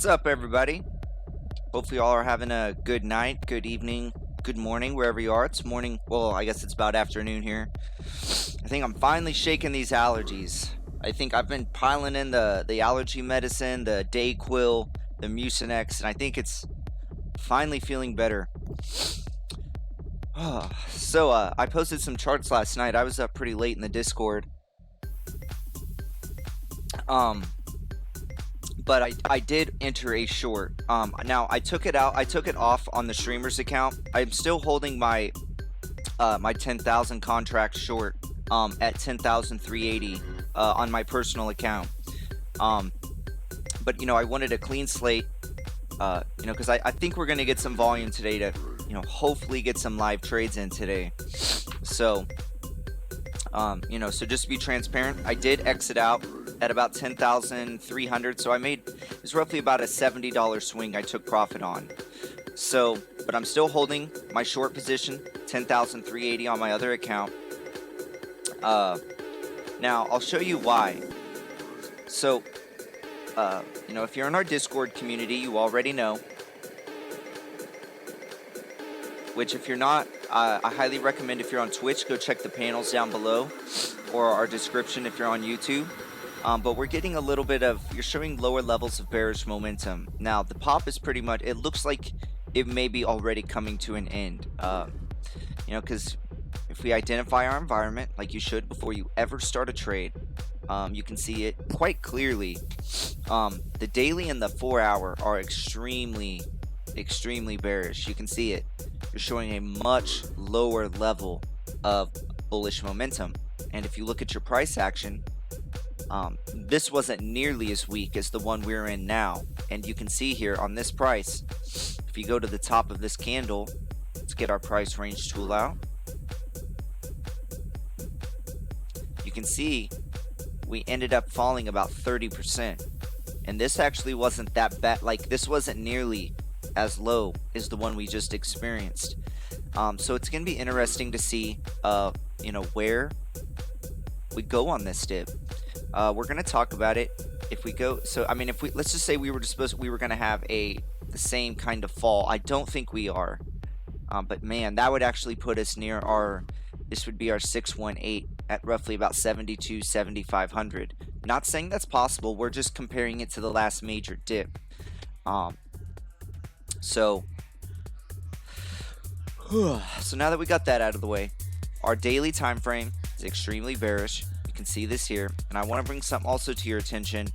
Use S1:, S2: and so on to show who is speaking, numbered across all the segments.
S1: What's up, everybody? Hopefully all are having a good night, good evening, good morning, wherever you are. It's morning. Well, I guess it's about afternoon here. I think I'm finally shaking these allergies. I think I've been piling in the allergy medicine, the Dayquil, the Mucinex, and I think it's finally feeling better. So, I posted some charts last night. I was up pretty late in the Discord. But I did enter a short. Now I took it out. I took it off on the streamer's account. I'm still holding my my 10,000 contract short at 10,380 on my personal account. But I wanted a clean slate. Because I think we're gonna get some volume today to hopefully get some live trades in today. So so just to be transparent, I did exit out at about 10,300, so I made, it was roughly about a $70 swing I took profit on. So, but I'm still holding my short position, 10,380 on my other account. Now I'll show you why. So, if you're in our Discord community, you already know. Which, if you're not, I highly recommend, if you're on Twitch, go check the panels down below, or our description if you're on YouTube. But we're getting a little bit of, you're showing lower levels of bearish momentum. Now, the pop is pretty much, it looks like it may be already coming to an end. Because if we identify our environment, like you should before you ever start a trade, you can see it quite clearly. The daily and the 4-hour are extremely bearish. You can see it. You're showing a much lower level of bullish momentum. And if you look at your price action, this wasn't nearly as weak as the one we're in now. And you can see here on this price, if you go to the top of this candle, let's get our price range tool out. You can see we ended up falling about 30%. And this actually wasn't that bad. Like, this wasn't nearly as low as the one we just experienced. So it's going to be interesting to see, where we go on this dip. We're going to talk about it. If we go, so I mean, if we, let's just say we were going to have the same kind of fall. I don't think we are. But man, that would actually put us near this would be our 618 at roughly about 7,500. Not saying that's possible. We're just comparing it to the last major dip. So now that we got that out of the way, our daily time frame is extremely bearish. You can see this here, and I want to bring something also to your attention.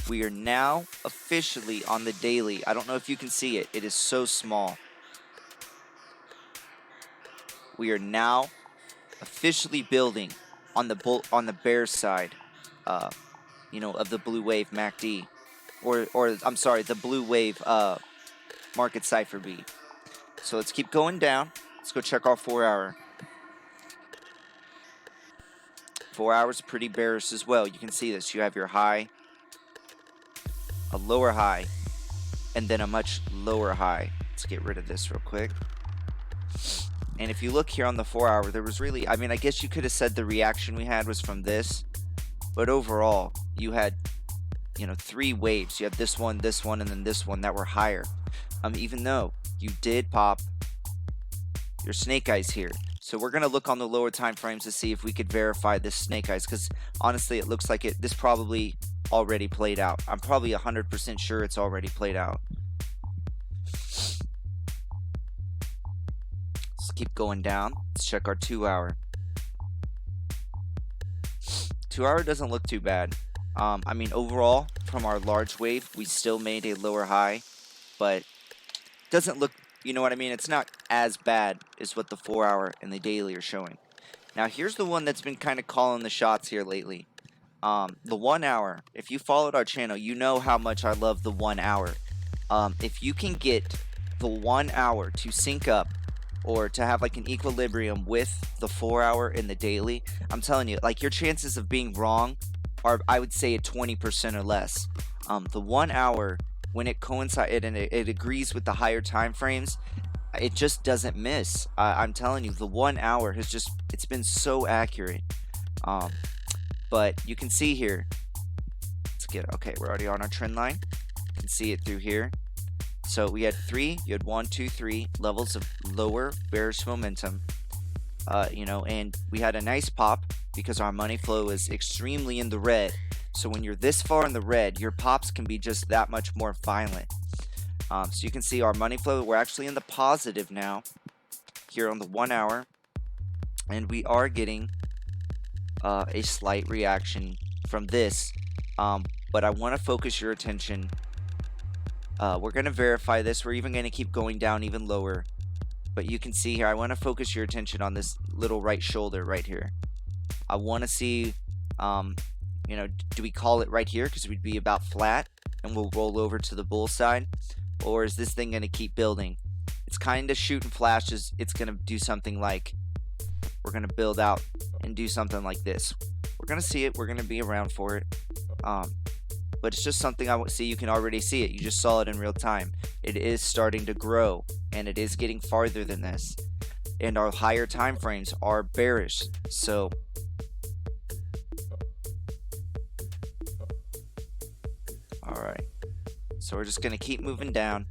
S1: We are now officially on the daily. I don't know if you can see it. It is so small. We are now officially building on the bear side, of the blue wave MACD, or I'm sorry, the blue wave market Cipher B. So let's keep going down. Let's go check our 4-hour. 4 hours pretty bearish as well. You can see this. You have your high, a lower high, and then a much lower high. Let's get rid of this real quick. And if you look here on the 4-hour, there was really, I mean, I guess you could have said the reaction we had was from this, but overall, you had, 3 waves. You had this one, and then this one that were higher. Even though you did pop your snake eyes here. So we're going to look on the lower time frames to see if we could verify this snake eyes, because honestly, it looks like this probably already played out. I'm probably 100% sure it's already played out. Let's keep going down. Let's check our 2-hour. 2-hour doesn't look too bad. I mean, overall, from our large wave, we still made a lower high, but doesn't look, you know what I mean? It's not as bad as what the 4-hour and the daily are showing. Now, here's the one that's been kind of calling the shots here lately. The 1-hour. If you followed our channel, you know how much I love the 1-hour. If you can get the 1-hour to sync up or to have like an equilibrium with the 4-hour and the daily, I'm telling you, like, your chances of being wrong are, I would say, at 20% or less. The 1-hour, when it coincides and it agrees with the higher time frames, it just doesn't miss. I'm telling you, the 1-hour has just, it's been so accurate. But you can see here, let's get, okay, we're already on our trend line. can see it through here. So we had you had 1, 2, 3 levels of lower bearish momentum, you know, and we had a nice pop because our money flow is extremely in the red. So when you're this far in the red, your pops can be just that much more violent. So you can see our money flow, we're actually in the positive now here on the 1 hour, and we are getting a slight reaction from this, but I want to focus your attention. We're going to verify this. We're even going to keep going down even lower, but you can see here, I want to focus your attention on this little right shoulder right here. I want to see, you know, do we call it right here because we'd be about flat and we'll roll over to the bull side, or is this thing going to keep building? It's kind of shooting flashes. It's going to do something like, we're going to build out and do something like this. We're going to see it. We're going to be around for it. But it's just something I see. You can already see it. You just saw it in real time. It is starting to grow, and it is getting farther than this. And our higher time frames are bearish. So all right. So we're just going to keep moving down.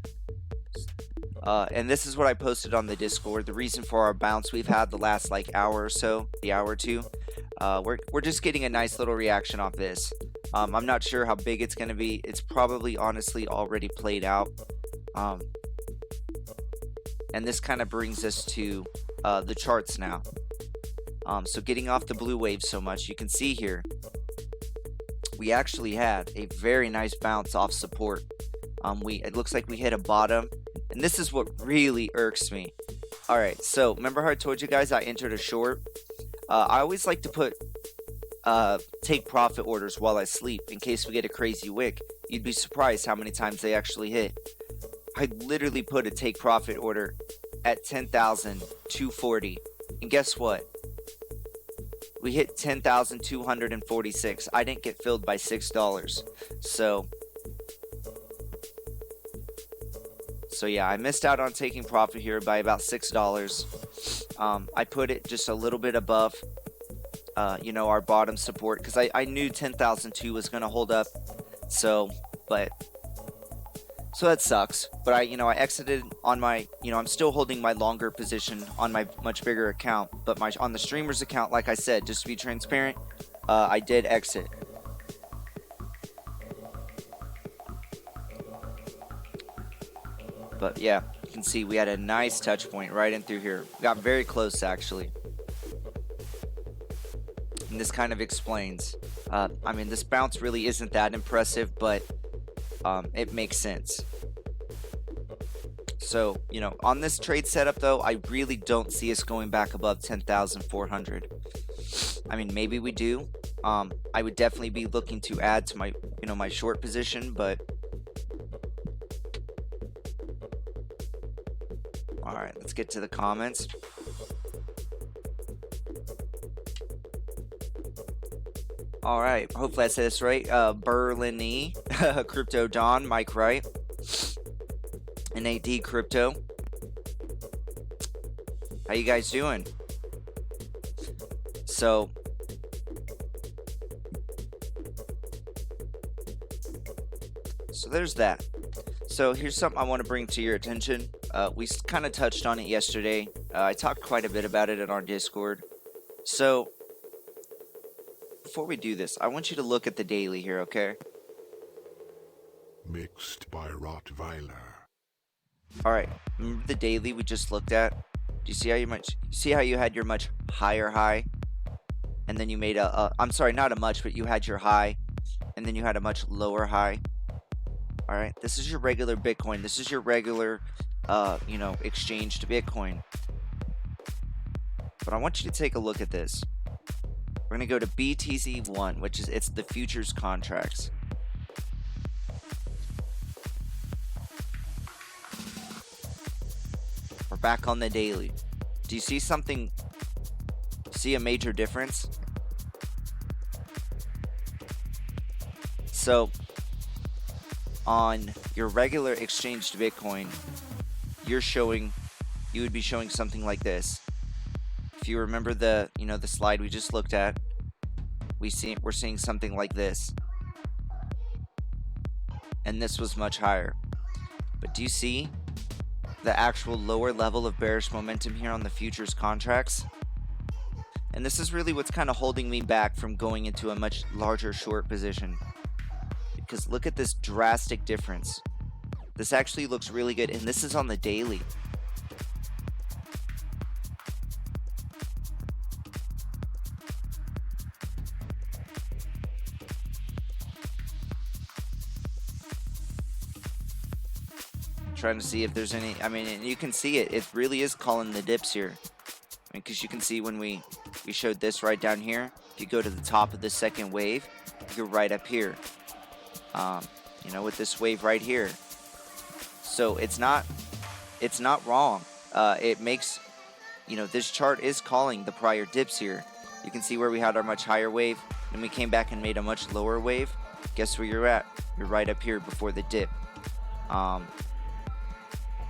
S1: And this is what I posted on the Discord. The reason for our bounce we've had the last like hour or so, the hour or two, we're just getting a nice little reaction off this. I'm not sure how big it's going to be. It's probably honestly already played out. And this kind of brings us to the charts now. So getting off the blue wave so much, you can see here, we actually had a very nice bounce off support. It looks like we hit a bottom. And this is what really irks me. Alright, so remember how I told you guys I entered a short? I always like to put take profit orders while I sleep in case we get a crazy wick. You'd be surprised how many times they actually hit. I literally put a take profit order at 10,240. And guess what? We hit 10,246. I didn't get filled by $6. So yeah, I missed out on taking profit here by about $6. I put it just a little bit above, you know, our bottom support because I knew 10,002 was going to hold up. So that sucks. But I exited on my, I'm still holding my longer position on my much bigger account. But on the streamer's account, like I said, just to be transparent, I did exit. But yeah, you can see we had a nice touch point right in through here. We got very close actually. And this kind of explains. I mean, this bounce really isn't that impressive, but it makes sense. So, on this trade setup though, I really don't see us going back above 10,400. I mean, maybe we do. I would definitely be looking to add to my, my short position, but all right, let's get to the comments. All right, hopefully I said this right. Berlin, Crypto Don, Mike Wright, NAD Crypto. How you guys doing? So there's that. So here's something I want to bring to your attention. We kind of touched on it yesterday. I talked quite a bit about it in our Discord. So before we do this, I want you to look at the daily here, okay?
S2: Mixed by Rottweiler.
S1: All right, remember the daily we just looked at? Do you see how you had your much higher high, and then you made I'm sorry, not a much, but you had your high, and then you had a much lower high. All right, this is your regular Bitcoin. This is your regular, exchange to Bitcoin. But I want you to take a look at this. We're gonna go to BTC1, which is it's the futures contracts. We're back on the daily. Do you see something? See a major difference? So on your regular exchange to Bitcoin, you would be showing something like this. If you remember the slide we just looked at, we're seeing something like this. and this was much higher. But do you see the actual lower level of bearish momentum here on the futures contracts? And this is really what's kind of holding me back from going into a much larger short position. Because look at this drastic difference. This actually looks really good, and this is on the daily. Trying to see if there's any, I mean, you can see it really is calling the dips here. I mean, because you can see when we showed this right down here, if you go to the top of the second wave, you're right up here, you know, with this wave right here. So it's not wrong. It makes, you know, this chart is calling the prior dips here. You can see where we had our much higher wave, and we came back and made a much lower wave. Guess where you're at? You're right up here before the dip.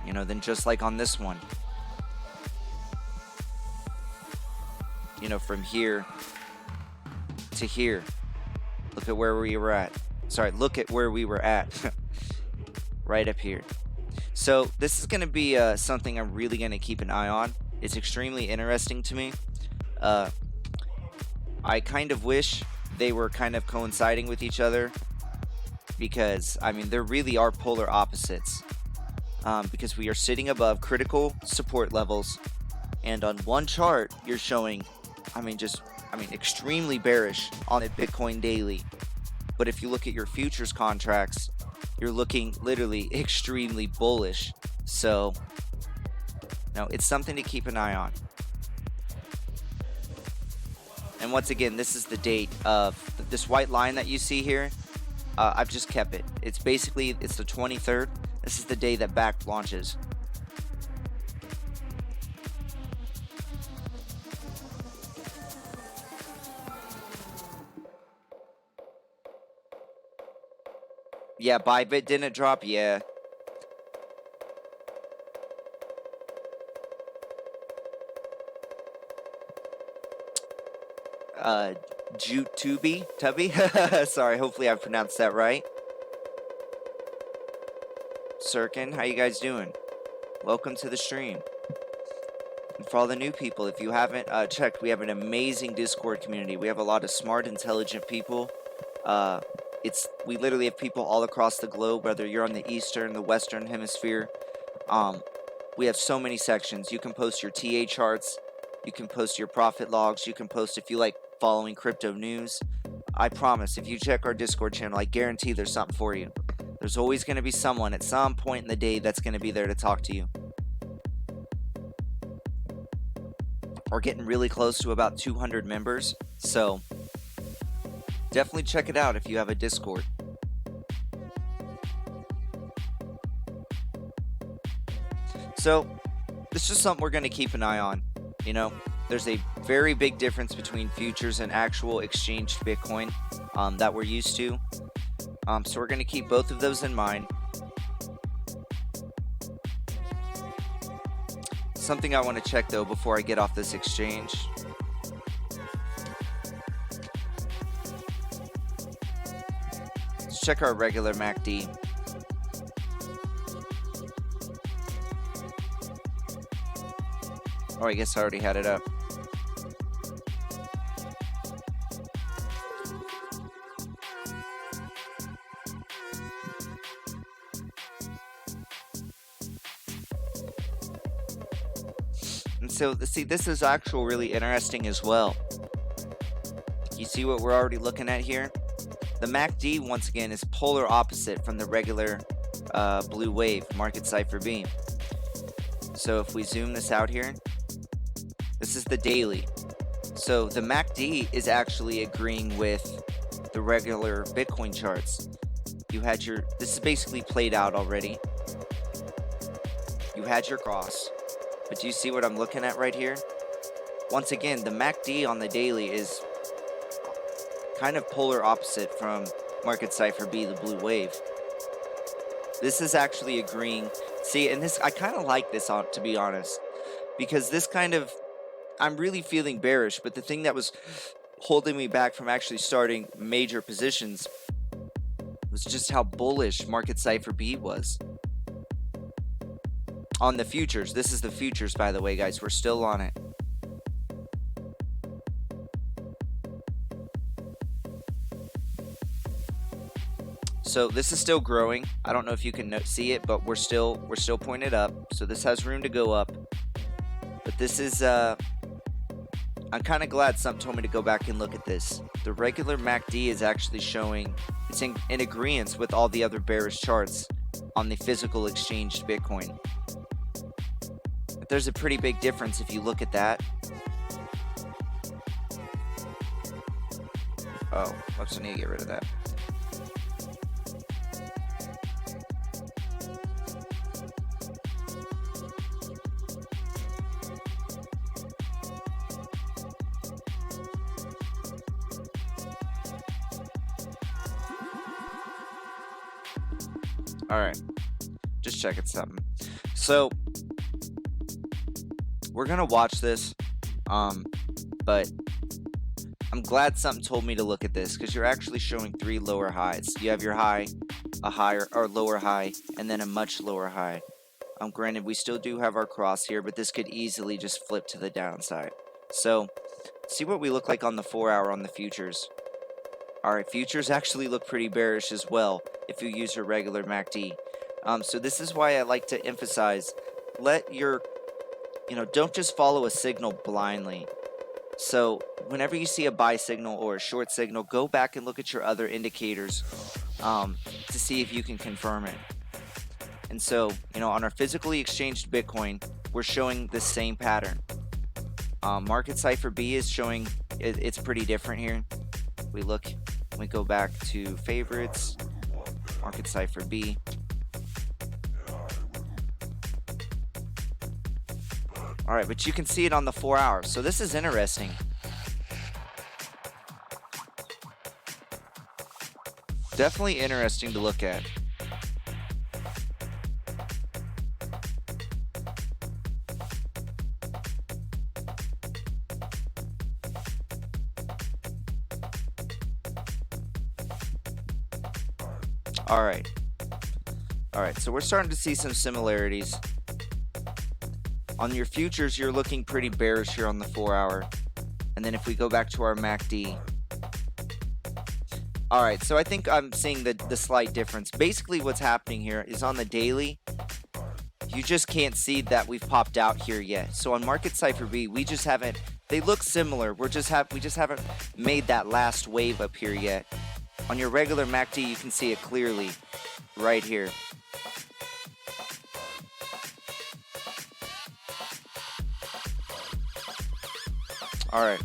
S1: You know, then just like on this one, you know, from here to here, look at where we were at. Sorry, look at where we were at. Right up here. So this is going to be something I'm really going to keep an eye on. It's extremely interesting to me. I kind of wish they were kind of coinciding with each other, because, I mean, there really are polar opposites. Because we are sitting above critical support levels, and on one chart you're showing, I mean, extremely bearish on a Bitcoin daily. But if you look at your futures contracts, you're looking literally extremely bullish. So, no, it's something to keep an eye on. And once again, this is the date of this white line that you see here. I've just kept it. It's basically, it's the 23rd. This is the day that BACT launches. Yeah, Bybit didn't drop. Yeah. Tubby? Sorry, hopefully I pronounced that right. Sirkin, how you guys doing? Welcome to the stream. And for all the new people, if you haven't checked, we have an amazing Discord community. We have a lot of smart, intelligent people. We literally have people all across the globe, whether you're on the Eastern, the Western hemisphere. We have so many sections. You can post your TA charts. You can post your profit logs. You can post if you like following crypto news. I promise, if you check our Discord channel, I guarantee there's something for you. There's always going to be someone at some point in the day that's going to be there to talk to you. We're getting really close to about 200 members, so definitely check it out if you have a Discord. So this is something we're going to keep an eye on. You know, there's a very big difference between futures and actual exchanged Bitcoin that we're used to. So we're going to keep both of those in mind. Something I want to check though before I get off this exchange. Let's check our regular MACD. Oh, I guess I already had it up. And so, see, this is actually really interesting as well. You see what we're already looking at here? The MACD, once again, is polar opposite from the regular blue wave market cipher beam. So if we zoom this out here, this is the daily. So the MACD is actually agreeing with the regular Bitcoin charts. You had your, this is basically played out already. You had your cross. But do you see what I'm looking at right here? Once again, the MACD on the daily is kind of polar opposite from market cipher B, the blue wave. This is actually agreeing. See, and this, I kind of like this, to be honest, because this kind of, I'm really feeling bearish, but the thing that was holding me back from actually starting major positions was just how bullish market Cipher B was on the futures. This is the futures, by the way, guys. We're still on it. So this is still growing. I don't know if you can see it, but we're still pointed up. So this has room to go up. But this is I'm kind of glad something told me to go back and look at this. The regular MACD is actually showing it's in agreement with all the other bearish charts on the physical exchanged Bitcoin. But there's a pretty big difference if you look at that. Oh, whoops, I need to get rid of that. All right, just checking something. So we're gonna watch this, but I'm glad something told me to look at this because you're actually showing 3 lower highs. You have your high, a higher or lower high, and then a much lower high. Granted, we still do have our cross here, but this could easily just flip to the downside. So see what we look like on the 4-hour on the futures. All right, futures actually look pretty bearish as well if you use your regular MACD. So this is why I like to emphasize, let your, don't just follow a signal blindly. So whenever you see a buy signal or a short signal, go back and look at your other indicators to see if you can confirm it. And so, on our physically exchanged Bitcoin, we're showing the same pattern. Market Cipher B is showing, it's pretty different here. We go back to favorites, Market Cipher B. All right, but you can see it on the 4 hours. So this is interesting. Definitely interesting to look at. All right, so we're starting to see some similarities. On your futures, you're looking pretty bearish here on the 4-hour. And then if we go back to our MACD. All right, so I think I'm seeing the slight difference. Basically what's happening here is on the daily, you just can't see that we've popped out here yet. So on Market Cipher B, we just haven't, they look similar. We just haven't made that last wave up here yet. On your regular MACD, you can see it clearly right here. All right.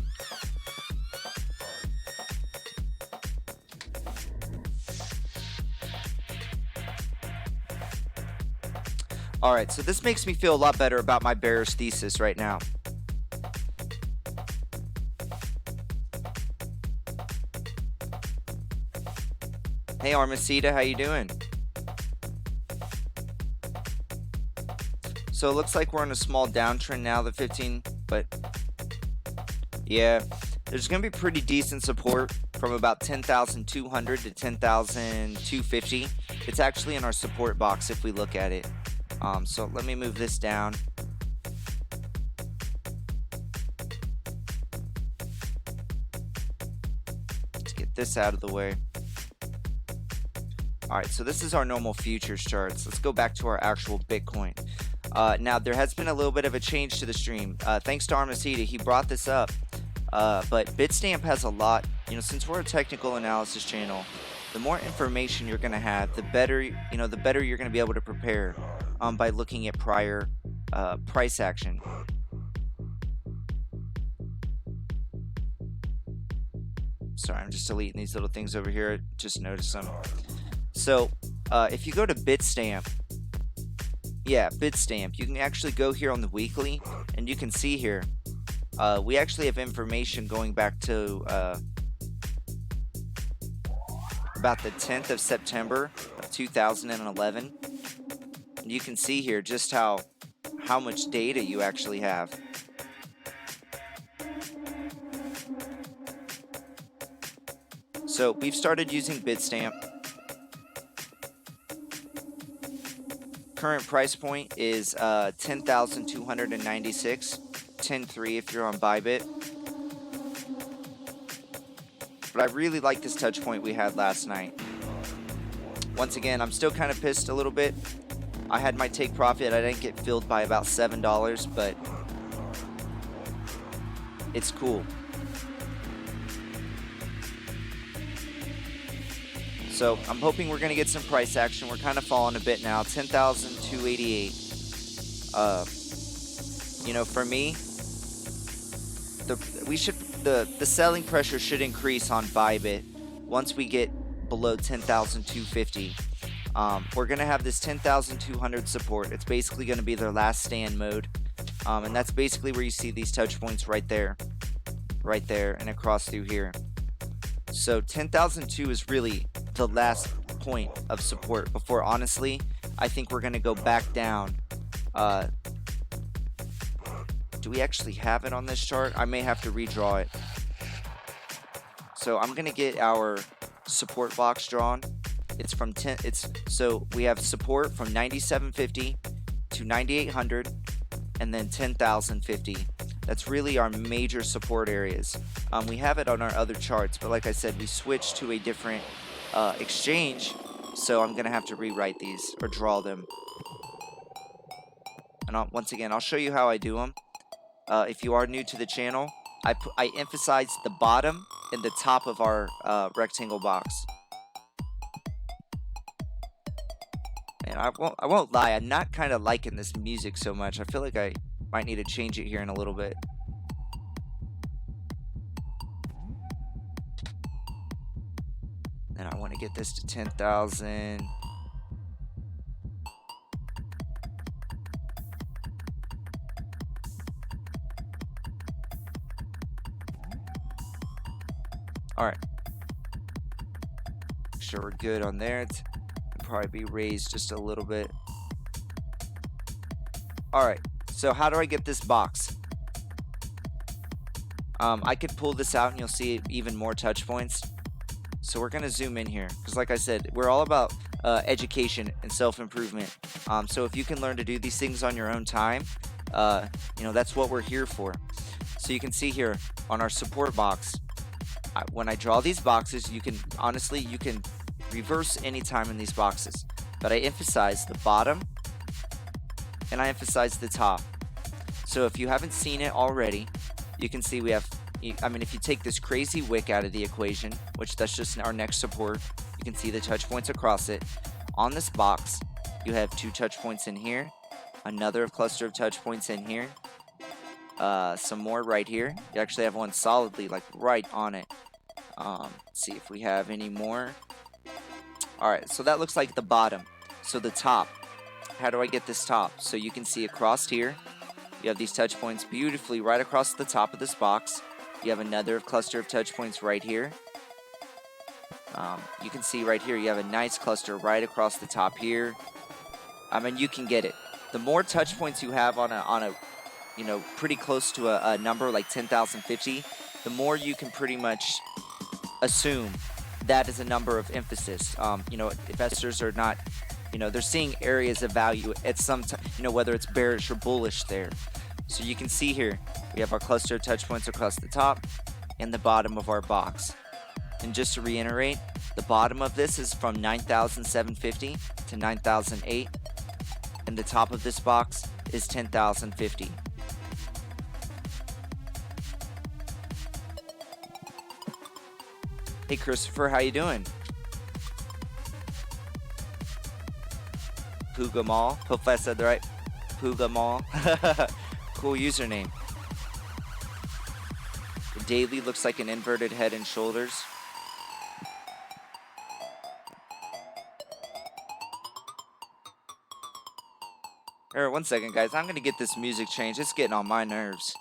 S1: All right, so this makes me feel a lot better about my bearish thesis right now. Hey, Armacida, how you doing? So it looks like we're in a small downtrend now, the 15, but yeah, there's going to be pretty decent support from about 10,200 to 10,250. It's actually in our support box if we look at it. So let me move this down. Let's get this out of the way. All right, so this is our normal futures charts. Let's go back to our actual Bitcoin. Now, there has been a little bit of a change to the stream. Thanks to Armacida, he brought this up. But Bitstamp has a lot, since we're a technical analysis channel, the more information you're going to have, the better you're going to be able to prepare by looking at prior price action. Sorry, I'm just deleting these little things over here. Just noticed them. So if you go to Bitstamp, Bitstamp, you can actually go here on the weekly, and you can see here, we actually have information going back to about the 10th of September of 2011. And you can see here just how much data you actually have. So we've started using Bitstamp. current price point is 10,296, 10.3 if you're on Bybit. But I really like this touch point we had last night. Once again, I'm still kind of pissed a little bit. I had my take profit. I didn't get filled by about $7, but it's cool. So I'm hoping we're going to get some price action. We're kind of falling a bit now. 10,288. You know, for me, the selling pressure should increase on Bybit once we get below 10,250. We're going to have this 10,200 support. It's basically going to be their last stand mode. And that's basically where you see these touch points right there, and across through here. So 10,002 is really the last point of support before, honestly, I think we're going to go back down. Do we actually have it on this chart? I may have to redraw it. So I'm going to get our support box drawn. It's from 10. So we have support from 9,750 to 9,800 and then 10,050. That's really our major support areas. We have it on our other charts, but like I said, we switched to a different exchange, so I'm gonna have to rewrite these or draw them. And once again, I'll show you how I do them. If you are new to the channel, I emphasize the bottom and the top of our rectangle box. And I won't lie, I'm not kind of liking this music so much. I feel like I might need to change it here in a little bit. Then I want to get this to 10,000. All right. Make sure we're good on there. It'll probably be raised just a little bit. All right. So how do I get this box? I could pull this out and you'll see even more touch points. So we're going to zoom in here because like I said, we're all about education and self-improvement. So if you can learn to do these things on your own time, you know, that's what we're here for. So you can see here on our support box, when I draw these boxes, you can reverse any time in these boxes. But I emphasize the bottom and I emphasize the top. So if you haven't seen it already, you can see we have, I mean, if you take this crazy wick out of the equation, which that's just our next support, you can see the touch points across it. On this box, you have 2 touch points in here, another cluster of touch points in here, some more right here. You actually have one solidly like right on it. Let's see if we have any more. All right, so that looks like the bottom. So the top, how do I get this top? So you can see across here, you have these touch points beautifully right across the top of this box. You have another cluster of touch points right here. You can see right here, you have a nice cluster right across the top here. I mean, you can get it. The more touch points you have on a you know, pretty close to a number like 10,050, the more you can pretty much assume that is a number of emphasis. You know, investors are not, you know, they're seeing areas of value at some time, you know, whether it's bearish or bullish there. So you can see here, we have our cluster of touch points across the top and the bottom of our box. And just to reiterate, the bottom of this is from 9,750 to 9,008, and the top of this box is 10,050. Hey Christopher, how you doing? Pugamal, hopefully I said the right. Pugamal, cool username. The daily looks like an inverted head and shoulders. Alright, 1 second guys, I'm gonna get this music changed. It's getting on my nerves.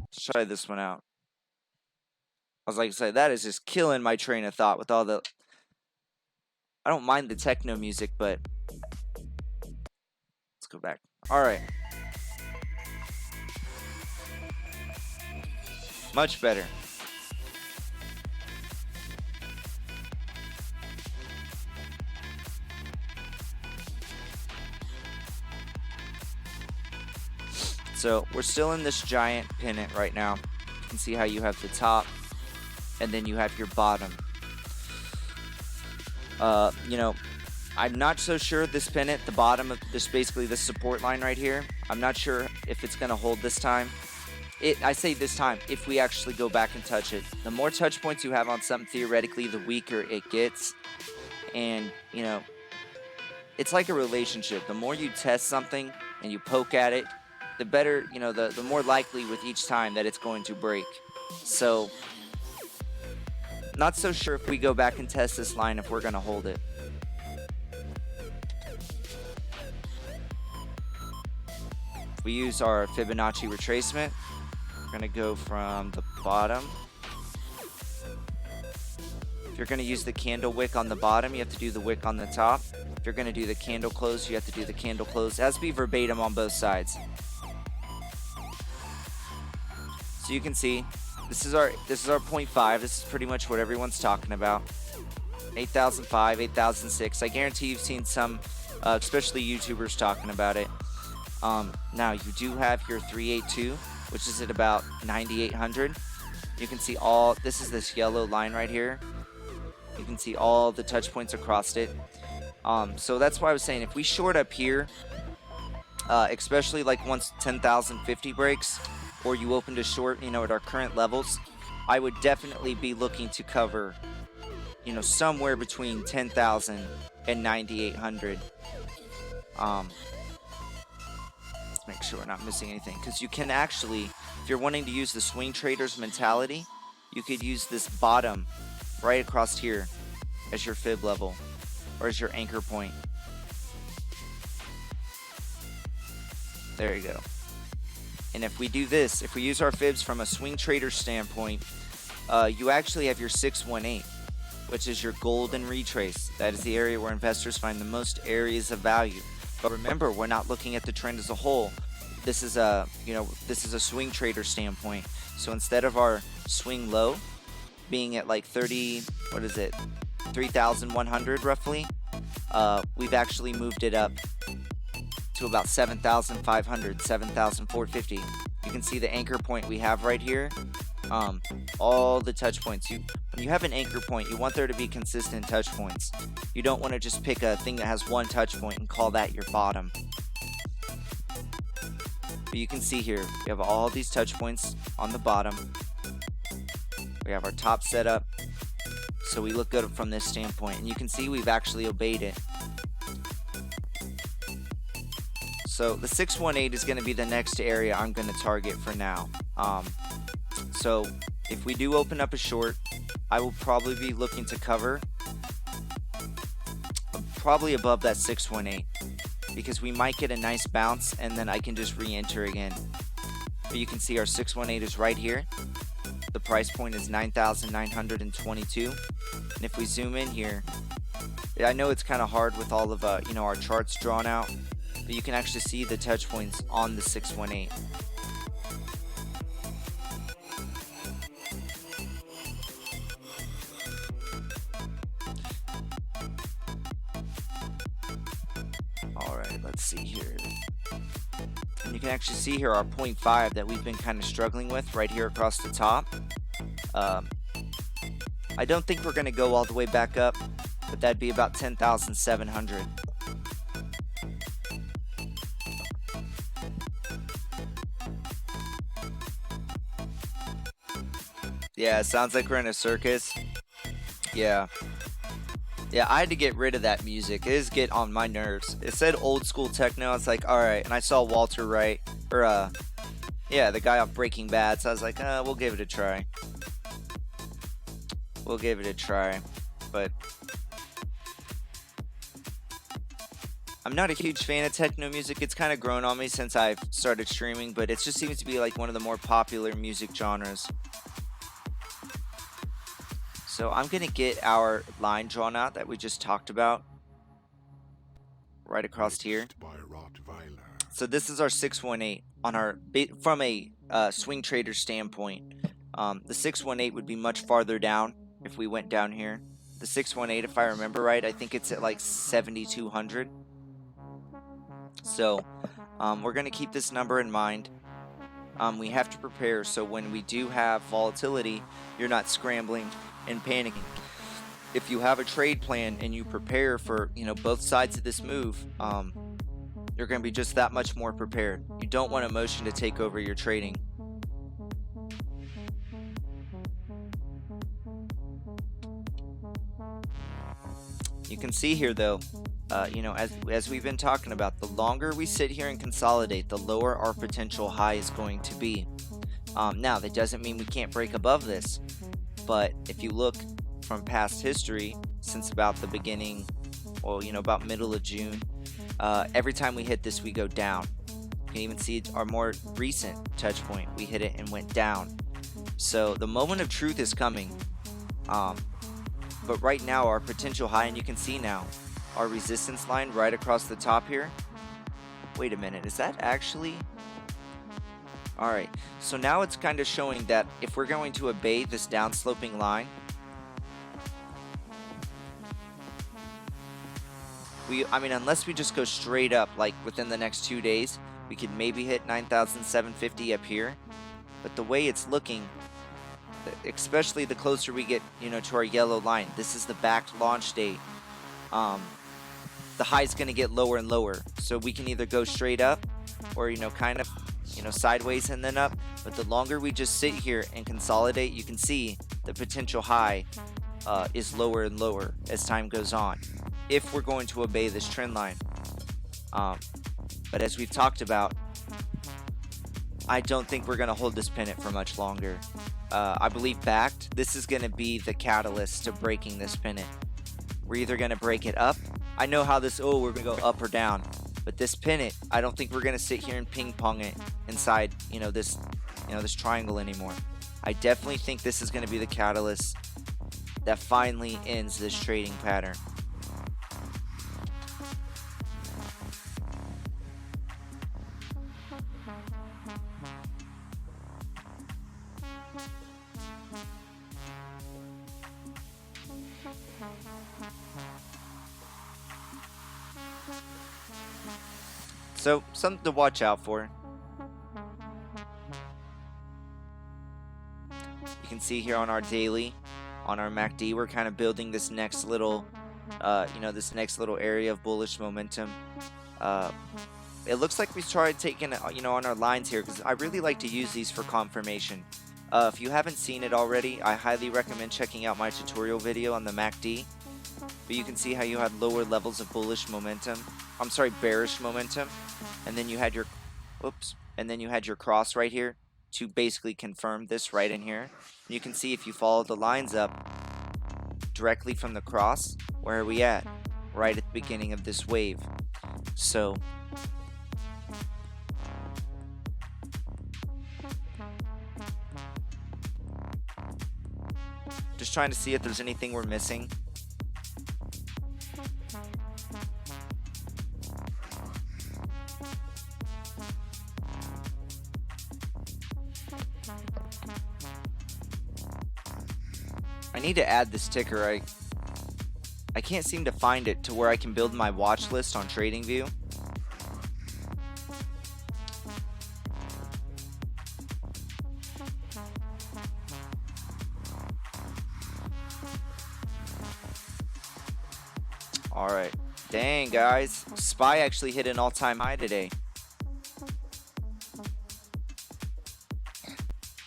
S1: Let's try this one out. I was like, say that is just killing my train of thought with all the. I don't mind the techno music, but let's go back. All right, much better. So we're still in this giant pennant right now. You can see how you have the top and then you have your bottom. You know, I'm not so sure this pennant, the bottom of this, basically this support line right here, I'm not sure if it's going to hold this time. I say this time, if we actually go back and touch it. The more touch points you have on something, theoretically, the weaker it gets. And, you know, it's like a relationship. The more you test something and you poke at it, the better, you know, the more likely with each time that it's going to break. So, not so sure if we go back and test this line if we're going to hold it. If we use our Fibonacci retracement, we're going to go from the bottom. If you're going to use the candle wick on the bottom, you have to do the wick on the top. If you're going to do the candle close, you have to do the candle close. It has to be verbatim on both sides. So you can see, this is our 0.5. This is pretty much what everyone's talking about. 8005, 8006. I guarantee you've seen some, especially YouTubers talking about it. Now you do have your 382, which is at about 9800. You can see all, this is this yellow line right here. You can see all the touch points across it. So that's why I was saying, if we short up here, especially like once 10,050 breaks, or you open to short, you know, at our current levels, I would definitely be looking to cover, you know, somewhere between 10,000 and 9,800. Let's make sure we're not missing anything, because you can actually, if you're wanting to use the swing trader's mentality, you could use this bottom right across here as your fib level, or as your anchor point. There you go. And if we do this, if we use our fibs from a swing trader standpoint, you actually have your 618, which is your golden retrace. That is the area where investors find the most areas of value. But remember, we're not looking at the trend as a whole. This is a, you know, this is a swing trader standpoint. So instead of our swing low being at like 30, what is it, 3,100 roughly, we've actually moved it up to about 7,500, 7,450. You can see the anchor point we have right here. All the touch points. When you have an anchor point, you want there to be consistent touch points. You don't want to just pick a thing that has one touch point and call that your bottom. But you can see here, we have all these touch points on the bottom. We have our top set up, so we look good from this standpoint. And you can see we've actually obeyed it. So the 618 is going to be the next area I'm going to target for now. So if we do open up a short, I will probably be looking to cover probably above that 618, because we might get a nice bounce and then I can just re-enter again. But you can see our 618 is right here. The price point is 9,922. And if we zoom in here, I know it's kind of hard with all of you know, our charts drawn out, but you can actually see the touch points on the 618. Alright, let's see here. And you can actually see here our 0.5 that we've been kind of struggling with right here across the top. I don't think we're going to go all the way back up, but that'd be about 10,700. Yeah, it sounds like we're in a circus. Yeah. Yeah, I had to get rid of that music. It is get on my nerves. It said old school techno. It's like, alright. And I saw Walter Wright, or, yeah, the guy off Breaking Bad. So I was like, we'll give it a try. We'll give it a try. But I'm not a huge fan of techno music. It's kind of grown on me since I've started streaming, but it just seems to be like one of the more popular music genres. So I'm going to get our line drawn out that we just talked about right across here. So this is our 618 on our, from a swing trader standpoint. The 618 would be much farther down if we went down here. The 618, if I remember right, I think it's at like 7,200. So we're going to keep this number in mind. We have to prepare so when we do have volatility, you're not scrambling and panicking. If you have a trade plan and you prepare for, you know, both sides of this move, you're going to be just that much more prepared. You don't want emotion to take over your trading. You can see here though, you know, as we've been talking about, the longer we sit here and consolidate, the lower our potential high is going to be. Now, that doesn't mean we can't break above this, but if you look from past history, since about the beginning, well, you know, about middle of June, every time we hit this, we go down. You can even see our more recent touch point. We hit it and went down. So the moment of truth is coming. But right now, our potential high, and you can see now, our resistance line right across the top here. Wait a minute, is that actually? All right, so now it's kind of showing that if we're going to obey this downsloping line, I mean, unless we just go straight up, like within the next 2 days, we could maybe hit 9,750 up here. But the way it's looking, especially the closer we get, you know, to our yellow line, this is the backed launch date. The high is going to get lower and lower, so we can either go straight up or, you know, kind of, you know, sideways and then up. But the longer we just sit here and consolidate, you can see the potential high is lower and lower as time goes on, if we're going to obey this trend line. But as we've talked about, I don't think we're going to hold this pennant for much longer. I believe backed, this is going to be the catalyst to breaking this pennant. We're either going to break it up. I know how this, oh, we're going to go up or down. But this pennant, I don't think we're going to sit here and ping pong it inside, this triangle anymore. I definitely think this is going to be the catalyst that finally ends this trading pattern. So, something to watch out for. You can see here on our daily, on our MACD, we're kind of building this next little, this next little area of bullish momentum. It looks like we started taking, on our lines here, because I really like to use these for confirmation. If you haven't seen it already, I highly recommend checking out my tutorial video on the MACD. But you can see how you had lower levels of bullish momentum. I'm sorry, bearish momentum. And then you had your, cross right here to basically confirm this right in here. You can see if you follow the lines up directly from the cross, where are we at? Right at the beginning of this wave. So just trying to see if there's anything we're missing. I need to add this ticker. I can't seem to find it to where I can build my watch list on TradingView. Alright. Dang, guys. SPY actually hit an all-time high today.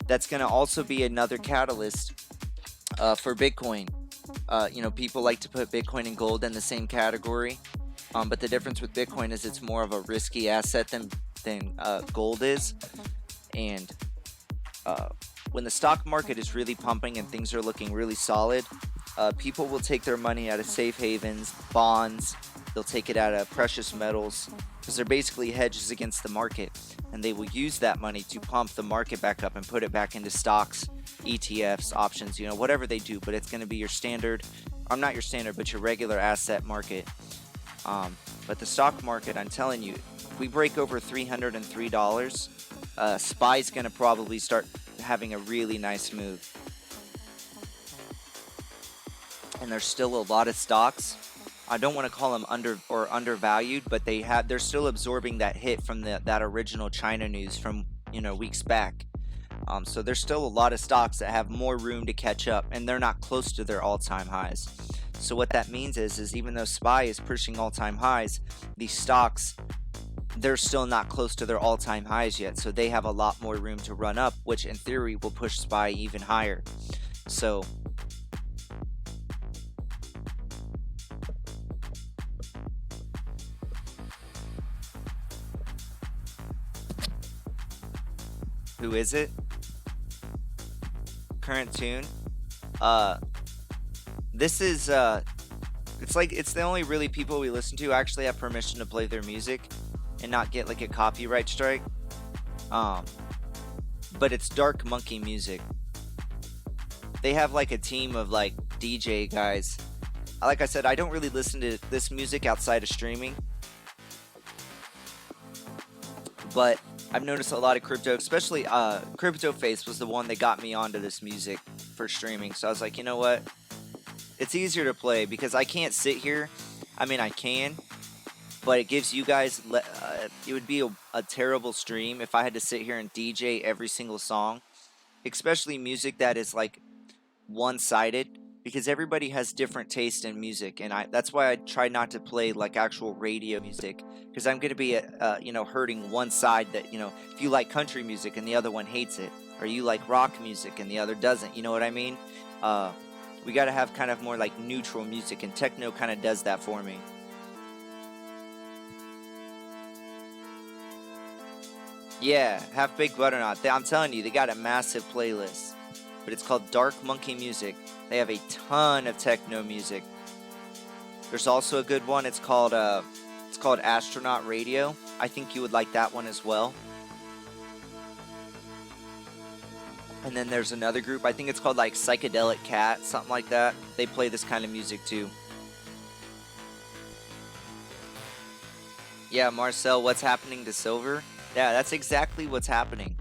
S1: That's going to also be another catalyst for Bitcoin. People like to put Bitcoin and gold in the same category, but the difference with Bitcoin is it's more of a risky asset than gold is. And when the stock market is really pumping and things are looking really solid, people will take their money out of safe havens, bonds. They'll take it out of precious metals because they're basically hedges against the market, and they will use that money to pump the market back up and put it back into stocks, ETFs, options, whatever they do. But it's going to be your standard, not your standard, but your regular asset market. But the stock market, I'm telling you, if we break over $303, SPY's going to probably start having a really nice move. And there's still a lot of stocks. I don't want to call them undervalued, but they're still absorbing that hit from that original China news from weeks back. So there's still a lot of stocks that have more room to catch up, and they're not close to their all-time highs. So what that means is even though SPY is pushing all-time highs, these stocks, they're still not close to their all-time highs yet. So they have a lot more room to run up, which in theory will push SPY even higher. So who is it? Current tune. This is it's the only really people we listen to actually have permission to play their music and not get like a copyright strike. But it's Dark Monkey Music. They have like a team of like DJ guys. Like I said, I don't really listen to this music outside of streaming, but I've noticed a lot of crypto, especially Crypto Face was the one that got me onto this music for streaming. So I was like, you know what? It's easier to play because I can't sit here. I mean, I can, but it gives you guys, it would be a terrible stream if I had to sit here and DJ every single song, especially music that is like one-sided, because everybody has different taste in music, and that's why I try not to play like actual radio music, because I'm going to be hurting one side that, if you like country music and the other one hates it, or you like rock music and the other doesn't, you know what I mean? We got to have kind of more like neutral music, and techno kind of does that for me. Yeah, Half Baked Butternut. I'm telling you, they got a massive playlist, but it's called Dark Monkey Music. They have a ton of techno music. There's also a good one. It's called Astronaut Radio. I think you would like that one as well. And then there's another group. I think it's called like Psychedelic Cat, something like that. They play this kind of music too. Yeah, Marcel, what's happening to silver? Yeah, that's exactly what's happening.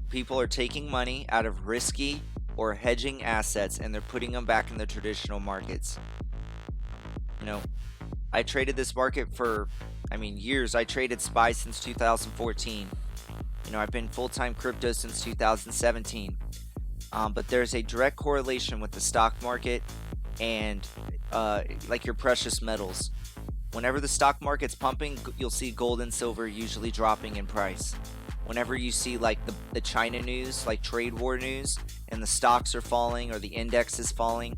S1: People are taking money out of risky or hedging assets and they're putting them back in the traditional markets. I traded this market for, years. I traded SPY since 2014. I've been full-time crypto since 2017. But there's a direct correlation with the stock market and like your precious metals. Whenever the stock market's pumping, you'll see gold and silver usually dropping in price. Whenever you see like the China news, like trade war news, and the stocks are falling or the index is falling,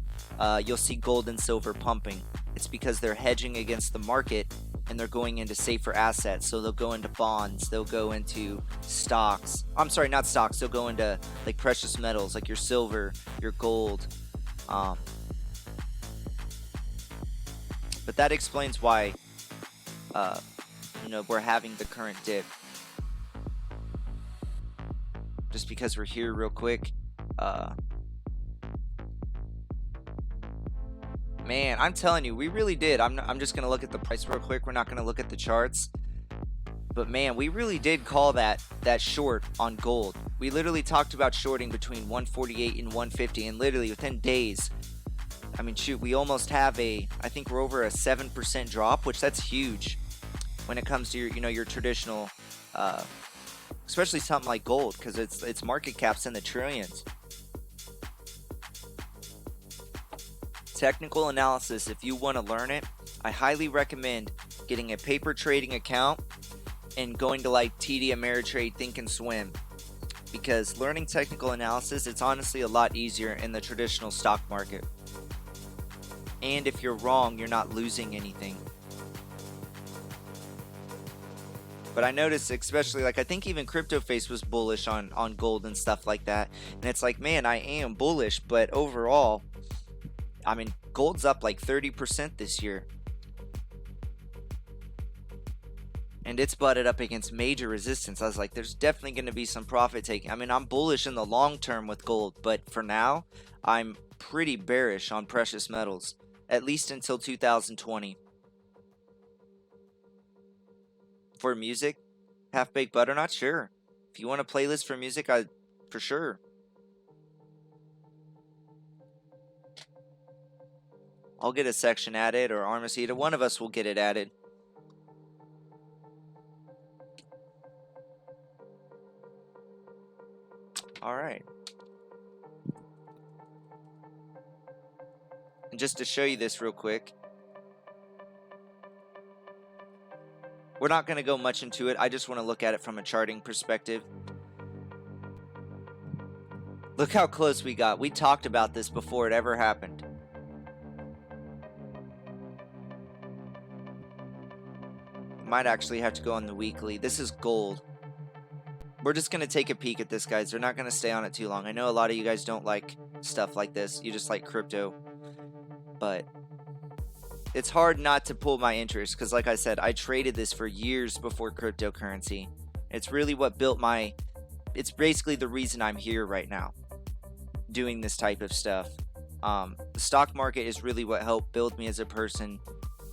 S1: you'll see gold and silver pumping. It's because they're hedging against the market and they're going into safer assets. So they'll go into bonds, they'll go into stocks. I'm sorry, not stocks. They'll go into like precious metals, like your silver, your gold. But that explains why, we're having the current dip. Just because we're here real quick. Man, I'm telling you, we really did. I'm just going to look at the price real quick. We're not going to look at the charts. But man, we really did call that short on gold. We literally talked about shorting between 148 and 150, and literally within days, we almost have I think we're over a 7% drop, which that's huge when it comes to your traditional, especially something like gold, because its market cap's in the trillions. Technical analysis, if you want to learn it, I highly recommend getting a paper trading account and going to like TD Ameritrade Think and Swim, because learning technical analysis, it's honestly a lot easier in the traditional stock market. And if you're wrong, you're not losing anything. But I noticed, especially, like, I think even Crypto Face was bullish on gold and stuff like that. And it's like, man, I am bullish, but overall, gold's up like 30% this year. And it's butted up against major resistance. I was like, there's definitely going to be some profit taking. I'm bullish in the long term with gold, but for now, I'm pretty bearish on precious metals. At least until 2020. For music, Half Baked Butternut, sure. If you want a playlist for music, for sure. I'll get a section added, or Armacida. One of us will get it added. All right. And just to show you this real quick, we're not going to go much into it. I just want to look at it from a charting perspective. Look how close we got. We talked about this before it ever happened. Might actually have to go on the weekly. This is gold. We're just going to take a peek at this, guys. They're not going to stay on it too long. I know a lot of you guys don't like stuff like this. You just like crypto. But it's hard not to pull my interest because, like I said, I traded this for years before cryptocurrency. It's really what built my... It's basically the reason I'm here right now, doing this type of stuff. The stock market is really what helped build me as a person,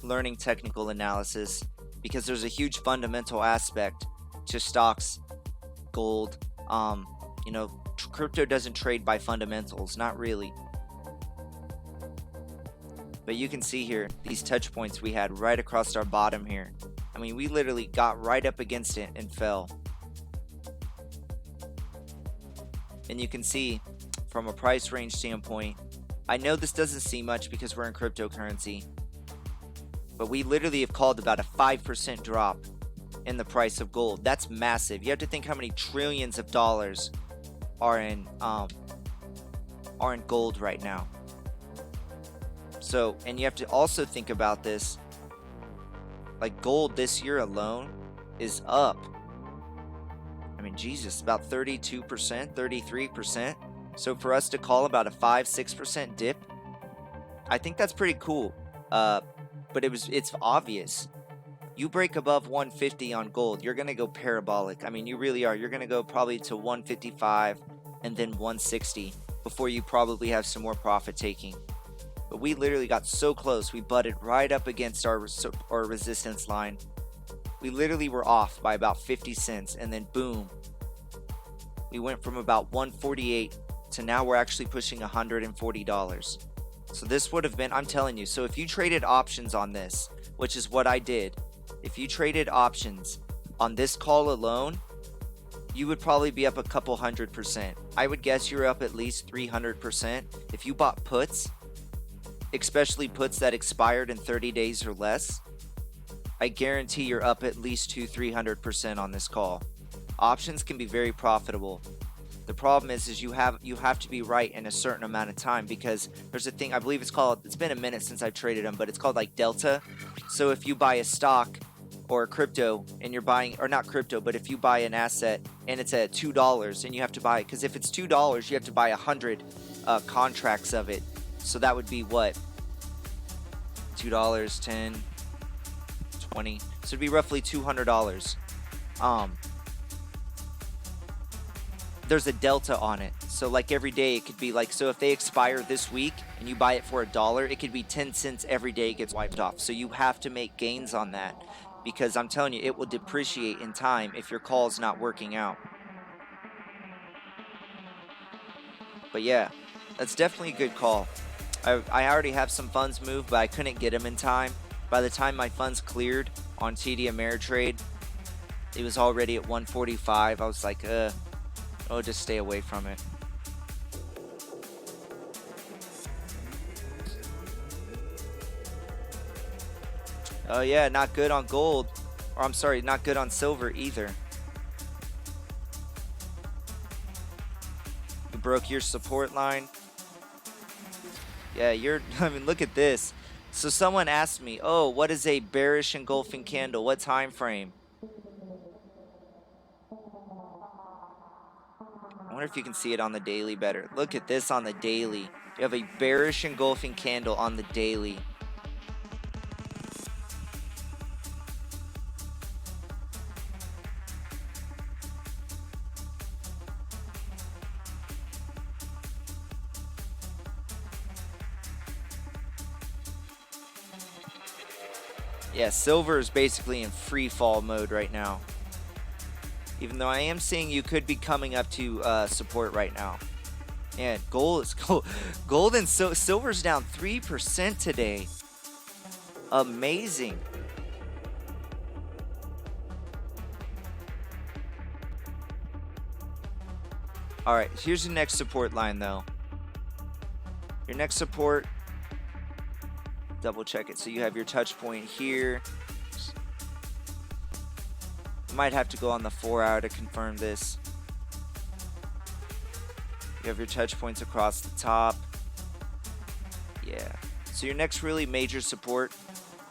S1: learning technical analysis, because there's a huge fundamental aspect to stocks, gold. You know, crypto doesn't trade by fundamentals, not really. But you can see here, these touch points we had right across our bottom here. I mean, we literally got right up against it and fell. And you can see, from a price range standpoint, I know this doesn't seem much because we're in cryptocurrency, but we literally have called about a 5% drop in the price of gold. That's massive. You have to think how many trillions of dollars are in gold right now. So, and you have to also think about this, like gold this year alone is up. I mean, Jesus, about 32%, 33%. So for us to call about a 5-6% dip, I think that's pretty cool. But it's obvious. You break above 150 on gold, you're gonna go parabolic. I mean, you really are. You're gonna go probably to 155 and then 160 before you probably have some more profit taking. But we literally got so close. We butted right up against our resistance line. We literally were off by about 50 cents, and then boom, we went from about 148 to now we're actually pushing $140. So this would have been, I'm telling you, so if you traded options on this, which is what I did, if you traded options on this call alone, you would probably be up a couple 100%. I would guess you're up at least 300%. If you bought puts, especially puts that expired in 30 days or less, I guarantee you're up at least 200-300% on this call. Options can be very profitable. The problem is you have to be right in a certain amount of time, because there's a thing, I believe it's been a minute since I've traded them, but it's called like delta. So if you buy a stock or a crypto and you're buying, or not crypto, but if you buy an asset and it's at $2 and you have to buy it, because if it's $2, you have to buy 100 contracts of it. So that would be what? $2, 10, 20. So it'd be roughly $200. There's a delta on it. So like every day it could be like, so if they expire this week and you buy it for $1, it could be 10 cents every day it gets wiped off. So you have to make gains on that, because I'm telling you, it will depreciate in time if your call is not working out. But yeah, that's definitely a good call. I already have some funds moved, but I couldn't get them in time. By the time my funds cleared on TD Ameritrade, it was already at 145. I was like, oh, just stay away from it. Oh yeah, not good on gold. Or I'm sorry, not good on silver either. You broke your support line. Yeah, I mean, look at this. So someone asked me, oh, what is a bearish engulfing candle? What time frame? I wonder if you can see it on the daily better. Look at this on the daily. You have a bearish engulfing candle on the daily. Yeah, silver is basically in free fall mode right now. Even though I am seeing you could be coming up to support right now. And gold and silver's down 3% today. Amazing. All right, here's your next support line though. Your next support, double check it. So you have your touch point here. Might have to go on the 4 hour to confirm this. You have your touch points across the top. Yeah. So your next really major support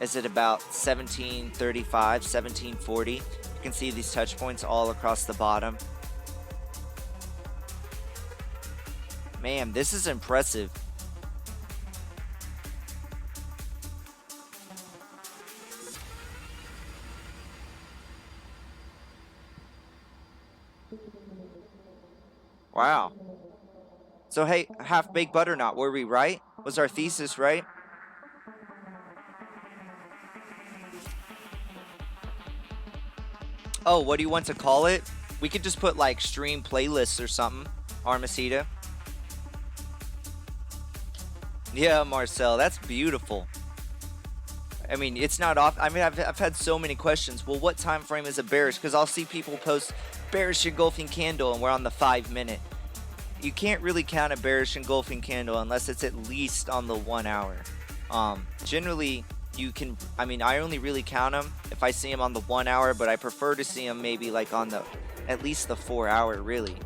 S1: is at about 1735, 1740. You can see these touch points all across the bottom. Man, this is impressive. Wow. So hey, half-baked butternut, were we right? Was our thesis right? Oh, what do you want to call it? We could just put like stream playlists or something. Armacida. Yeah, Marcel, that's beautiful. I mean, it's not off. I mean, I've had so many questions. Well, what time frame is a bearish? Because I'll see people post bearish engulfing candle and we're on the 5 minute. You can't really count a bearish engulfing candle unless it's at least on the 1 hour. Generally, you can, I mean, I only really count them if I see them on the 1 hour, but I prefer to see them maybe like on the, at least the 4 hour really.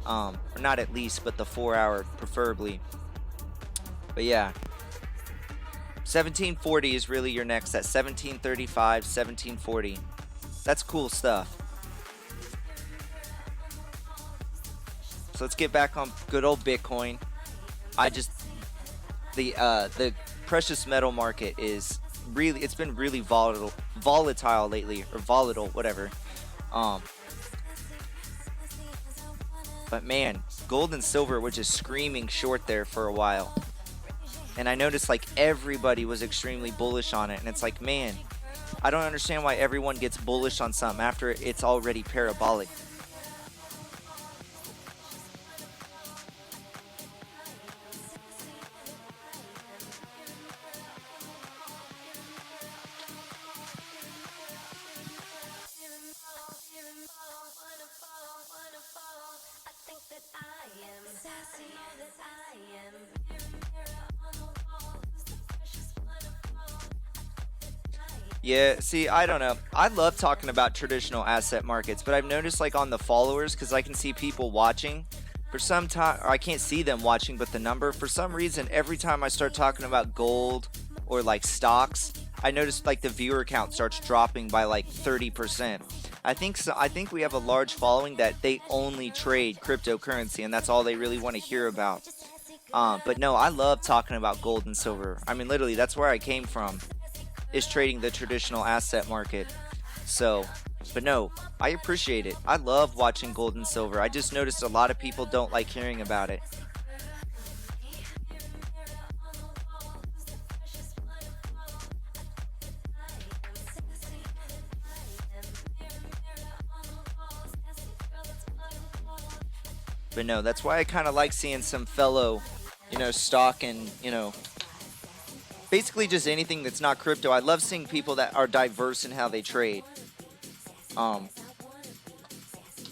S1: Or not at least, but the 4 hour preferably. But yeah. 1740 is really your next, at 1735, 1740. That's cool stuff. So let's get back on good old Bitcoin. The precious metal market is really, it's been really volatile lately, or volatile, whatever. But man, gold and silver were just screaming short there for a while. And I noticed like everybody was extremely bullish on it. And it's like, man, I don't understand why everyone gets bullish on something after it's already parabolic. Yeah, see, I don't know. I love talking about traditional asset markets, but I've noticed like on the followers, because I can see people watching for some time, or I can't see them watching, but the number, for some reason, every time I start talking about gold or like stocks, I notice like the viewer count starts dropping by like 30%. I think we have a large following that they only trade cryptocurrency, and that's all they really want to hear about. But no, I love talking about gold and silver. I mean, literally, that's where I came from, is trading the traditional asset market. So, but no, I appreciate it. I love watching gold and silver. I just noticed a lot of people don't like hearing about it. But no, that's why I kind of like seeing some fellow, stock and, basically just anything that's not crypto. I love seeing people that are diverse in how they trade.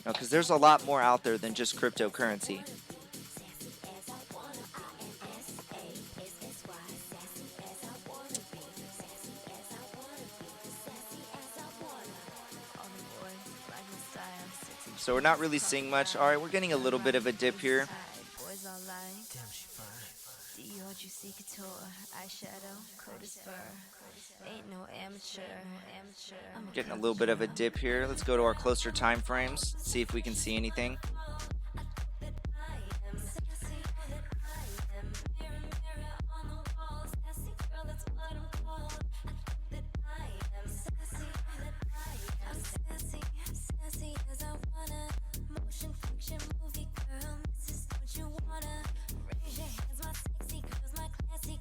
S1: Because there's a lot more out there than just cryptocurrency. So we're not really seeing much. All right, we're getting a little bit of a dip here. Getting a little bit of a dip here. Let's go to our closer time frames, see if we can see anything.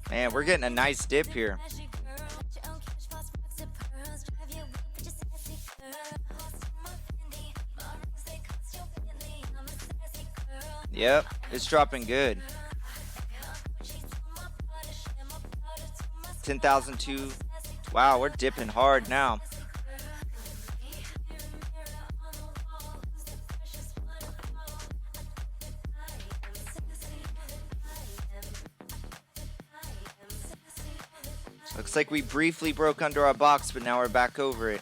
S1: Man, we're getting a nice dip here. Yep, it's dropping good. 10,002. Wow, we're dipping hard now. Looks like we briefly broke under our box, but now we're back over it.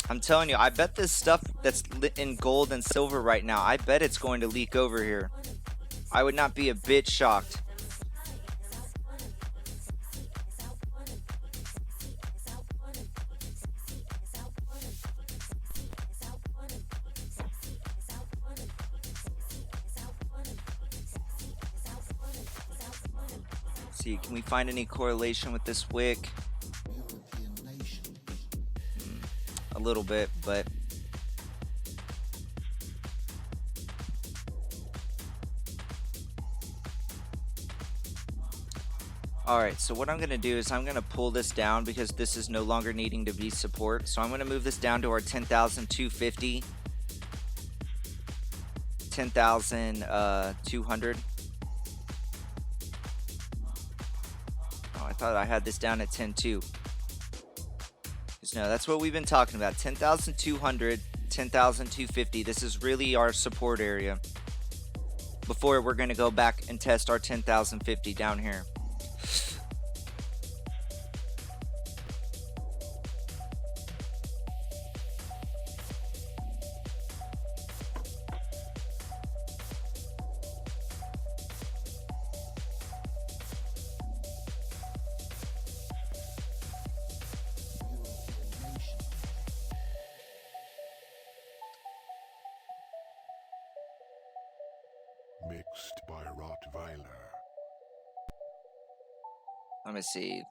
S1: I'm telling you, I bet this stuff that's lit in gold and silver right now, I bet it's going to leak over here. I would not be a bit shocked. Let's see, can we find any correlation with this wick? A little bit, but alright, so what I'm going to do is I'm going to pull this down because this is no longer needing to be support. So I'm going to move this down to our 10,250, 10,200. Oh, I thought I had this down at 10.2. No, that's what we've been talking about. 10,200, 10,250. This is really our support area before we're going to go back and test our 10,050 down here.
S2: Mixed by Rottweiler.
S1: Let me see.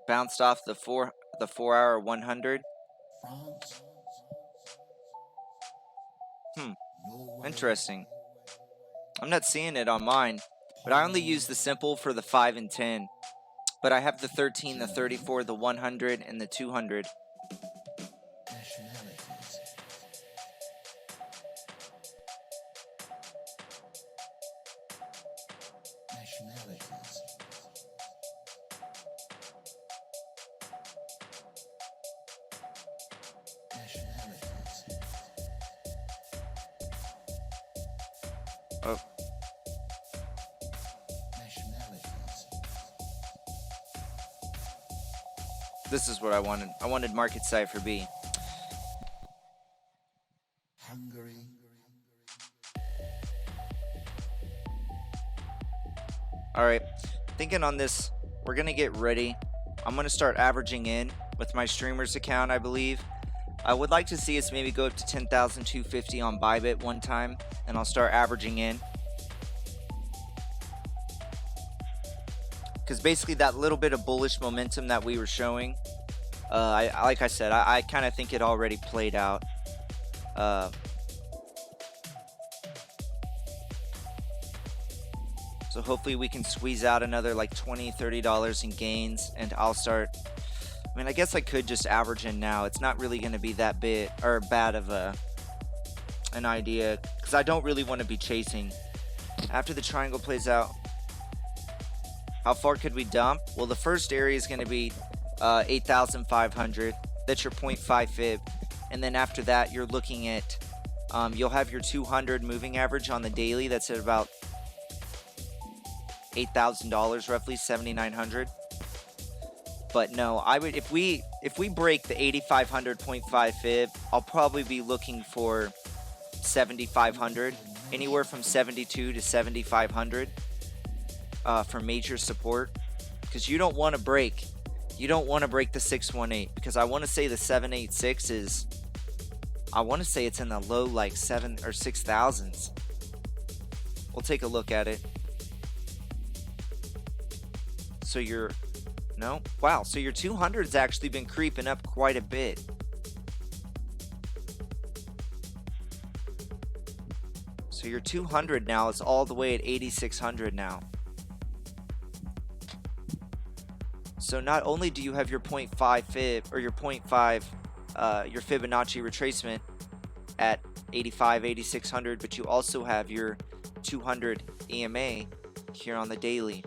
S1: Bounced off the 4-hour 100. Interesting. I'm not seeing it on mine, but I only use the simple for the 5 and 10. But I have the 13, the 34, the 100, and the 200. Oh. This is what I wanted. I wanted market Cipher B.
S3: Hungary.
S1: Alright, thinking on this, we're going to get ready. I'm going to start averaging in with my streamer's account, I believe. I would like to see us maybe go up to 10,250 on Bybit one time, and I'll start averaging in. Because basically that little bit of bullish momentum that we were showing, like I said, I kind of think it already played out. So hopefully we can squeeze out another like $20, $30 in gains, and I'll start. I mean, I guess I could just average in now. It's not really going to be that bad of an idea, because I don't really want to be chasing. After the triangle plays out, how far could we dump? Well, the first area is going to be 8,500. That's your 0.5 fib. And then after that, you're looking at, you'll have your 200 moving average on the daily. That's at about $8,000 roughly, 7,900. But no, I would, if we break the 8,500.5 fib, I'll probably be looking for 7,500, anywhere from 72 to 7,500 for major support, because you don't want to break the 618, because I want to say the 786 is, I want to say it's in the low like 7 or 6,000s. We'll take a look at it. So your, no, wow, so your 200's actually been creeping up quite a bit. So your 200 now is all the way at 8,600 now. So not only do you have your 0.5 fib, or your 0.5, your Fibonacci retracement at 8,600, but you also have your 200 EMA here on the daily.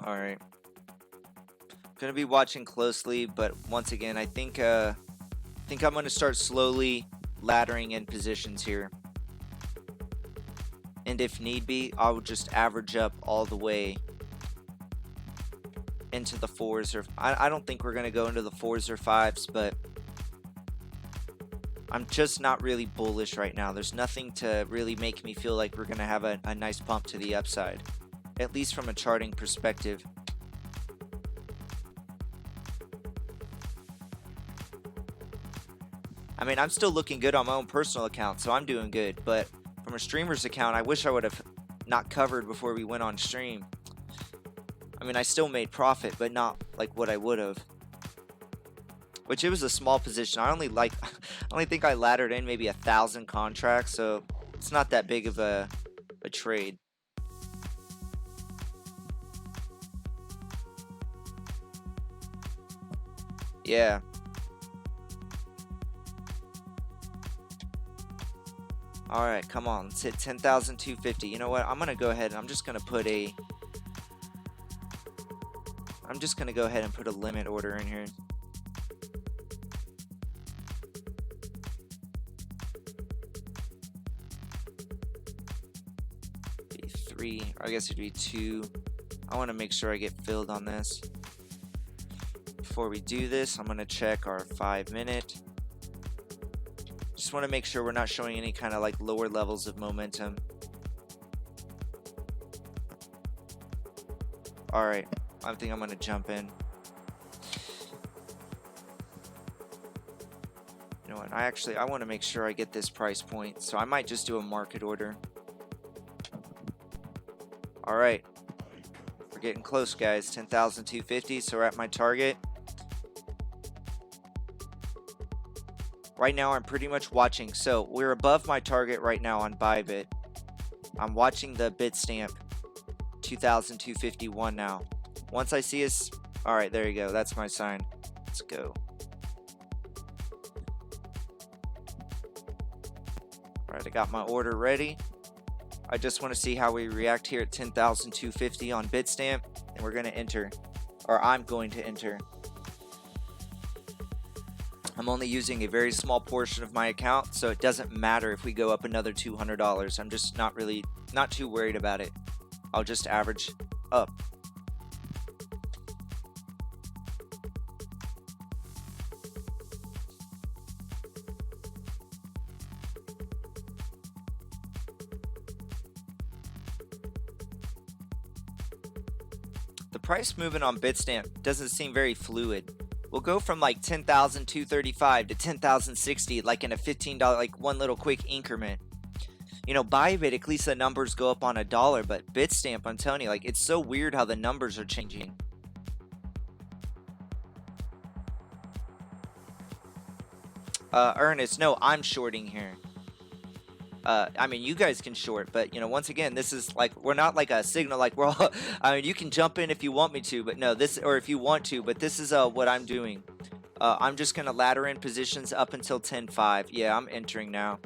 S1: All right. Gonna be watching closely, but once again, I think I'm gonna start slowly laddering in positions here. And if need be, I'll just average up all the way into the 4s, or I don't think we're gonna go into the 4s or 5s, but I'm just not really bullish right now. There's nothing to really make me feel like we're gonna have a nice bump to the upside, at least from a charting perspective. I mean, I'm still looking good on my own personal account, so I'm doing good, but from a streamer's account, I wish I would have not covered before we went on stream. I mean, I still made profit, but not like what I would have. Which, it was a small position. I only think I laddered in maybe 1,000 contracts, so it's not that big of a trade. Yeah. Alright, come on. Let's hit 10,250. You know what? I'm going to go ahead and I'm just going to put a limit order in here. Be 3, or I guess it'd be 2. I want to make sure I get filled on this. Before we do this, I'm going to check our 5-minute. Just want to make sure we're not showing any kind of like lower levels of momentum. Alright, I think I'm going to jump in. You know what, I want to make sure I get this price point, so I might just do a market order. Alright, we're getting close, guys. 10,250, so we're at my target. Right now, I'm pretty much watching. So we're above my target right now on Bybit. I'm watching the Bitstamp 2,251 now. Once I see us, all right, there you go. That's my sign. Let's go. All right, I got my order ready. I just want to see how we react here at 10,250 on Bitstamp, and we're going to enter, or I'm going to enter. I'm only using a very small portion of my account, so it doesn't matter if we go up another $200. I'm just not too worried about it. I'll just average up. The price movement on Bitstamp doesn't seem very fluid. We'll go from like 10,235 to 10,060 like in a $15, like one little quick increment. You know, Bybit, at least the numbers go up on $1, but Bitstamp, I'm telling you, like, it's so weird how the numbers are changing. Ernest, no, I'm shorting here. I mean, you guys can short, but, you know, once again, this is like, we're not like a signal, like we're all, I mean, you can jump in if you want me to, but no, this, or if you want to, but this is what I'm doing. I'm just going to ladder in positions up until 10.5. Yeah, I'm entering now.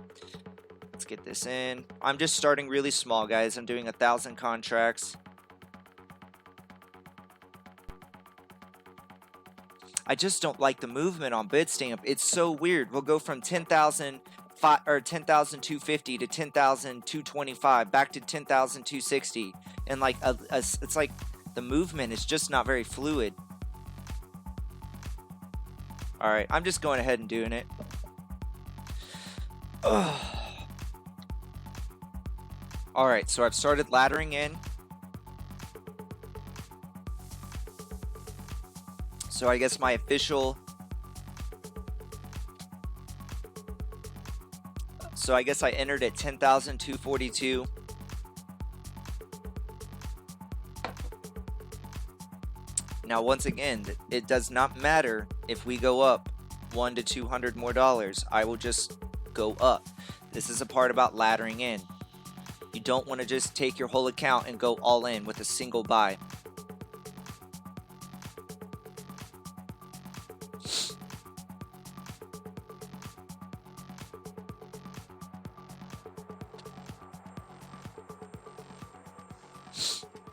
S1: Let's get this in. I'm just starting really small, guys. I'm doing 1,000 contracts. I just don't like the movement on Bitstamp. It's so weird. We'll go from 10,250 to 10,225 back to 10,260, and like it's like the movement is just not very fluid. All right, I'm just going ahead and doing it. Ugh. All right, so I've started laddering in. So I guess my official, so I guess I entered at 10,242. Now, once again, it does not matter if we go up $100 to $200 more. I will just go up. This is a part about laddering in. You don't want to just take your whole account and go all in with a single buy.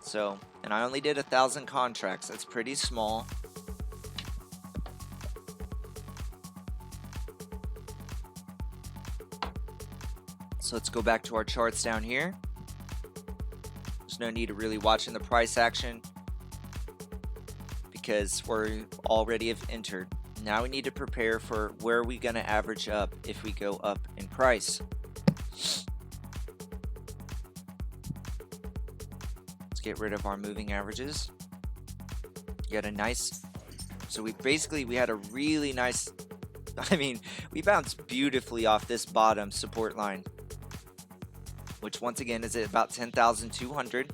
S1: So, and I only did 1,000 contracts. That's pretty small. So let's go back to our charts down here. There's no need to really watching the price action because we're already have entered. Now we need to prepare for where are we going to average up if we go up in price. Let's get rid of our moving averages. Get a nice, so we had a really nice, I mean, we bounced beautifully off this bottom support line, which once again is at about 10,200.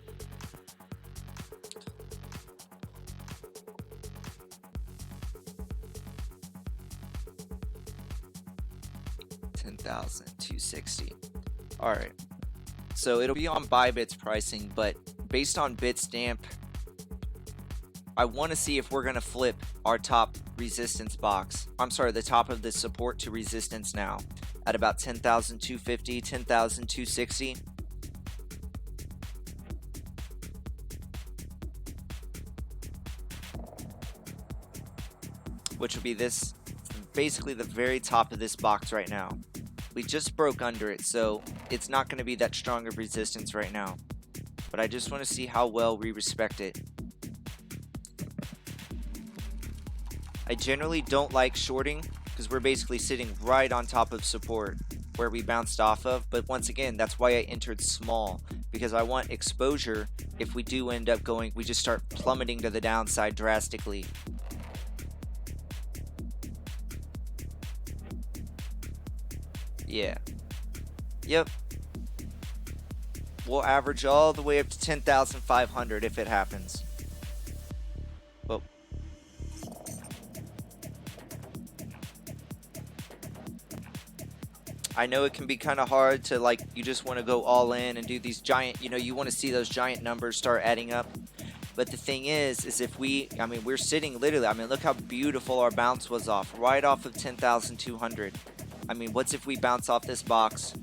S1: $10,260. All right, so it'll be on Bybit's pricing, but based on Bitstamp, I want to see if we're going to flip our top resistance box. I'm sorry, the top of the support to resistance now at about 10,250, 10,260. Which would be this, basically the very top of this box right now. We just broke under it, so it's not going to be that strong of resistance right now. But I just want to see how well we respect it. I generally don't like shorting because we're basically sitting right on top of support where we bounced off of. But once again, that's why I entered small, because I want exposure if we do end up going, we just start plummeting to the downside drastically. Yeah. Yep. We'll average all the way up to 10,500 if it happens. Well, I know it can be kind of hard to, like, you just want to go all in and do these giant, you know, you want to see those giant numbers start adding up. But the thing is if we, I mean, we're sitting literally, I mean, look how beautiful our bounce was off, right off of 10,200. I mean, what's if we bounce off this box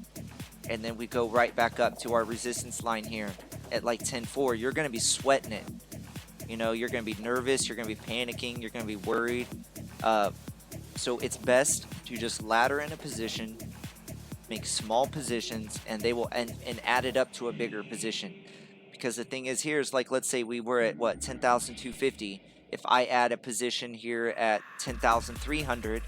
S1: and then we go right back up to our resistance line here at like 10.4? You're going to be sweating it. You know, you're going to be nervous. You're going to be panicking. You're going to be worried. So it's best to just ladder in a position, make small positions, and they will and add it up to a bigger position. Because the thing is here is, like, let's say we were at what, 10,250. If I add a position here at 10,300,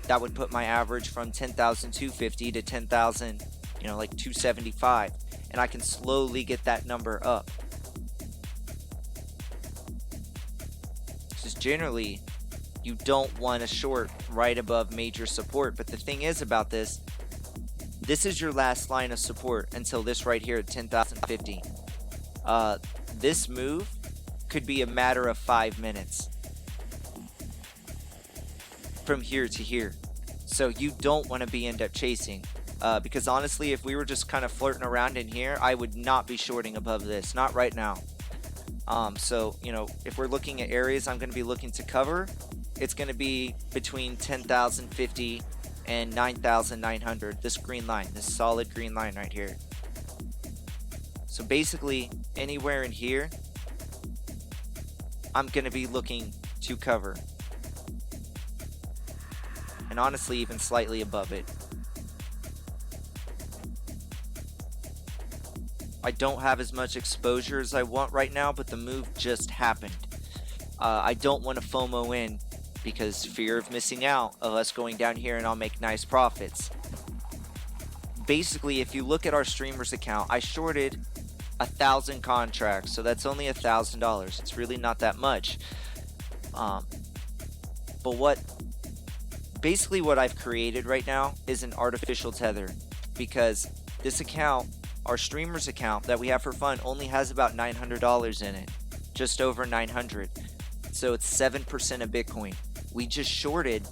S1: that would put my average from 10,250 to 10,000, you know, like 275, and I can slowly get that number up. Just generally, you don't want to short right above major support, but the thing is about this is your last line of support until this right here at 10,050. This move could be a matter of 5 minutes from here to here. So you don't want to be end up chasing, because honestly, if we were just kind of flirting around in here, I would not be shorting above this, not right now. So, you know, if we're looking at areas I'm going to be looking to cover, it's going to be between 10,050 and 9,900, this green line, this solid green line right here. So basically anywhere in here I'm going to be looking to cover, and honestly even slightly above it. I don't have as much exposure as I want right now, but the move just happened. I don't want to FOMO in because fear of missing out of us going down here and I'll make nice profits. Basically, if you look at our streamer's account, I shorted 1,000 contracts, so that's only $1,000. It's really not that much. But basically what I've created right now is an artificial tether, because this account, our streamer's account that we have for fun, only has about $900 in it, just over 900. So it's 7% of Bitcoin. We just shorted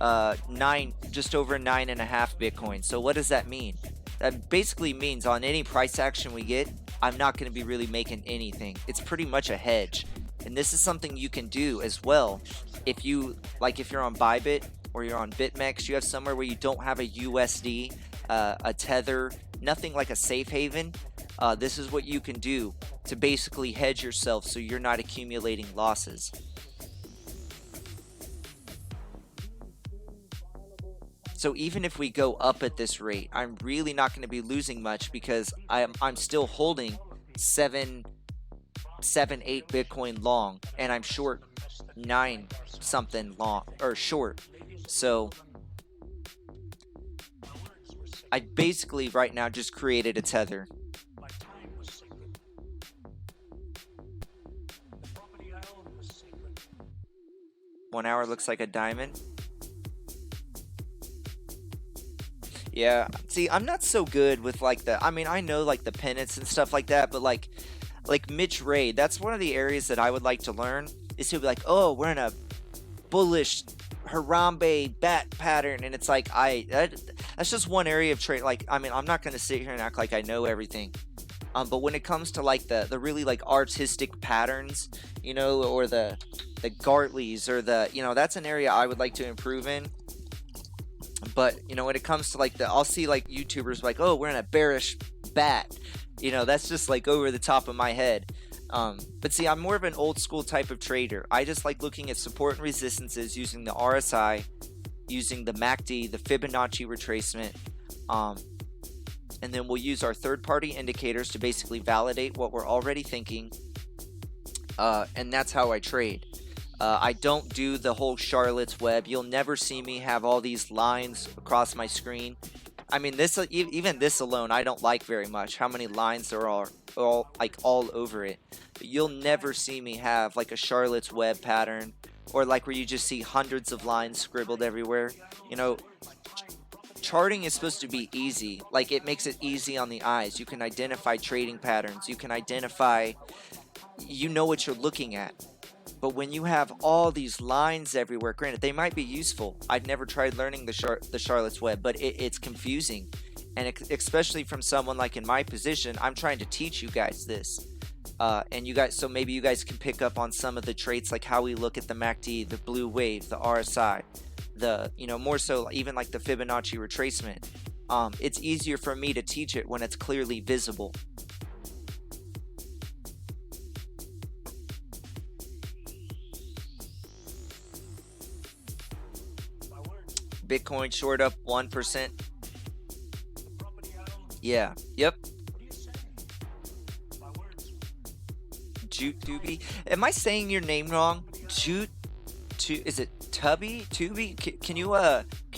S1: just over 9.5 Bitcoin. So what does that mean? That basically means on any price action we get, I'm not going to be really making anything. It's pretty much a hedge. And this is something you can do as well. If you're on Bybit or you're on BitMEX, you have somewhere where you don't have a USD, a tether, nothing like a safe haven. This is what you can do to basically hedge yourself so you're not accumulating losses. So even if we go up at this rate, I'm really not going to be losing much because I'm still holding 8 Bitcoin long, and I'm short 9 something long or short. So I basically right now just created a tether. One hour looks like a diamond. Yeah, see, I'm not so good with like I mean, I know like the pennants and stuff like that, but like Mitch Ray, that's one of the areas that I would like to learn, is to be like, oh, we're in a bullish Harambe bat pattern, and it's like that's just one area of trade. Like, I mean, I'm not going to sit here and act like I know everything, but when it comes to like the really like artistic patterns, you know, or the Gartleys, or the, you know, that's an area I would like to improve in. But, you know, when it comes to like I'll see like YouTubers like, oh, we're in a bearish bat, you know, that's just like over the top of my head. But see, I'm more of an old school type of trader. I just like looking at support and resistances using the RSI, using the MACD, the Fibonacci retracement, and then we'll use our third-party indicators to basically validate what we're already thinking, and that's how I trade. I don't do the whole Charlotte's Web. You'll never see me have all these lines across my screen. I mean, even this alone, I don't like very much, how many lines there are all over it. But you'll never see me have like a Charlotte's Web pattern, or like where you just see hundreds of lines scribbled everywhere. You know, charting is supposed to be easy. Like, it makes it easy on the eyes. You can identify trading patterns. You can identify, you know what you're looking at. But when you have all these lines everywhere, granted, they might be useful. I've never tried learning the Charlotte's Web, but it's confusing. And especially from someone like in my position, I'm trying to teach you guys this. And you guys, so maybe you guys can pick up on some of the traits, like how we look at the MACD, the blue wave, the RSI, you know, more so even like the Fibonacci retracement. It's easier for me to teach it when it's clearly visible. Bitcoin short up 1%. Yeah. Yep. Tubi. Am I saying your name wrong? Is it Tubby? Tubi? Can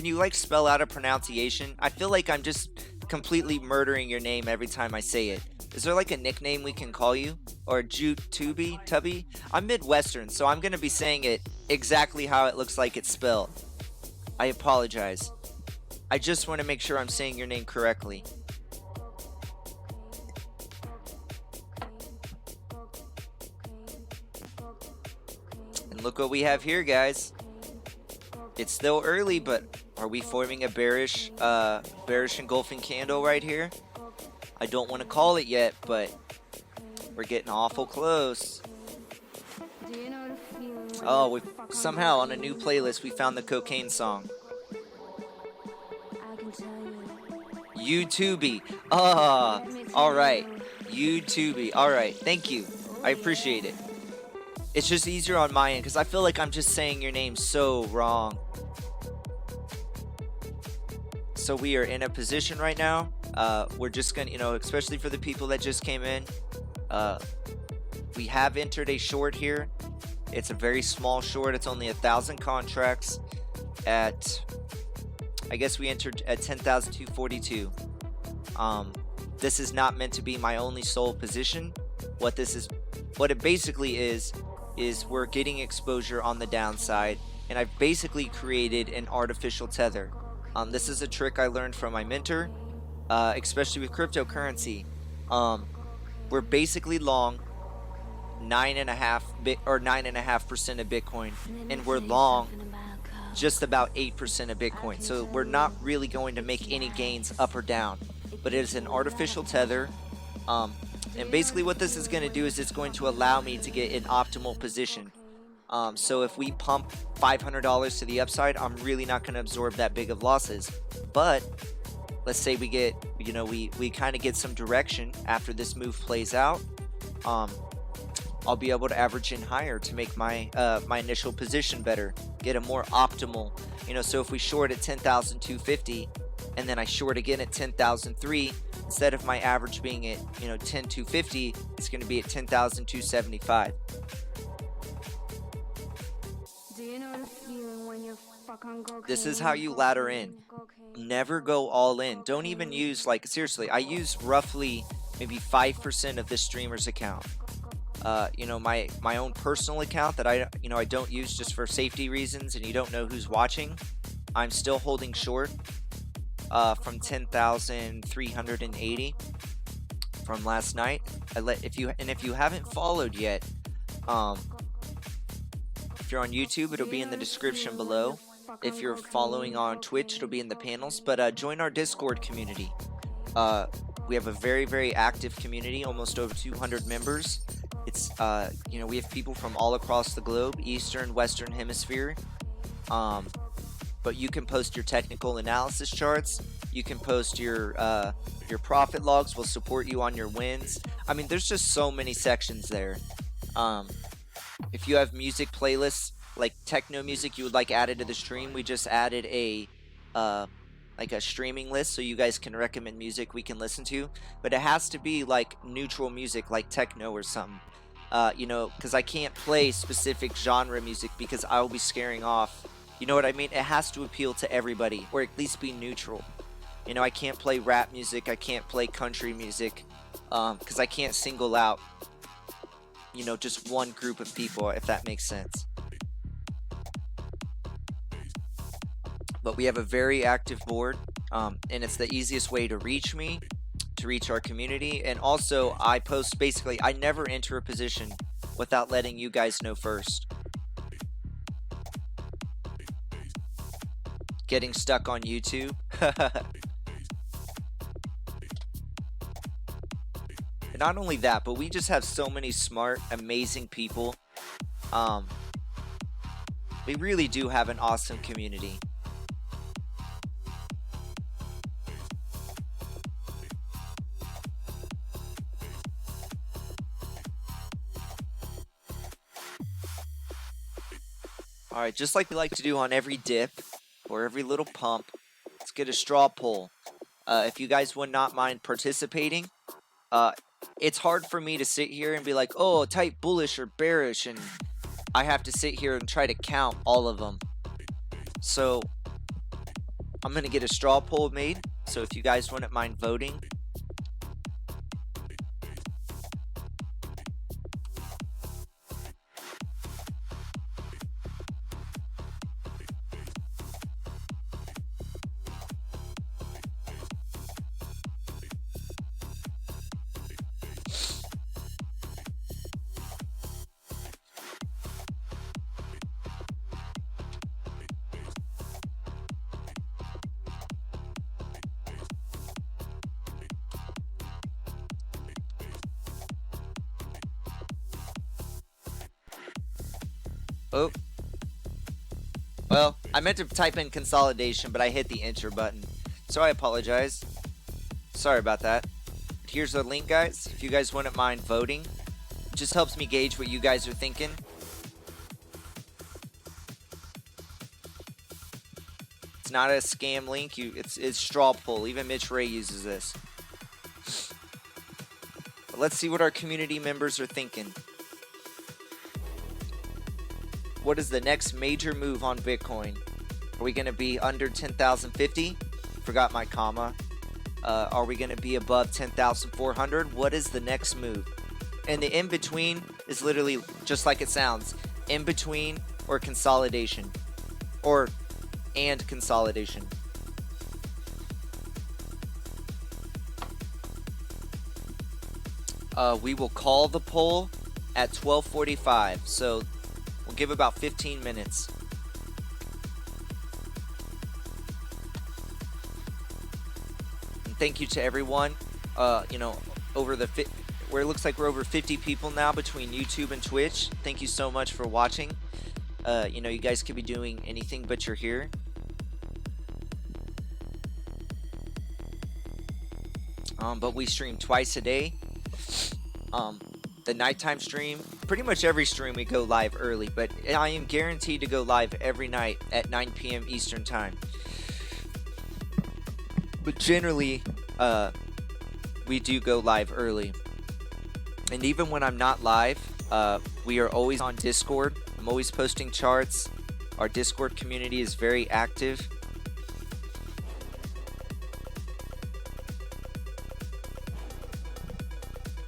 S1: you like spell out a pronunciation? I feel like I'm just completely murdering your name every time I say it. Is there like a nickname we can call you? Or Tubby? I'm Midwestern, so I'm gonna be saying it exactly how it looks like it's spelled. I apologize. I just want to make sure I'm saying your name correctly. And look what we have here, guys. It's still early, but are we forming a bearish engulfing candle right here? I don't want to call it yet, but we're getting awful close. Oh, we somehow on a new playlist we found the cocaine song. YouTubey. Alright. YouTubey. Alright, thank you. I appreciate it. It's just easier on my end because I feel like I'm just saying your name so wrong. So we are in a position right now. We're just gonna, you know, especially for the people that just came in, we have entered a short here. It's a very small short. It's only 1,000 contracts at, I guess we entered at 10,242. This is not meant to be my only sole position. What it basically is we're getting exposure on the downside, and I've basically created an artificial tether. This is a trick I learned from my mentor, especially with cryptocurrency. We're basically long 9.5% of Bitcoin, and we're long just about 8% of Bitcoin. So we're not really going to make any gains up or down, but it is an artificial tether. And basically what this is going to do is it's going to allow me to get an optimal position. So if we pump $500 to the upside, I'm really not going to absorb that big of losses. But let's say we get, you know, we kind of get some direction after this move plays out, I'll be able to average in higher to make my my initial position better, get a more optimal, you know. So if we short at 10,250 and then I short again at 10,003, instead of my average being at, you know, 10,250, it's going to be at 10,275. This is how you ladder in. Never go all in. Don't even use, like, seriously, I use roughly maybe 5% of this streamer's account. You know, my own personal account that I don't use just for safety reasons, and you don't know who's watching. I'm still holding short from 10,380 from last night. If you haven't followed yet, if you're on YouTube, it'll be in the description below. If you're following on Twitch, it'll be in the panels. But join our Discord community. We have a very, very active community, almost over 200 members. It's you know, we have people from all across the globe, Eastern, Western Hemisphere. But you can post your technical analysis charts. You can post your profit logs. We'll support you on your wins. I mean, there's just so many sections there. If you have music playlists, like techno music you would like added to the stream, we just added a like a streaming list so you guys can recommend music we can listen to. But it has to be like neutral music, like techno or something. You know, because I can't play specific genre music because I will be scaring off. You know what I mean? It has to appeal to everybody, or at least be neutral. You know, I can't play rap music, I can't play country music, because I can't single out, you know, just one group of people, if that makes sense. But we have a very active board, and it's the easiest way to reach me, to reach our community. And also, I post, basically, I never enter a position without letting you guys know first. Getting stuck on YouTube. And not only that, but we just have so many smart, amazing people. We really do have an awesome community. Alright, just like we like to do on every dip or every little pump, let's get a straw poll. If you guys would not mind participating, it's hard for me to sit here and be like, oh, type bullish or bearish, and I have to sit here and try to count all of them. So I'm going to get a straw poll made, so if you guys wouldn't mind voting. Oh. Well, I meant to type in consolidation, but I hit the enter button. So I apologize. Sorry about that. Here's the link, guys. If you guys wouldn't mind voting, it just helps me gauge what you guys are thinking. It's not a scam link. It's straw poll. Even Mitch Ray uses this. But let's see what our community members are thinking. What is the next major move on Bitcoin? Are we going to be under 10,050? Forgot my comma. Are we going to be above 10,400? What is the next move? And the in-between is literally just like it sounds. In-between or consolidation. And consolidation. We will call the poll at 12:45. So we'll give about 15 minutes. And thank you to everyone. You know, where it looks like we're over 50 people now between YouTube and Twitch. Thank you so much for watching. You know, you guys could be doing anything, but you're here. but we stream twice a day. The nighttime stream, pretty much every stream we go live early, but I am guaranteed to go live every night at 9 p.m. Eastern time. But generally, we do go live early. And even when I'm not live, we are always on Discord. I'm always posting charts. Our Discord community is very active.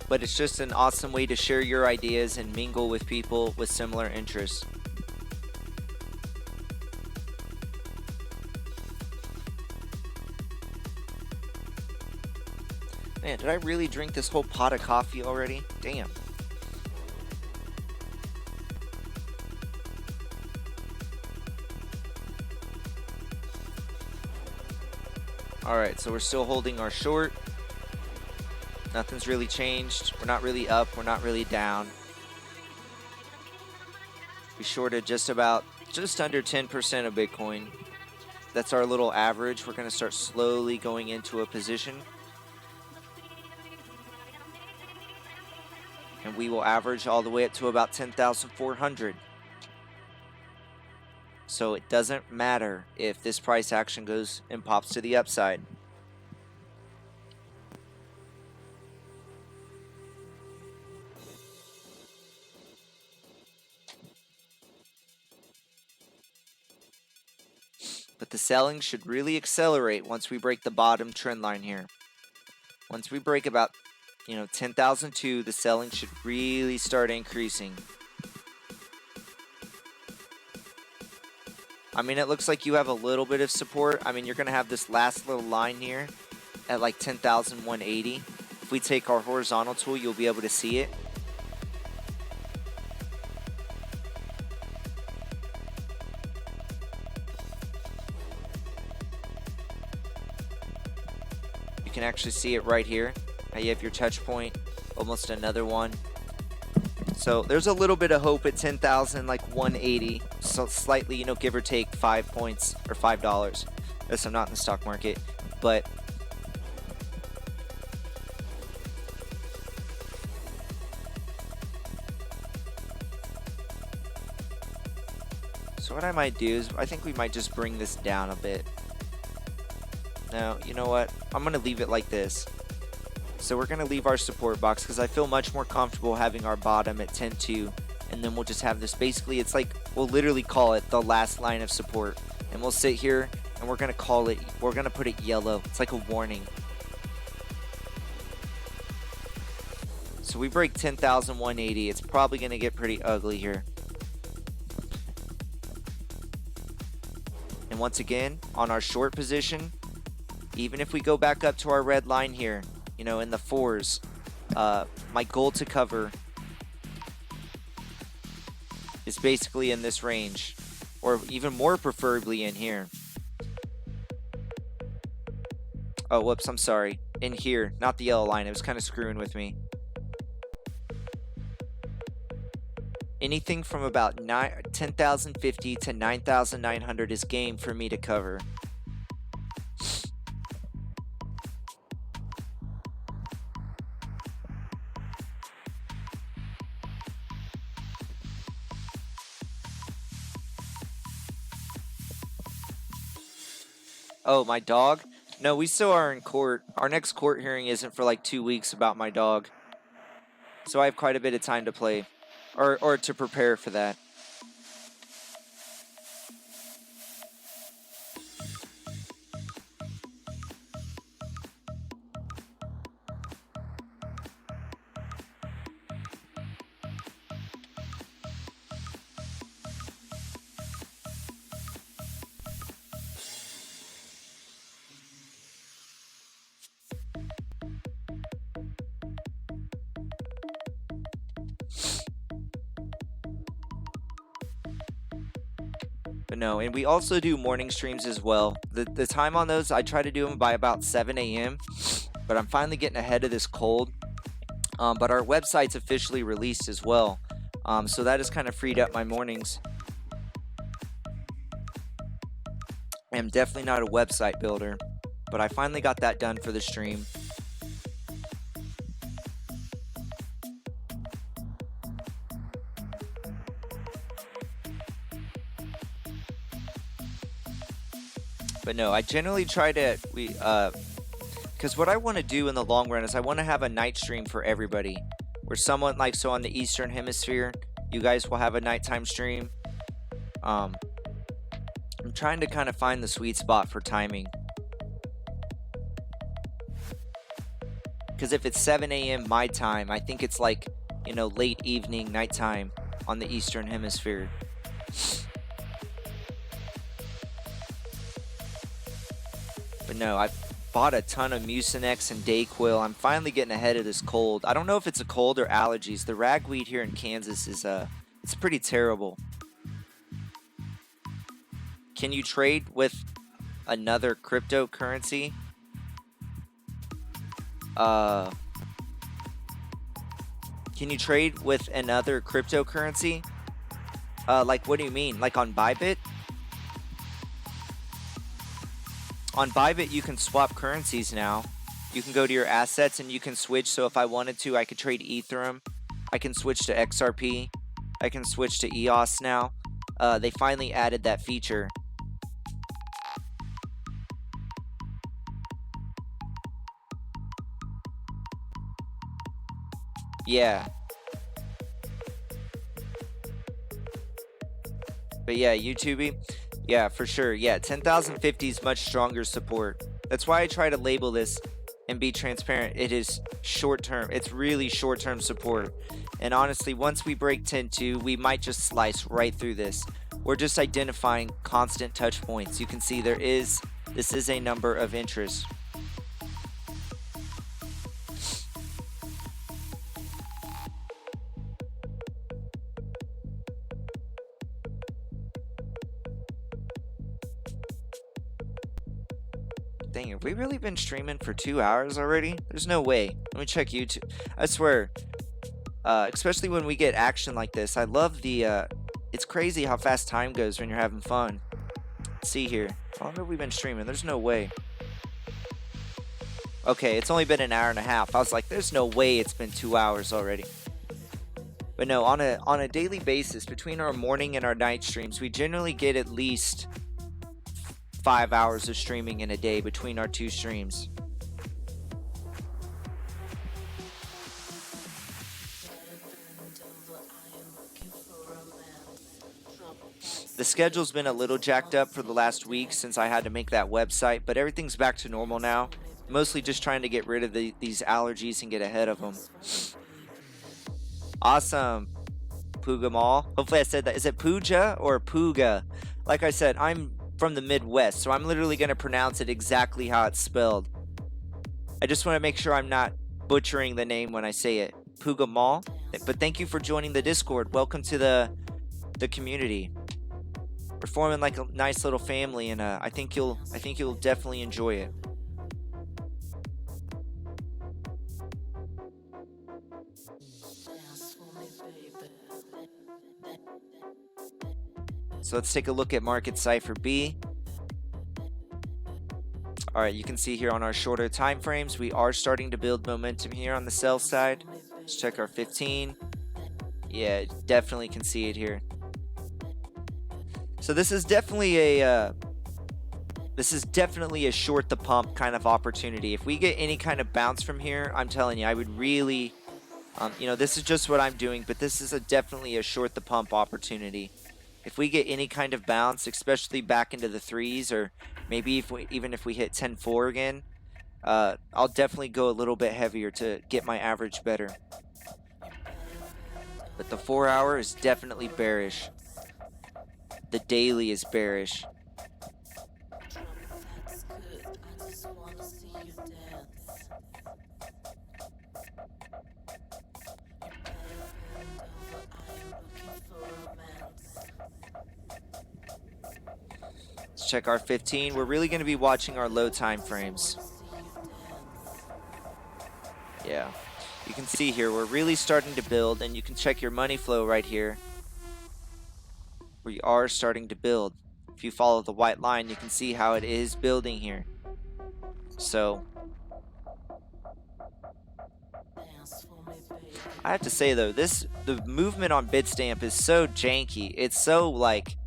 S1: But it's just an awesome way to share your ideas and mingle with people with similar interests. Man, did I really drink this whole pot of coffee already? Damn. Alright, so we're still holding our short. Nothing's really changed. We're not really up. We're not really down. We shorted just under 10% of Bitcoin. That's our little average. We're going to start slowly going into a position. And we will average all the way up to about 10,400. So it doesn't matter if this price action goes and pops to the upside. But the selling should really accelerate once we break the bottom trend line here. Once we break about, 10,002, the selling should really start increasing. I mean, it looks like you have a little bit of support. I mean, you're going to have this last little line here at like 10,180. If we take our horizontal tool, you'll be able to see it. You can actually see it right here. Now you have your touch point, almost another one. So there's a little bit of hope at 10,000, like 180. So slightly, give or take 5 points or $5. Yes, I'm not in the stock market, but so what I might do is I think we might just bring this down a bit. No, you know what? I'm gonna leave it like this. So we're gonna leave our support box because I feel much more comfortable having our bottom at 10.2, and then we'll just have this. Basically, it's like we'll literally call it the last line of support, and we'll sit here and we're gonna call it. We're gonna put it yellow. It's like a warning. So we break 10,180. It's probably gonna get pretty ugly here. And once again, on our short position, even if we go back up to our red line here, in the 4s, my goal to cover is basically in this range, or even more preferably in here. Oh, whoops, I'm sorry. In here, not the yellow line. It was kind of screwing with me. Anything from about 10,050 to 9,900 is game for me to cover. Oh, my dog? No, we still are in court. Our next court hearing isn't for like 2 weeks about my dog. So I have quite a bit of time to play, or to prepare for that. But no, and we also do morning streams as well. The time on those, I try to do them by about 7 a.m. But I'm finally getting ahead of this cold. But our website's officially released as well. So that has kind of freed up my mornings. I'm definitely not a website builder, but I finally got that done for the stream. But no, I generally try to because what I want to do in the long run is I want to have a night stream for everybody, where someone like so on the Eastern Hemisphere, you guys will have a nighttime stream. I'm trying to kind of find the sweet spot for timing. Because if it's 7 a.m. my time, I think it's like, you know, late evening, nighttime on the Eastern Hemisphere. But no, I bought a ton of Mucinex and Dayquil. I'm finally getting ahead of this cold. I don't know if it's a cold or allergies. The ragweed here in Kansas is it's pretty terrible. Can you trade with another cryptocurrency? Can you trade with another cryptocurrency? Like, what do you mean? Like on Bybit? On Bybit, you can swap currencies now. You can go to your assets and you can switch. So if I wanted to, I could trade Ethereum. I can switch to XRP. I can switch to EOS now. They finally added that feature. Yeah. But yeah, YouTube, yeah, for sure. Yeah, 10,050 is much stronger support. That's why I try to label this and be transparent. It is short-term. It's really short-term support. And honestly, once we break 10.2, we might just slice right through this. We're just identifying constant touch points. You can see this is a number of interest. Dang, have we really been streaming for 2 hours already? There's no way. Let me check YouTube. I swear, especially when we get action like this, I love the, it's crazy how fast time goes when you're having fun. Let's see here. How long have we been streaming? There's no way. Okay, it's only been an hour and a half. I was like, there's no way it's been 2 hours already. But no, on a daily basis, between our morning and our night streams, we generally get at least 5 hours of streaming in a day between our two streams. The schedule's been a little jacked up for the last week since I had to make that website, but everything's back to normal now. Mostly just trying to get rid of these allergies and get ahead of them. Awesome, Puga Mall. Hopefully I said that. Is it Puja or Puga? Like I said, I'm from the Midwest, so I'm literally going to pronounce it exactly how it's spelled. I just want to make sure I'm not butchering the name when I say it. Puga Mall. But thank you for joining the Discord. Welcome to the community. We're forming like a nice little family, and I think you'll definitely enjoy it. So let's take a look at market Cipher B. All right, you can see here on our shorter time frames, we are starting to build momentum here on the sell side. Let's check our 15. Yeah, definitely can see it here. So this is definitely a short the pump kind of opportunity. If we get any kind of bounce from here, I'm telling you, I would really, you know, this is just what I'm doing, but this is definitely a short the pump opportunity. If we get any kind of bounce, especially back into the threes, or maybe even if we hit 10-4 again, I'll definitely go a little bit heavier to get my average better. But the 4 hour is definitely bearish. The daily is bearish. Let's check our 15. We're really going to be watching our low time frames. Yeah. You can see here, we're really starting to build, and you can check your money flow right here. We are starting to build. If you follow the white line, you can see how it is building here. So I have to say though, the movement on Bitstamp is so janky. It's so like,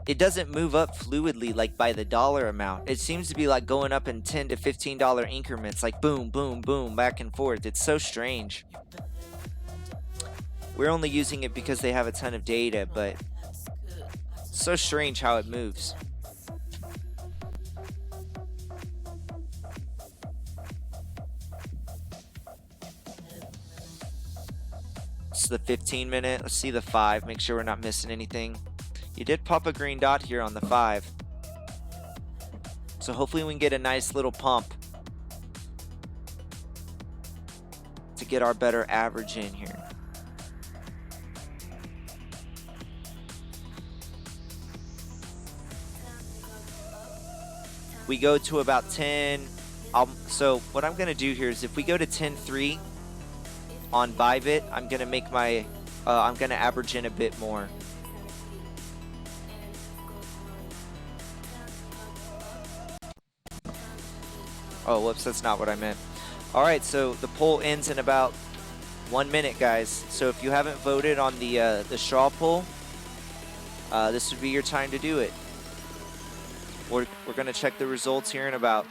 S1: it doesn't move up fluidly like by the dollar amount. It seems to be like going up in $10 to $15 increments, like boom, boom, boom, back and forth. It's so strange. We're only using it because they have a ton of data, but it's so strange how it moves. This is the 15 minute. Let's see the 5. Make sure we're not missing anything. You did pop a green dot here on the 5. So hopefully we can get a nice little pump to get our better average in here. We go to about 10. So what I'm going to do here is if we go to 10.3 on Bybit, I'm going to make my, I'm going to average in a bit more. Oh, whoops, that's not what I meant. All right, so the poll ends in about 1 minute, guys. So if you haven't voted on the straw poll, this would be your time to do it. We're going to check the results here in about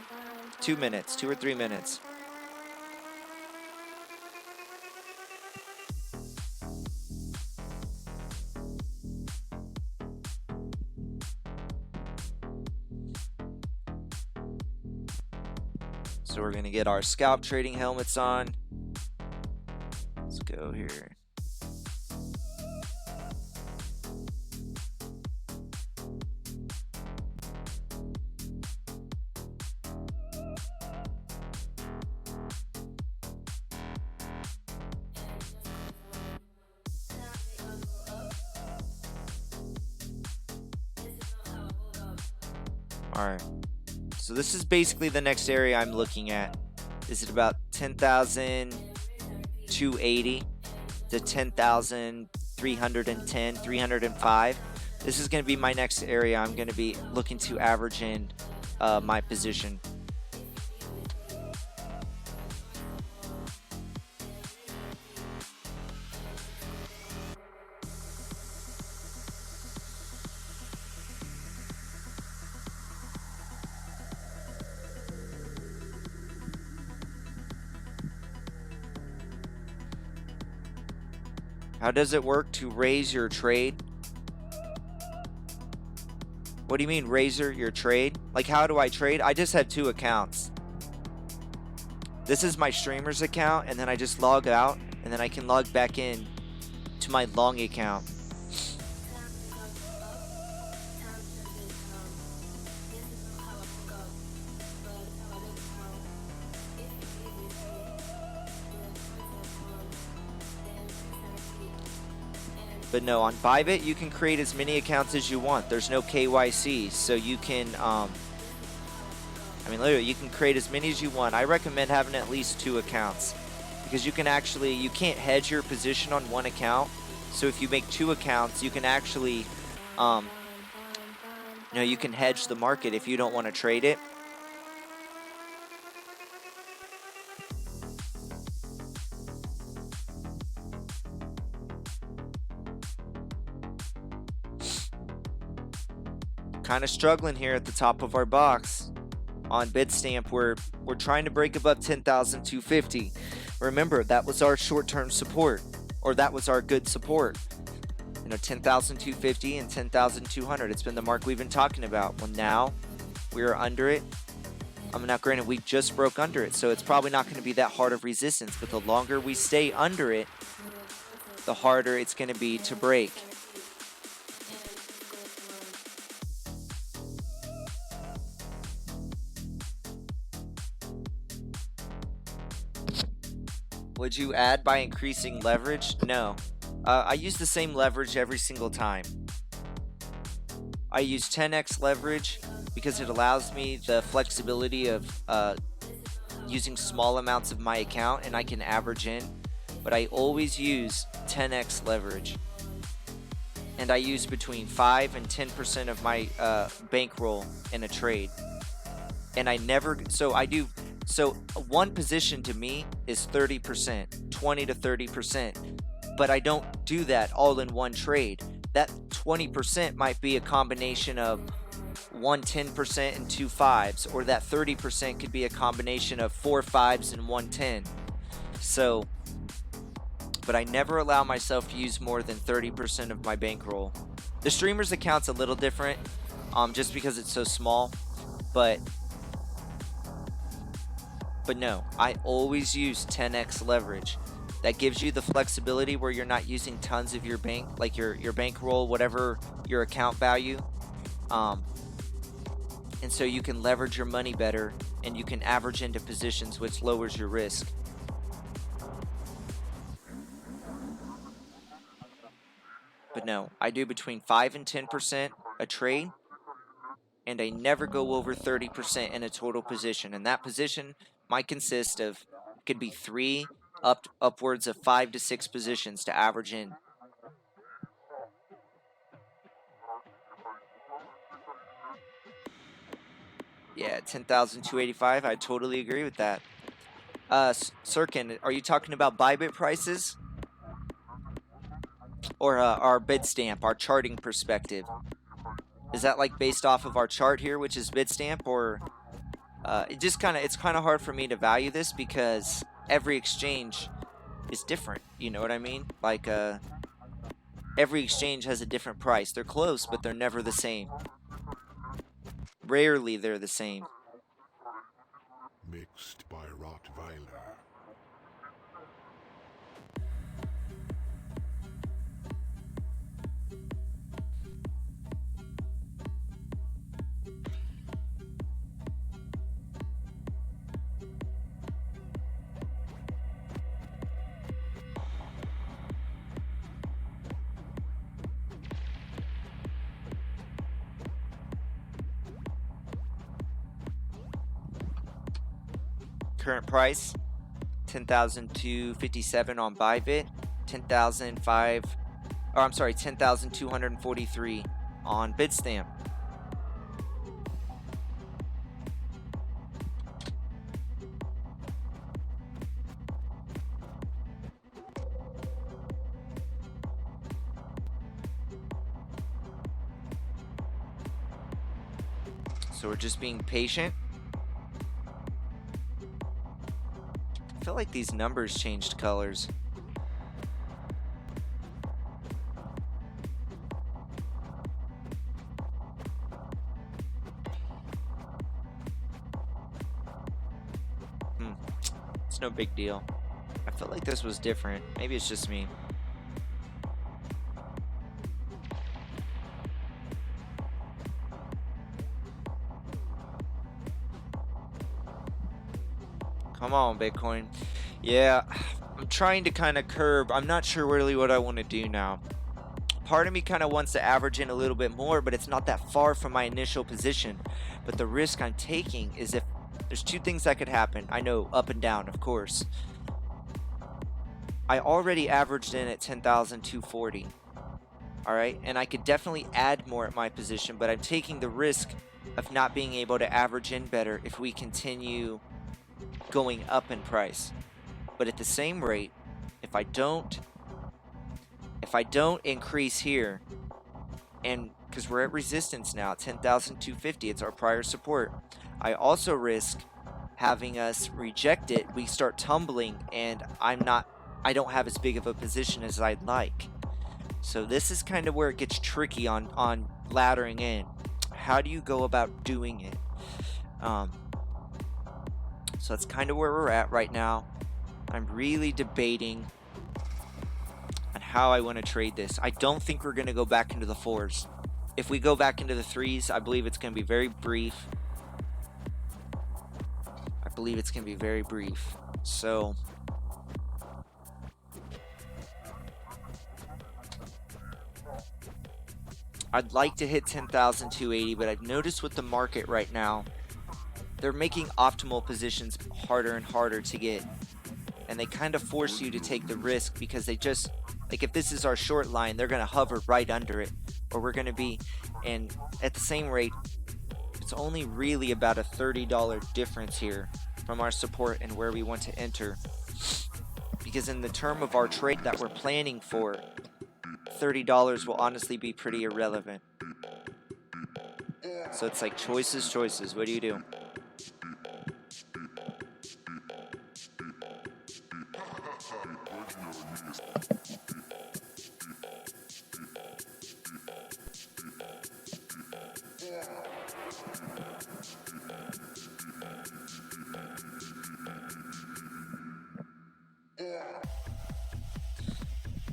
S1: 2 minutes, 2 or 3 minutes. So we're going to get our scalp trading helmets on. Let's go here. All right. So this is basically the next area I'm looking at. Is it about 10,280 to 10,310, 305? This is going to be my next area. I'm going to be looking to average in my position. How does it work to raise your trade? What do you mean raise your trade? Like, how do I trade? I just have 2 accounts. This is my streamer's account, and then I just log out, and then I can log back in to my long account. But no, on Bybit, you can create as many accounts as you want. There's no KYC, so you can, I mean, literally, you can create as many as you want. I recommend having at least 2 accounts because you can actually, you can't hedge your position on 1 account. So if you make 2 accounts, you can actually, you know, you can hedge the market if you don't want to trade it. Kind of struggling here at the top of our box on Bitstamp. We're trying to break above 10,250. Remember, that was our short-term support, or that was our good support. You know, 10,250 and 10,200. It's been the mark we've been talking about. Well, now we are under it. Now, granted, we just broke under it, so it's probably not going to be that hard of resistance. But the longer we stay under it, the harder it's going to be to break. Would you add by increasing leverage? No. I use the same leverage every single time. I use 10x leverage because it allows me the flexibility of using small amounts of my account, and I can average in. But I always use 10x leverage. And I use between 5 and 10% of my bankroll in a trade. And I never, so I do. So one position to me is 30%, 20 to 30%, but I don't do that all in one trade. that 20% might be a combination of 1 10% and 2 5s, or that 30% could be a combination of 4 5s and 1 10. So, but I never allow myself to use more than 30% of my bankroll. The streamer's account's a little different, just because it's so small, but no, I always use 10x leverage. That gives you the flexibility where you're not using tons of your bank, like your bankroll, whatever your account value. And so you can leverage your money better, and you can average into positions, which lowers your risk. But no, I do between 5 and 10% a trade, and I never go over 30% in a total position. And that position might consist of, could be 3 upwards of 5 to 6 positions to average in. Yeah, 10,285. I totally agree with that. Sirkin, are you talking about Bybit prices? Or our Bitstamp, our charting perspective? Is that like based off of our chart here, which is Bitstamp, or it's kind of hard for me to value this because every exchange is different. You know what I mean? Like every exchange has a different price. They're close, but they're never the same. Rarely they're the same.
S2: Mixed by Rottweiler.
S1: Current price 10,257 on Bybit, 10,243 on Bitstamp. So we're just being patient. I feel like these numbers changed colors. It's no big deal. I feel like this was different. Maybe it's just me. Come on, Bitcoin. Yeah, I'm trying to kind of curb. I'm not sure really what I want to do now. Part of me kind of wants to average in a little bit more, but it's not that far from my initial position. But the risk I'm taking is if there's two things that could happen. I know up and down, of course. I already averaged in at 10,240. All right, and I could definitely add more at my position, but I'm taking the risk of not being able to average in better if we continue going up in price. But at the same rate, if I don't increase here, and because we're at resistance now, 10,250, it's our prior support, I also risk having us reject it, we start tumbling, and I don't have as big of a position as I'd like. So this is kind of where it gets tricky on laddering in. How do you go about doing it? So that's kind of where we're at right now. I'm really debating on how I want to trade this. I don't think we're going to go back into the 4s. If we go back into the 3s, I believe it's going to be very brief. So I'd like to hit 10,280, but I've noticed with the market right now, they're making optimal positions harder and harder to get. And they kind of force you to take the risk because they just, like if this is our short line, they're going to hover right under it. Or we're going to be, and at the same rate, it's only really about a $30 difference here from our support and where we want to enter. Because in the term of our trade that we're planning for, $30 will honestly be pretty irrelevant. So it's like choices. What do you do?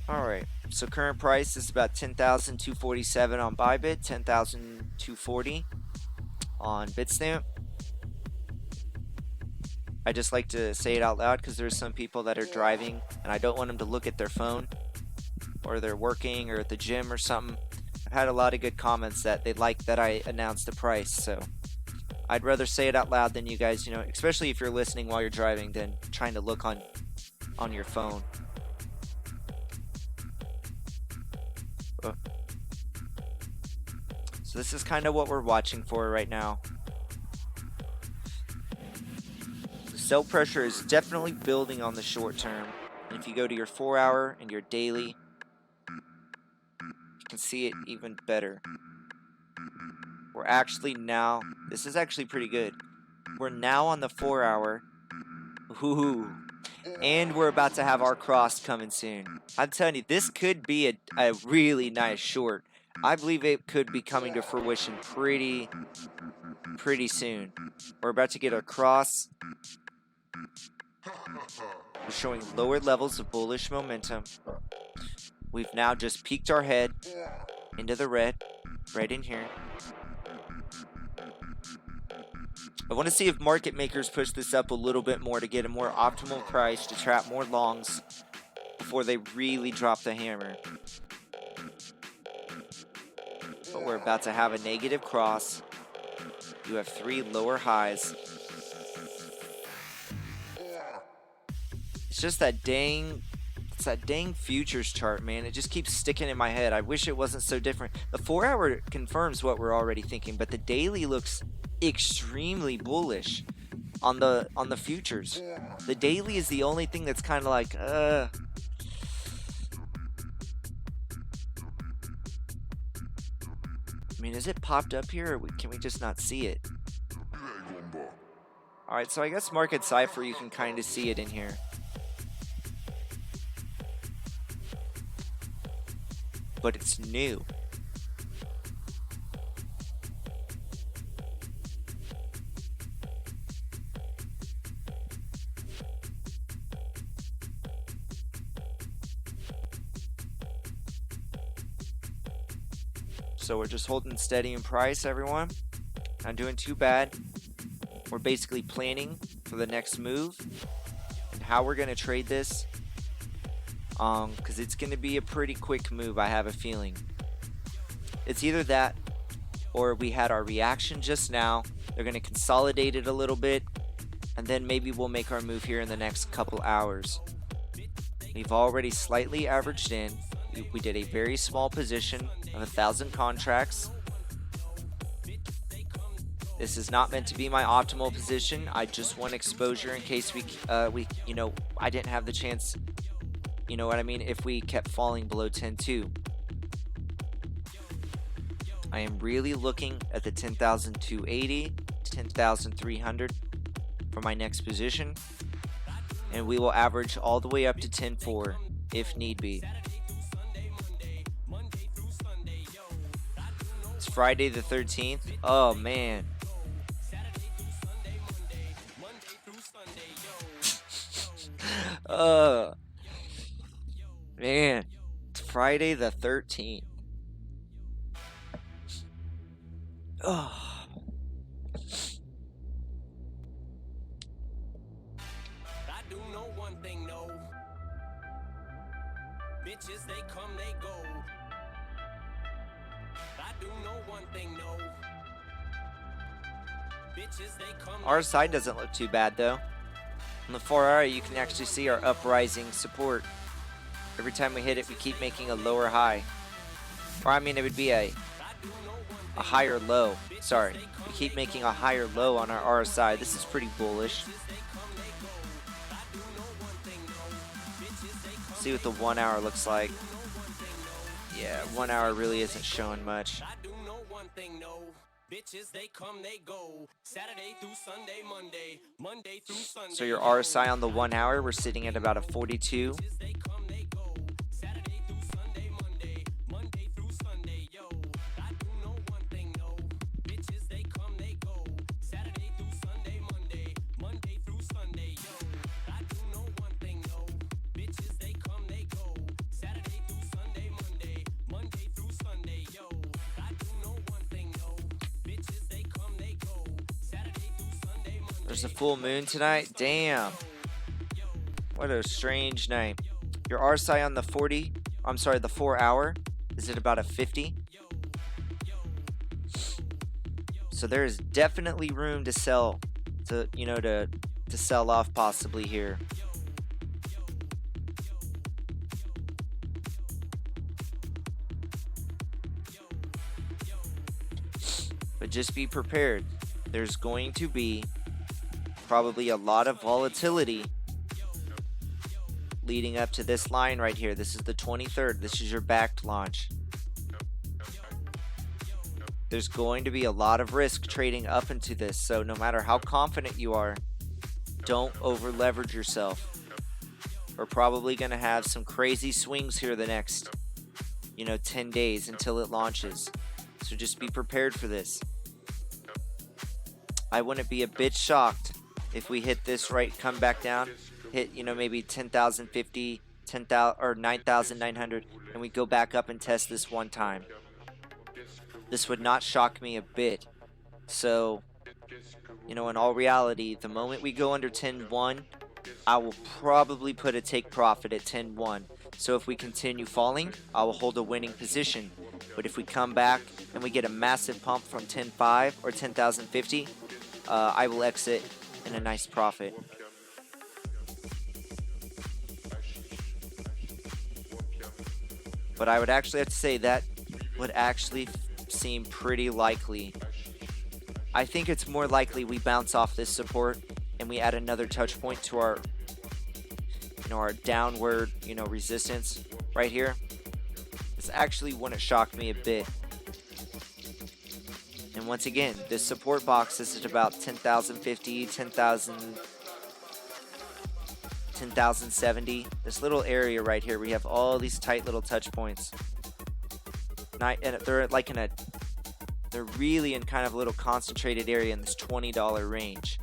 S1: Alright, so current price is about 10,247 on Bybit, 10,240 on Bitstamp. I just like to say it out loud because there's some people that are driving and I don't want them to look at their phone, or they're working or at the gym or something. I've had a lot of good comments that they like that I announced the price, so I'd rather say it out loud than you guys, you know, especially if you're listening while you're driving, than trying to look on your phone. So this is kind of what we're watching for right now. The sell pressure is definitely building on the short term. And if you go to your 4-hour and your daily, you can see it even better. We're actually now, this is actually pretty good. We're now on the 4-hour. Ooh. And we're about to have our cross coming soon. I'm telling you, this could be a really nice short. I believe it could be coming to fruition pretty soon. We're about to get our cross. We're showing lower levels of bullish momentum. We've now just peeked our head into the red, right in here. I want to see if market makers push this up a little bit more to get a more optimal price to trap more longs before they really drop the hammer. But we're about to have a negative cross. You have 3 lower highs. It's just that dang, it's that dang futures chart, man. It just keeps sticking in my head. I wish it wasn't so different. The 4-hour confirms what we're already thinking, but the daily looks extremely bullish on the futures. The daily is the only thing that's kind of like I mean, is it popped up here, or can we just not see it? Alright, so I guess market Cipher, you can kind of see it in here. But it's new. So we're just holding steady in price, everyone. Not doing too bad. We're basically planning for the next move and how we're going to trade this. Because it's going to be a pretty quick move, I have a feeling. It's either that or we had our reaction just now. They're going to consolidate it a little bit, and then maybe we'll make our move here in the next couple hours. We've already slightly averaged in. We did a very small position of 1,000 contracts. This is not meant to be my optimal position. I just want exposure in case we you know, I didn't have the chance, you know what I mean, if we kept falling below 10.2. I am really looking at the 10,280, 10,300 for my next position, and we will average all the way up to 10.4 if need be. It's Friday the 13th. Oh man. Man, it's Friday the 13th. Oh.
S3: I do know one thing, no. Bitches, they come, they go. I do know one thing, no. Bitches, they come.
S1: Our side doesn't look too bad though. On the 4-hour, you can actually see our uprising support. Every time we hit it, we keep making a lower high. Or I mean, it would be a higher low. Sorry. We keep making a higher low on our RSI. This is pretty bullish. See what the 1-hour looks like.
S4: Yeah, 1 hour really isn't showing much.
S3: I do know one thing, no. Bitches, they come, they go. Saturday through Sunday, Monday through Sunday.
S4: So your RSI on the 1 hour, we're sitting at about a 42.
S3: Bitches, they come, they go. Saturday through Sunday, Monday through Sunday, yo. I do know one thing, no. Bitches, they come, they go. Saturday through Sunday, Monday through Sunday, yo. I do know one thing, no. Bitches, they come, they go. Saturday through Sunday, Monday through Sunday, yo. I do know one thing, no. Bitches, they come, they go. Saturday through Sunday,
S4: There's a full moon tonight. Damn. What a strange night. Your RSI on the 4 hour is at about a 50. So there is definitely room to sell, to sell off possibly here. But just be prepared. There's going to be probably a lot of volatility leading up to this line right here. This is the 23rd. This is your backed launch. There's going to be a lot of risk trading up into this. So no matter how confident you are, don't over leverage yourself. We're probably going to have some crazy swings here the next, 10 days until it launches. So just be prepared for this. I wouldn't be a bit shocked if we hit this right, come back down, hit, maybe 10,050, 10,000 or 9,900, and we go back up and test this one time. This would not shock me a bit. So, in all reality, the moment we go under 10.1, I will probably put a take profit at 10.1. So if we continue falling, I will hold a winning position. But if we come back and we get a massive pump from 10.5 or 10,050, I will exit in a nice profit. But I would actually have to say that would actually seem pretty likely. I think it's more likely we bounce off this support and we add another touch point to our our downward resistance right here. This actually wouldn't shock me a bit. And once again, this support box is at about 10,050, 10,070. This little area right here, we have all these tight little touch points. And they're like they're really in kind of a little concentrated area in this $20 range.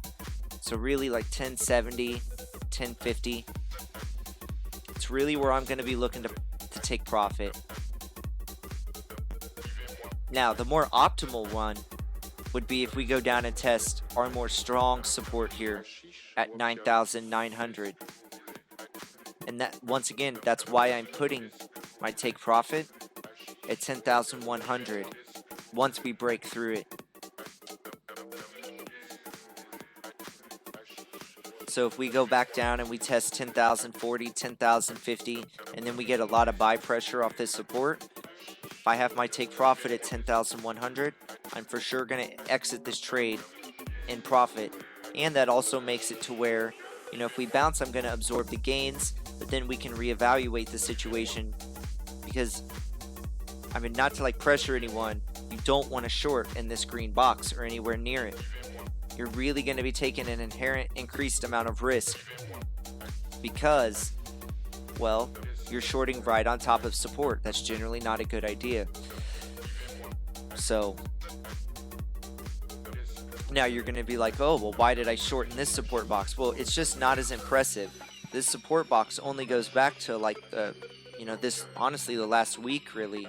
S4: So really like 1070, 1050. It's really where I'm going to be looking to take profit. Now, the more optimal one would be if we go down and test our more strong support here at 9,900. And that, once again, that's why I'm putting my take profit at 10,100 once we break through it. So if we go back down and we test 10,040, 10,050, and then we get a lot of buy pressure off this support, if I have my take profit at 10,100, I'm for sure going to exit this trade in profit. And that also makes it to where, if we bounce, I'm going to absorb the gains, but then we can reevaluate the situation. Because, not to pressure anyone, you don't want to short in this green box or anywhere near it. You're really going to be taking an inherent increased amount of risk because, well, you're shorting right on top of support. That's generally not a good idea. So now you're going to be like, oh, well, why did I short in this support box? Well, it's just not as impressive. This support box only goes back to this, honestly, the last week, really.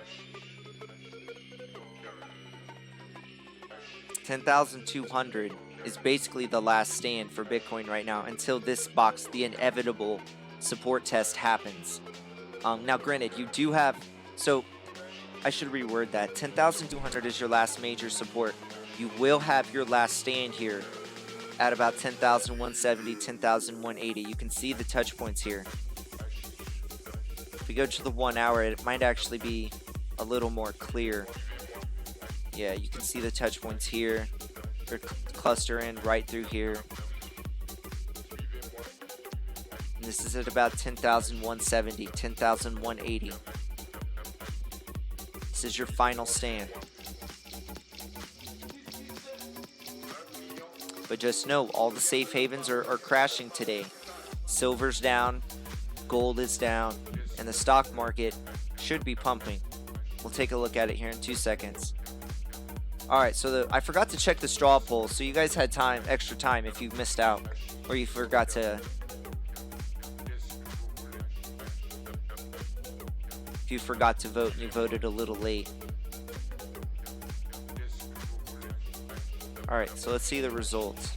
S4: 10,200 is basically the last stand for Bitcoin right now until this box, the inevitable support test, happens. Now, granted, you do have, so I should reword that. 10,200 is your last major support. You will have your last stand here at about 10,170, 10,180. You can see the touch points here. If we go to the 1 hour, it might actually be a little more clear. Yeah, you can see the touch points here. They're clustering right through here. And this is at about 10,170, 10,180. This is your final stand. But just know, all the safe havens are crashing today. Silver's down, gold is down, and the stock market should be pumping. We'll take a look at it here in 2 seconds. Alright, so I forgot to check the straw poll, so you guys had time, extra time if you missed out, or you forgot to... If you forgot to vote and you voted a little late. Alright, so let's see the results.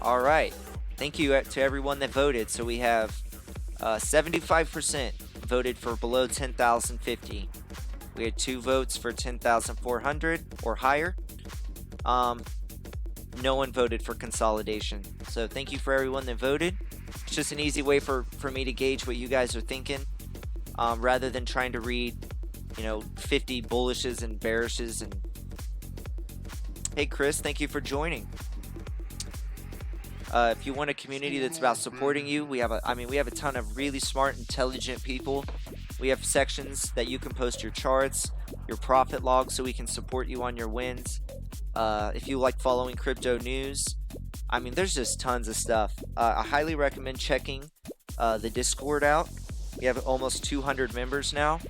S4: Alright, thank you to everyone that voted. So we have 75% voted for below 10,050. We had 2 votes for 10,400 or higher. No one voted for consolidation. So thank you for everyone that voted. It's just an easy way for me to gauge what you guys are thinking, rather than trying to read, 50 bullishes and bearishes. And hey Chris, thank you for joining. If you want a community that's about supporting you, we have a ton of really smart, intelligent people. We have sections that you can post your charts, your profit logs, so we can support you on your wins. If you like following crypto news, there's just tons of stuff. I highly recommend checking the Discord out. We have almost 200 members now.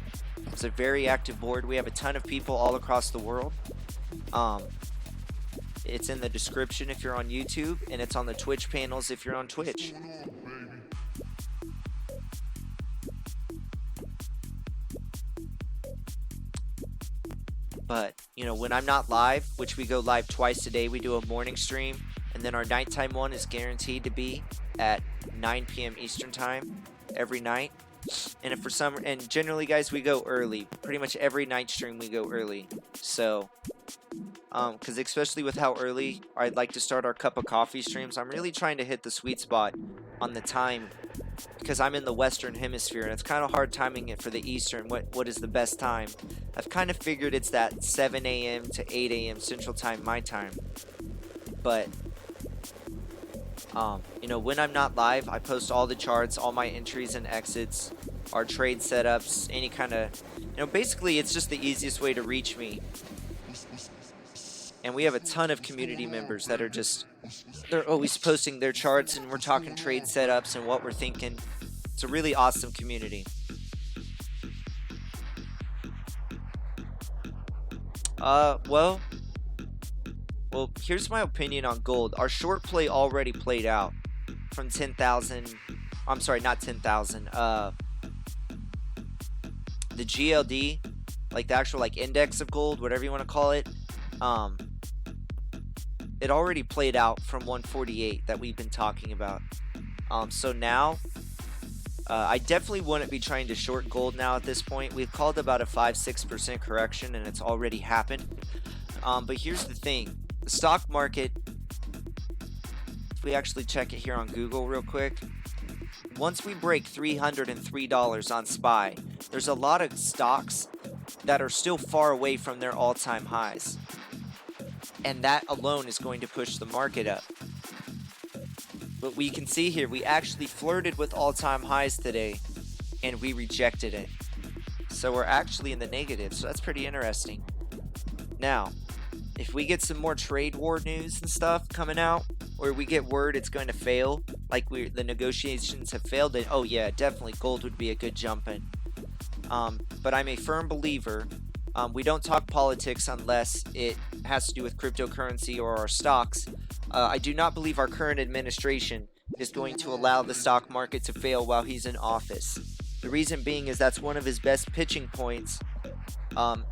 S4: It's a very active board. We have a ton of people all across the world. It's in the description if you're on YouTube, and it's on the Twitch panels if you're on Twitch. But, when I'm not live, which we go live twice a day, we do a morning stream, and then our nighttime one is guaranteed to be at 9 p.m. Eastern time every night. And and generally, guys, we go early. Pretty much every night stream we go early. So, because especially with how early I'd like to start our cup of coffee streams, I'm really trying to hit the sweet spot on the time, because I'm in the Western Hemisphere, and it's kind of hard timing it for the Eastern. What is the best time? I've kind of figured it's that 7 a.m. to 8 a.m. Central Time, my time. But, when I'm not live, I post all the charts, all my entries and exits, our trade setups, any kind of, basically it's just the easiest way to reach me. And we have a ton of community members that are they're always posting their charts, and we're talking trade setups and what we're thinking. It's a really awesome community. Well, here's my opinion on gold. Our short play already played out from 10,000. I'm sorry, not 10,000. The GLD, like the actual index of gold, whatever you want to call it. It already played out from 148 that we've been talking about. So now, I definitely wouldn't be trying to short gold now at this point. We've called about a 5-6% correction, and it's already happened. But here's the thing. The stock market, if we actually check it here on Google real quick, once we break $303 on SPY, there's a lot of stocks that are still far away from their all-time highs. And that alone is going to push the market up. But we can see here, we actually flirted with all-time highs today, and we rejected it. So we're actually in the negative, so that's pretty interesting. Now, if we get some more trade war news and stuff coming out, or we get word it's going to fail, like the negotiations have failed, then oh yeah, definitely gold would be a good jump in. But I'm a firm believer. We don't talk politics unless it has to do with cryptocurrency or our stocks. I do not believe our current administration is going to allow the stock market to fail while he's in office. The reason being is that's one of his best pitching points,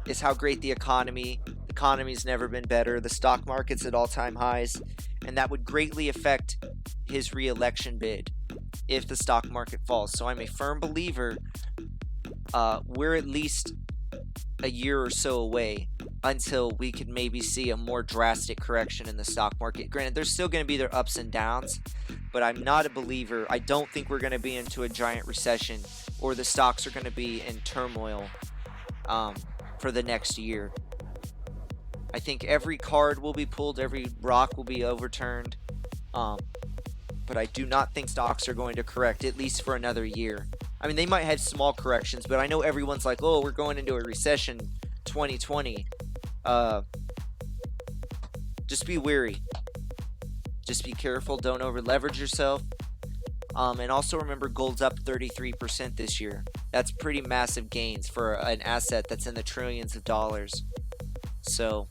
S4: is how great the economy's never been better, the stock market's at all-time highs, and that would greatly affect his re-election bid if the stock market falls. So I'm a firm believer we're at least a year or so away until we could maybe see a more drastic correction in the stock market. Granted, there's still going to be their ups and downs, but I'm not a believer. I don't think we're going to be into a giant recession or the stocks are going to be in turmoil for the next year. I think every card will be pulled, every rock will be overturned, but I do not think stocks are going to correct, at least for another year. I mean, they might have small corrections, but I know everyone's like, oh, we're going into a recession 2020. Just be wary. Just be careful. Don't over leverage yourself. And also remember, gold's up 33% this year. That's pretty massive gains for an asset that's in the trillions of dollars. So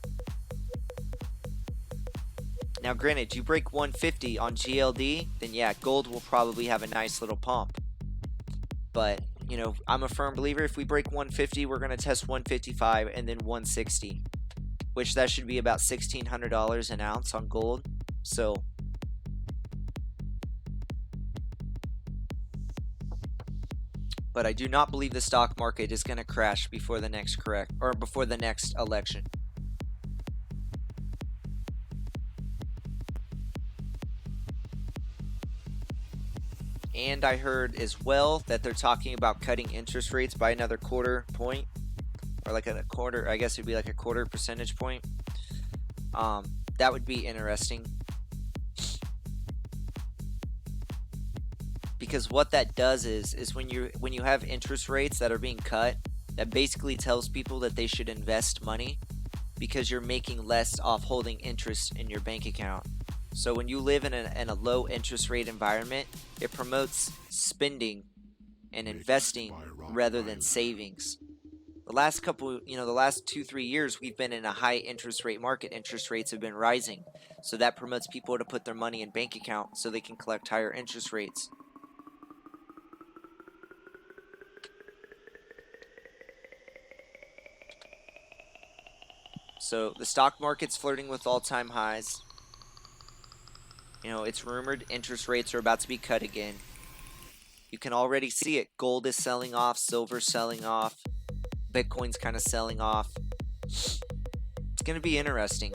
S4: now, granted, you break 150 on GLD, then yeah, gold will probably have a nice little pump. But, you know, I'm a firm believer if we break 150, we're going to test 155 and then 160, which that should be about $1,600 an ounce on gold. So but I do not believe the stock market is going to crash before the next before the next election. And I heard as well that they're talking about cutting interest rates by another quarter point, or like a quarter, I guess it'd be like a quarter percentage point. That would be interesting. Because what that does is when you have interest rates that are being cut, that basically tells people that they should invest money because you're making less off holding interest in your bank account. So when you live in a low interest rate environment, it promotes spending and investing rather than savings. The last couple, the last 2-3 years, we've been in a high interest rate market. Interest rates have been rising. So that promotes people to put their money in bank account so they can collect higher interest rates. So the stock market's flirting with all-time highs. It's rumored interest rates are about to be cut again. You can already see it. Gold is selling off, silver's selling off, Bitcoin's kind of selling off. It's going to be interesting.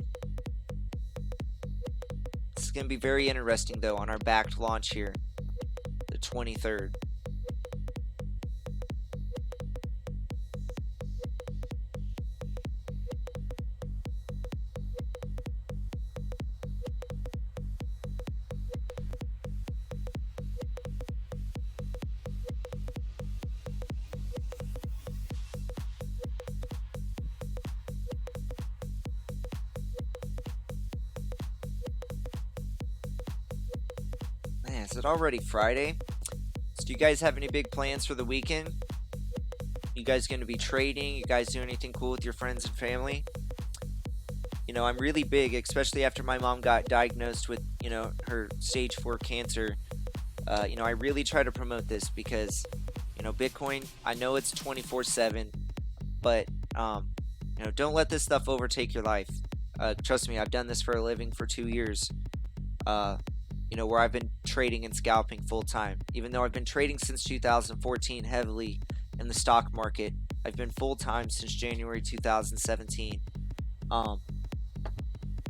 S4: It's going to be very interesting, though, on our backed launch here, the 23rd. Man, is it already Friday? So do you guys have any big plans for the weekend? You guys going to be trading? You guys do anything cool with your friends and family? I'm really big, especially after my mom got diagnosed with, her stage 4 cancer. I really try to promote this because, Bitcoin, I know it's 24/7, but, don't let this stuff overtake your life. Trust me, I've done this for a living for 2 years. Where I've been trading and scalping full time. Even though I've been trading since 2014 heavily in the stock market, I've been full time since January 2017.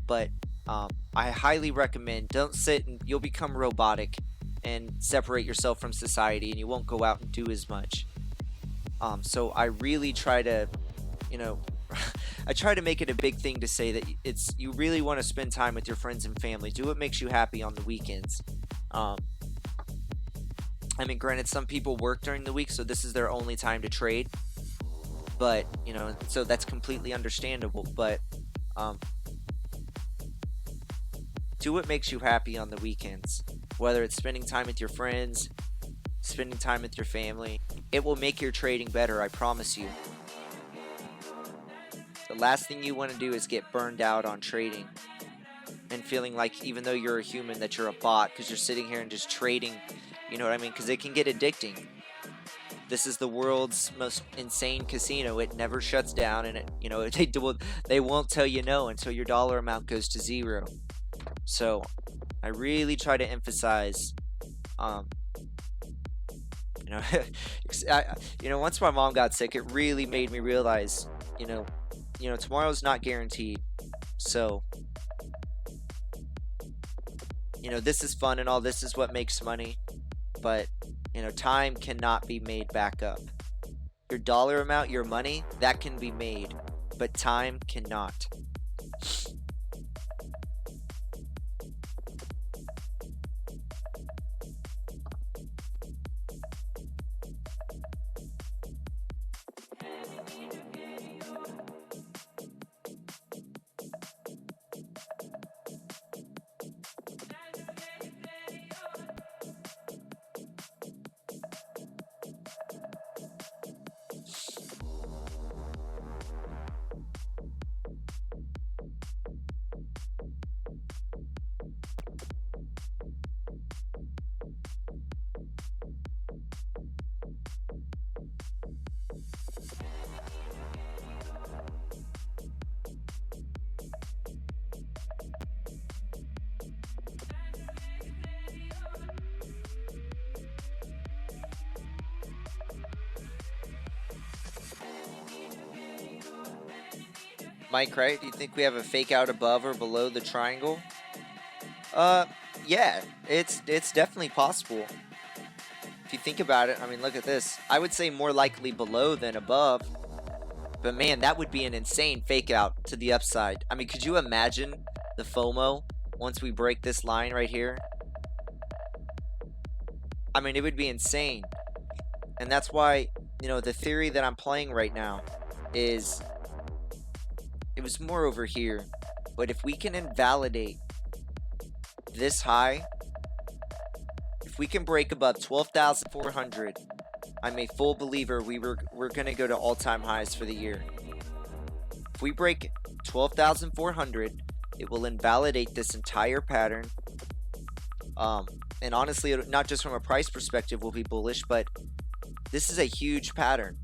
S4: But I highly recommend, don't sit and you'll become robotic and separate yourself from society and you won't go out and do as much. So I really try to, I try to make it a big thing to say that you really want to spend time with your friends and family. Do what makes you happy on the weekends. Granted, some people work during the week, so this is their only time to trade. But, so that's completely understandable. But do what makes you happy on the weekends. Whether it's spending time with your friends, spending time with your family. It will make your trading better, I promise you. The last thing you want to do is get burned out on trading and feeling like even though you're a human that you're a bot because you're sitting here and just trading, you know what I mean? Because it can get addicting. This is the world's most insane casino. It never shuts down and they won't tell you no until your dollar amount goes to zero. So I really try to emphasize, once my mom got sick, it really made me realize, tomorrow's not guaranteed. So, this is fun and all. This is what makes money. But, time cannot be made back up. Your dollar amount, your money, that can be made. But time cannot. Mike, right? Do you think we have a fake out above or below the triangle? Yeah, it's definitely possible. If you think about it, I mean, look at this. I would say more likely below than above. But man, that would be an insane fake out to the upside. I mean, could you imagine the FOMO once we break this line right here? I mean, it would be insane. And that's why, you know, the theory that I'm playing right now is it was more over here. But if we can invalidate this high, if we can break above 12,400, I'm a full believer we're going to go to all-time highs for the year. If we break 12,400, it will invalidate this entire pattern. And honestly, not just from a price perspective will be bullish, but this is a huge pattern.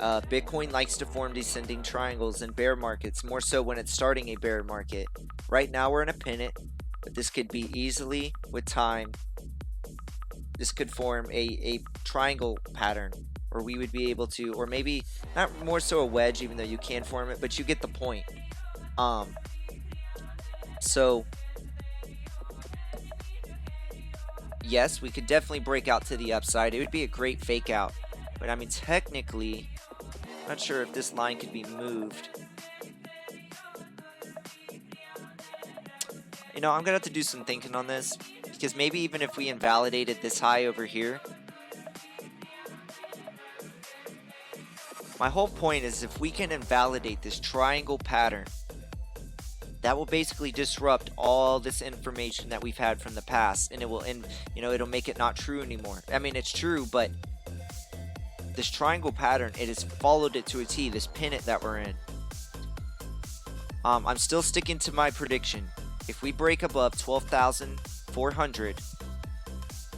S4: Bitcoin likes to form descending triangles in bear markets, more so when it's starting a bear market. Right now we're in a pennant, but this could be easily, with time, this could form a triangle pattern where we would be able to, or maybe not more so a wedge, even though you can form it, but you get the point. So yes, we could definitely break out to the upside. It would be a great fake out, but I mean, technically, I'm not sure if this line could be moved. You know, I'm gonna have to do some thinking on this, because maybe even if we invalidated this high over here, my whole point is if we can invalidate this triangle pattern, that will basically disrupt all this information that we've had from the past, and it will, you know, it'll make it not true anymore. I mean, it's true, but this triangle pattern, it has followed it to a T, this pennant that we're in. I'm still sticking to my prediction. If we break above 12,400,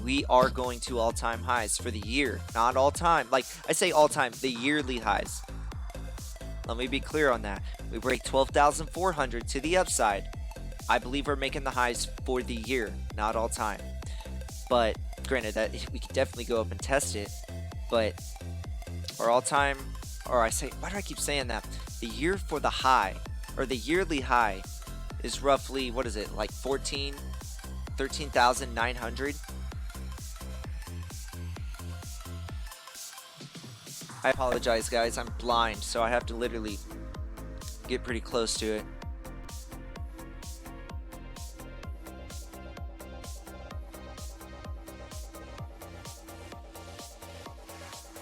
S4: we are going to all-time highs for the year. Not all-time. Like, I say all-time, the yearly highs. Let me be clear on that. We break 12,400 to the upside. I believe we're making the highs for the year, not all-time. But, granted, that we can definitely go up and test it. But, our all-time, or I say, why do I keep saying that? The year for the high, or the yearly high, is roughly, what is it, like 13,900? I apologize, guys, I'm blind, so I have to literally get pretty close to it.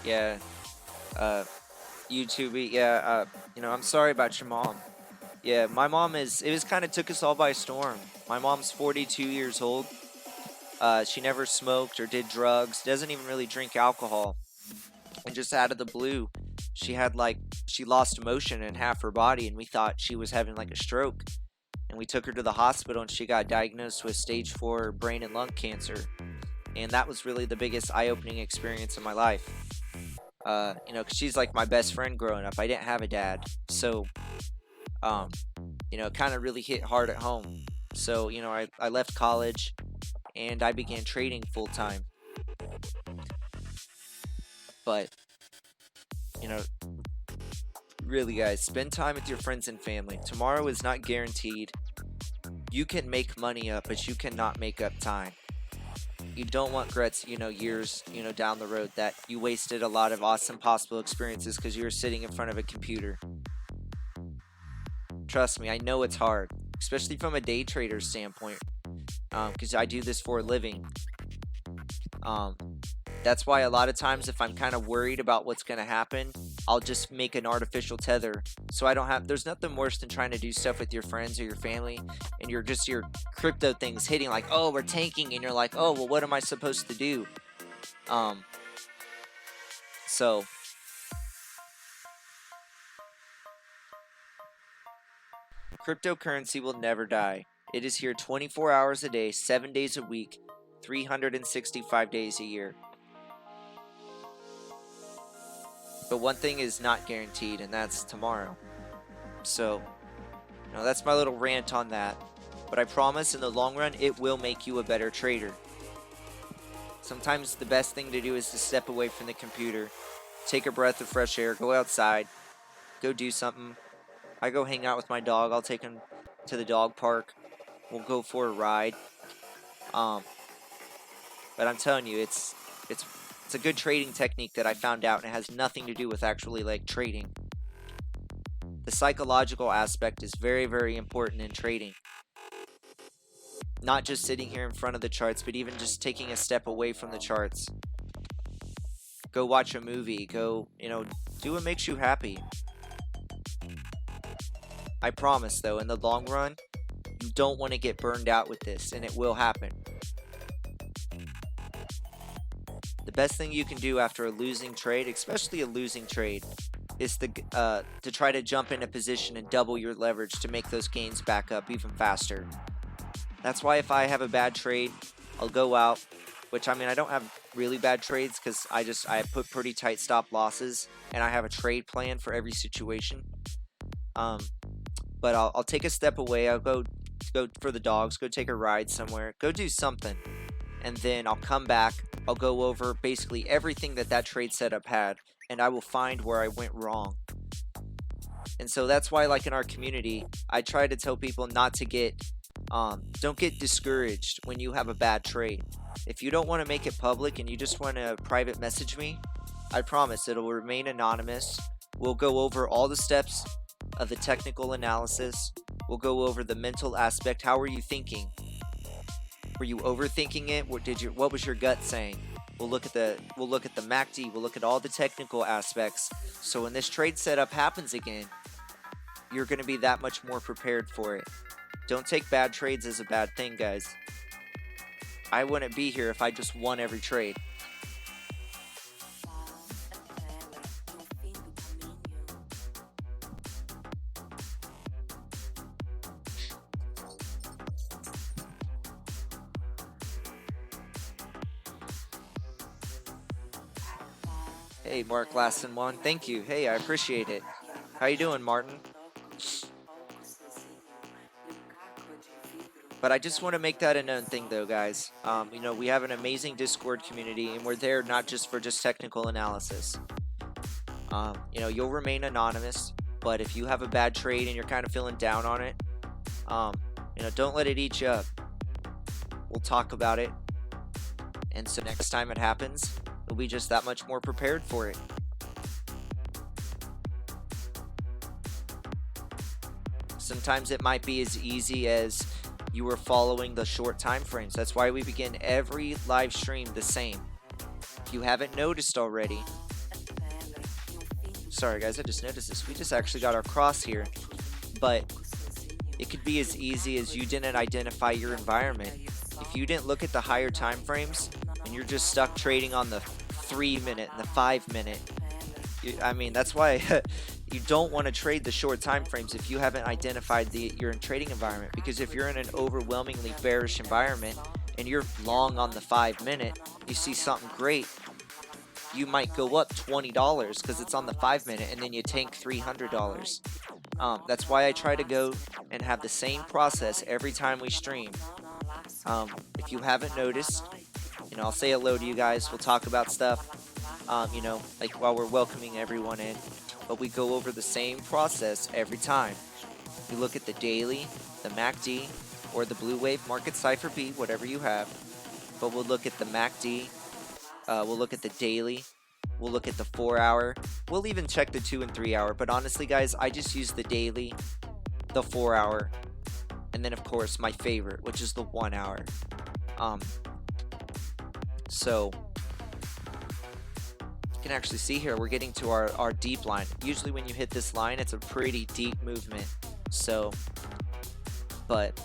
S4: Yeah, YouTube, yeah, you know, I'm sorry about your mom. Yeah, my mom it was kind of took us all by storm. My mom's 42 years old. She never smoked or did drugs, doesn't even really drink alcohol. And just out of the blue, she lost motion in half her body, and we thought she was having like a stroke. And we took her to the hospital, and she got diagnosed with stage 4 brain and lung cancer. And that was really the biggest eye-opening experience in my life. You know, 'cause she's like my best friend growing up. I didn't have a dad, so you know, it kind of really hit hard at home. So, you know, I left college and I began trading full time. But, you know, really, guys, spend time with your friends and family. Tomorrow is not guaranteed. You can make money up, but you cannot make up time. You don't want regrets, you know, years, you know, down the road that you wasted a lot of awesome possible experiences because you were sitting in front of a computer. Trust me, I know it's hard, especially from a day trader standpoint, because I do this for a living. That's why a lot of times if I'm kind of worried about what's going to happen, I'll just make an artificial tether. So I don't have, there's nothing worse than trying to do stuff with your friends or your family and your crypto things hitting like, oh, we're tanking. And you're like, oh, well, what am I supposed to do? So cryptocurrency will never die. It is here 24 hours a day, 7 days a week, 365 days a year. But one thing is not guaranteed, and that's tomorrow. So, you know, that's my little rant on that. But I promise in the long run, it will make you a better trader. Sometimes the best thing to do is to step away from the computer, take a breath of fresh air, go outside, go do something, I go hang out with my dog. I'll take him to the dog park. We'll go for a ride. But I'm telling you, it's a good trading technique that I found out, and it has nothing to do with actually like trading. The psychological aspect is very, very important in trading. Not just sitting here in front of the charts, but even just taking a step away from the charts. Go watch a movie. Go, do what makes you happy. I promise, though, in the long run, you don't want to get burned out with this, and it will happen. The best thing you can do after a losing trade, especially a losing trade, is to try to jump in a position and double your leverage to make those gains back up even faster. That's why if I have a bad trade, I'll go out, which I mean I don't have really bad trades because I put pretty tight stop losses and I have a trade plan for every situation. But I'll take a step away. I'll go for the dogs, go take a ride somewhere, go do something, and then I'll come back. I'll go over basically everything that trade setup had, and I will find where I went wrong. And so that's why, like in our community, I try to tell people not to don't get discouraged when you have a bad trade. If you don't want to make it public and you just want to private message me, I promise it'll remain anonymous. We'll go over all the steps of the technical analysis. We'll go over the mental aspect. How were you thinking? Were you overthinking it? What was your gut saying? We'll look at the MACD. We'll look at all the technical aspects. So when this trade setup happens again, you're going to be that much more prepared for it. Don't take bad trades as a bad thing, guys. I wouldn't be here if I just won every trade. Hey, Mark Lassen one. Thank you. Hey, I appreciate it. How you doing, Martin? But I just want to make that a known thing, though, guys. We have an amazing Discord community, and we're there not just for technical analysis. You'll remain anonymous, but if you have a bad trade and you're kind of feeling down on it, don't let it eat you up. We'll talk about it, and so next time it happens, you'll be just that much more prepared for it. Sometimes it might be as easy as you were following the short time frames. That's why we begin every live stream the same. If you haven't noticed already, sorry guys, I just noticed this. We just actually got our cross here, but it could be as easy as you didn't identify your environment. If you didn't look at the higher time frames and you're just stuck trading on the 3-minute and the 5-minute, that's why you don't want to trade the short time frames if you haven't identified your trading environment. Because if you're in an overwhelmingly bearish environment and you're long on the 5-minute, you see something great, you might go up $20 because it's on the 5-minute, and then you tank $300. That's why I try to go and have the same process every time we stream. If you haven't noticed, I'll say hello to you guys. We'll talk about stuff, like while we're welcoming everyone in. But we go over the same process every time. We look at the daily, the MACD, or the blue wave market Cipher B, whatever you have. But we'll look at the MACD, we'll look at the daily, we'll look at the 4-hour, we'll even check the 2 and 3-hour. But honestly, guys, I just use the daily, the 4-hour, and then of course my favorite, which is the 1-hour. So you can actually see here we're getting to our deep line. Usually when you hit this line, it's a pretty deep movement. So but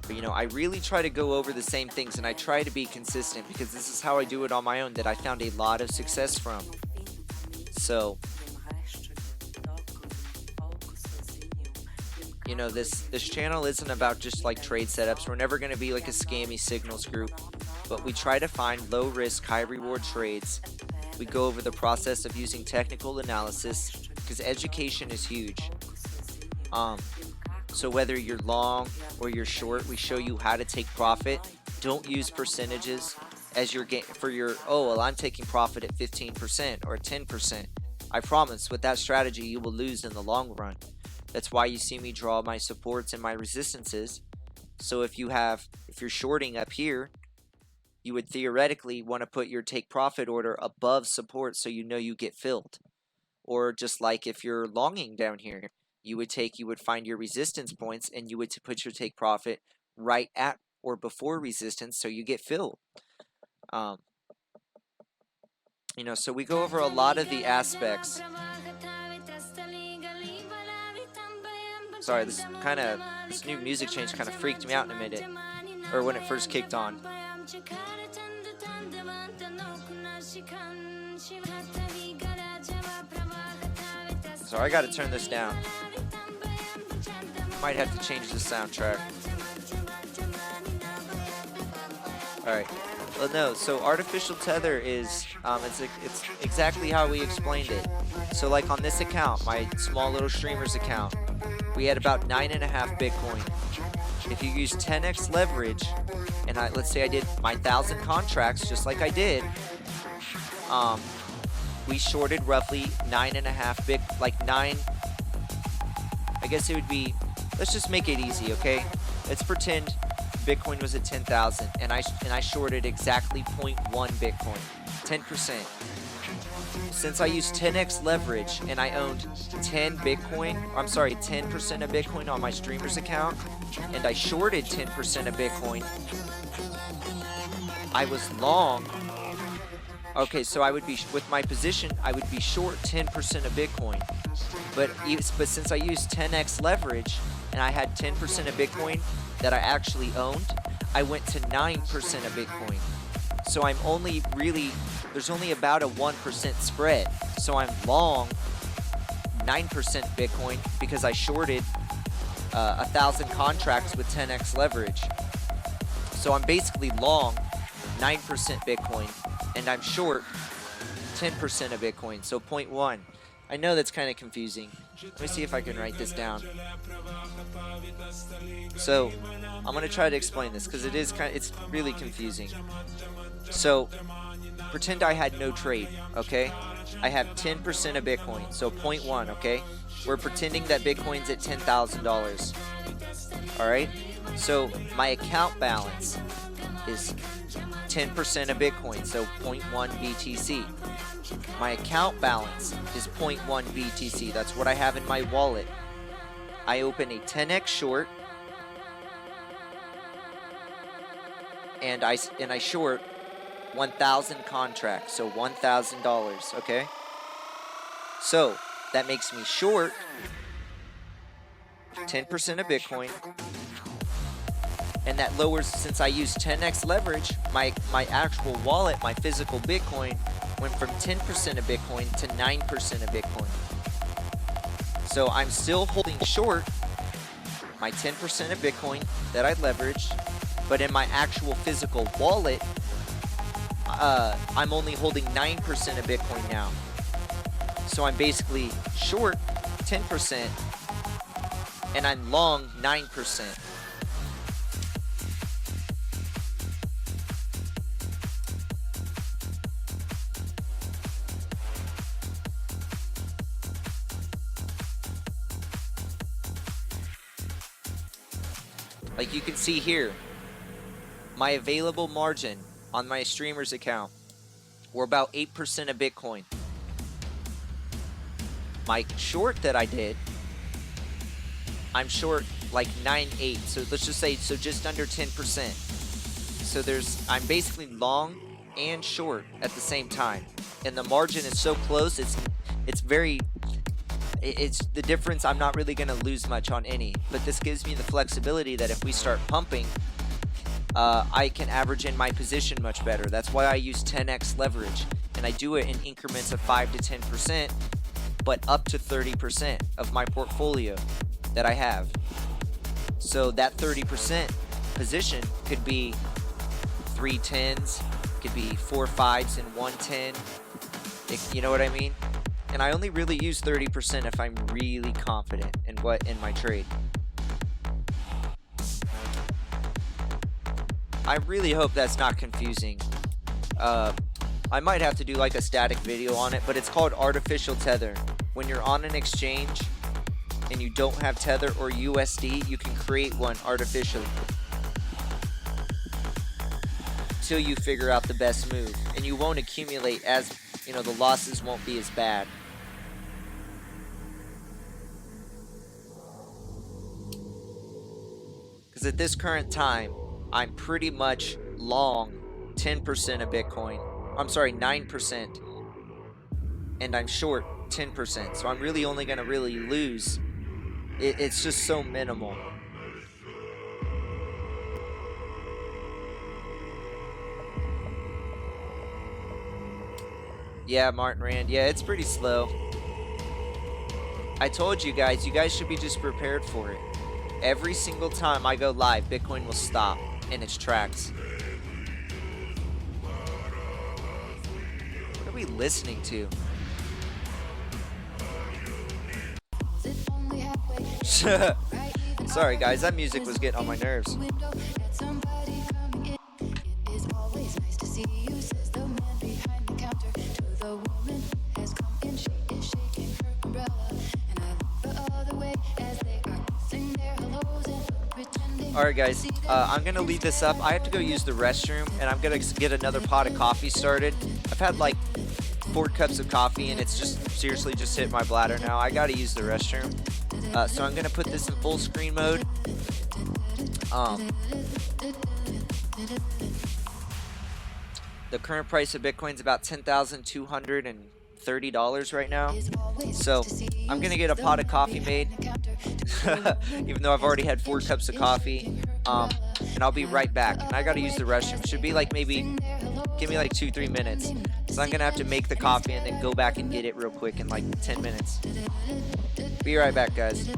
S4: I really try to go over the same things, and I try to be consistent because this is how I do it on my own, that I found a lot of success from. So this channel isn't about just like trade setups. We're never going to be like a scammy signals group, but we try to find low risk, high reward trades. We go over the process of using technical analysis because education is huge. So whether you're long or you're short, we show you how to take profit. Don't use percentages as your gain for your, I'm taking profit at 15% or 10%. I promise, with that strategy, you will lose in the long run. That's why you see me draw my supports and my resistances. So if you're shorting up here, you would theoretically want to put your take profit order above support so you know you get filled. Or just like if you're longing down here, you would find your resistance points and you would put your take profit right at or before resistance so you get filled. You know, so we go over a lot of the aspects. Sorry, this new music change kind of freaked me out in a minute, or when it first kicked on. So I gotta turn this down. Might have to change the soundtrack. Alright. Well, no, so artificial tether is, it's exactly how we explained it. So like on this account, my small little streamers account, we had about 9.5 Bitcoin. If you use 10x leverage, and let's say I did my 1,000 contracts, just like I did, we shorted roughly 9.5 I guess it would be, let's just make it easy, okay? Let's pretend Bitcoin was at 10,000 and I shorted exactly 0.1 Bitcoin, 10%. Since I used 10x leverage and I owned 10% of Bitcoin on my streamer's account, and I shorted 10% of Bitcoin, I was long. Okay, so I would be, with my position, I would be short 10% of Bitcoin. But since I used 10x leverage and I had 10% of Bitcoin that I actually owned, I went to 9% of Bitcoin. So I'm only really, there's only about a 1% spread. So I'm long 9% Bitcoin because I shorted 1,000 contracts with 10x leverage. So I'm basically long 9% Bitcoin and I'm short 10% of Bitcoin, so 0.1. I know that's kind of confusing. Let me see if I can write this down. So I'm going to try to explain this because it's really confusing. So pretend I had no trade, okay? I have 10% of Bitcoin, so 0.1, okay? We're pretending that Bitcoin's at $10,000. All right? So my account balance is 10% of Bitcoin, so 0.1 BTC. My account balance is 0.1 BTC. That's what I have in my wallet. I open a 10x short, and I short 1,000 contracts, so $1,000. Okay. So that makes me short 10% of Bitcoin. And that lowers, since I use 10x leverage, my actual wallet, my physical Bitcoin, went from 10% of Bitcoin to 9% of Bitcoin. So I'm still holding short my 10% of Bitcoin that I leveraged, but in my actual physical wallet, I'm only holding 9% of Bitcoin now. So I'm basically short 10% and I'm long 9%. Like you can see here, my available margin on my streamer's account were about 8% of Bitcoin. My short that I did, I'm short like 9.8, so let's just say, so just under 10%. So I'm basically long and short at the same time. And the margin is so close, it's the difference. I'm not really going to lose much on any, but this gives me the flexibility that if we start pumping, I can average in my position much better. That's why I use 10x leverage, and I do it in increments of 5 to 10%, but up to 30% of my portfolio that I have. So that 30% position could be 3 10s, could be 4 5s and 1 10. You know what I mean? And I only really use 30% if I'm really confident in my trade. I really hope that's not confusing. I might have to do like a static video on it, but it's called artificial tether. When you're on an exchange and you don't have tether or USD, you can create one artificially till you figure out the best move, and you won't accumulate as, you know, the losses won't be as bad. Because at this current time, I'm pretty much long 10% of Bitcoin. I'm sorry, 9%. And I'm short 10%. So I'm really only going to really lose. It's just so minimal. Yeah, Martin Rand. Yeah, it's pretty slow. I told you guys should be just prepared for it. Every single time I go live, Bitcoin will stop in its tracks. What are we listening to? Sorry guys, that music was getting on my nerves. Alright guys, I'm going to leave this up. I have to go use the restroom, and I'm going to get another pot of coffee started. I've had like 4 cups of coffee, and it's just seriously just hit my bladder now. I got to use the restroom. So I'm going to put this in full screen mode. The current price of Bitcoin is about $10,230 right now. So I'm going to get a pot of coffee made, even though I've already had 4 cups of coffee. And I'll be right back. And I got to use the restroom. Should be like maybe, give me like 2-3 minutes. So I'm going to have to make the coffee and then go back and get it real quick in like 10 minutes. Be right back, guys.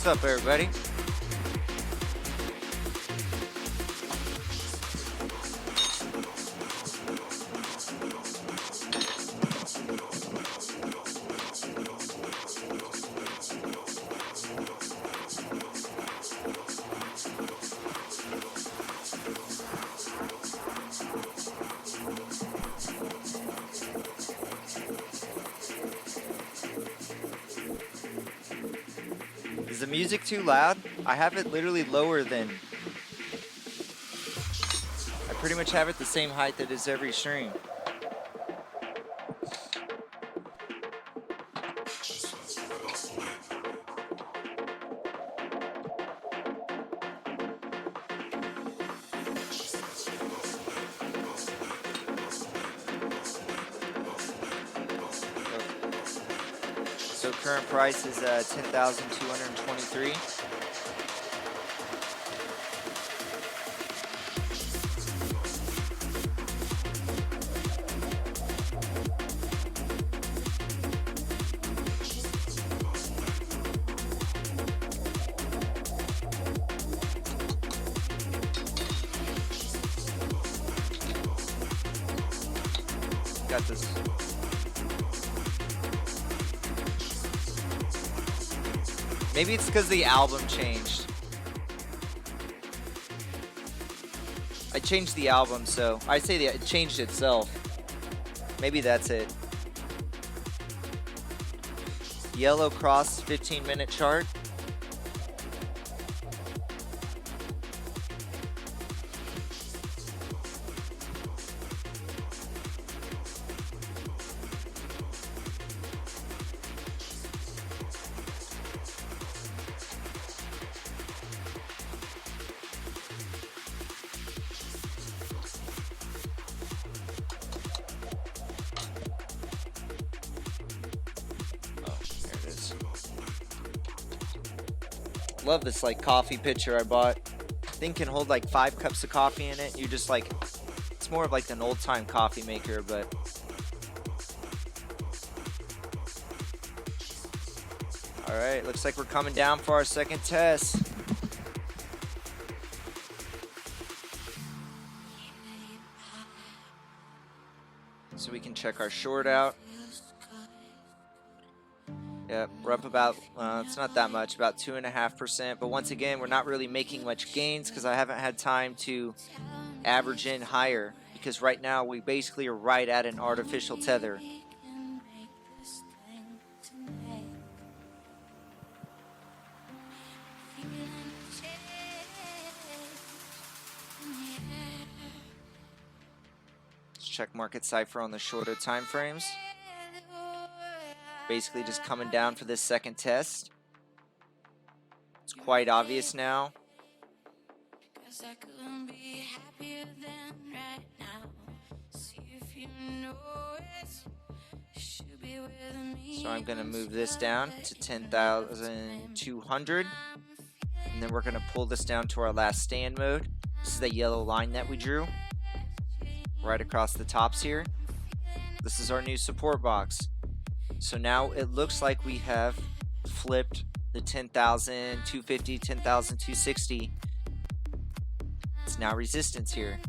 S4: What's up, everybody? Is the music too loud? I have it literally lower than... I pretty much have it the same height that is every stream. So current price is 10,223. Got this. Maybe it's because the album changed. I changed the album, so I say that it changed itself. Maybe that's it. Yellow cross 15-minute chart. Love this like coffee pitcher I bought. Thing can hold like 5 cups of coffee in it. You just like, it's more of like an old time coffee maker, but all right, looks like we're coming down for our second test. So we can check our short out. Yep, we're up about, it's not that much, about 2.5%. But once again, we're not really making much gains because I haven't had time to average in higher. Because right now, we basically are right at an artificial tether. Let's check market Cipher on the shorter time frames. Basically just coming down for this second test. It's quite obvious now. So I'm going to move this down to 10,200. And then we're going to pull this down to our last stand mode. This is the yellow line that we drew right across the tops here. This is our new support box. So now it looks like we have flipped the 10,250, 10,260. It's now resistance here.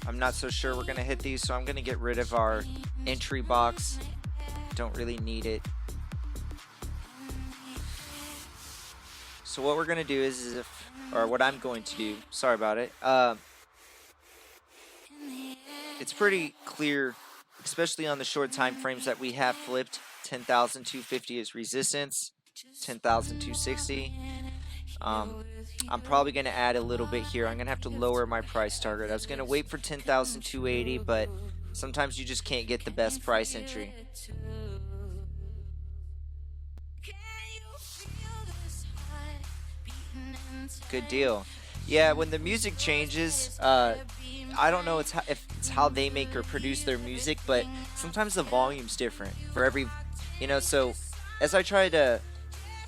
S4: I'm not so sure we're going to hit these, so I'm going to get rid of our entry box. Don't really need it. So what we're going to do is or what I'm going to do, sorry about it. It's pretty clear, especially on the short time frames, that we have flipped 10,250 as resistance, 10,260. I'm probably going to add a little bit here. I'm going to have to lower my price target. I was going to wait for 10,280, but sometimes you just can't get the best price entry. Good deal. Yeah, when the music changes, I don't know if it's how they make or produce their music, but sometimes the volume's different for every, so as I try to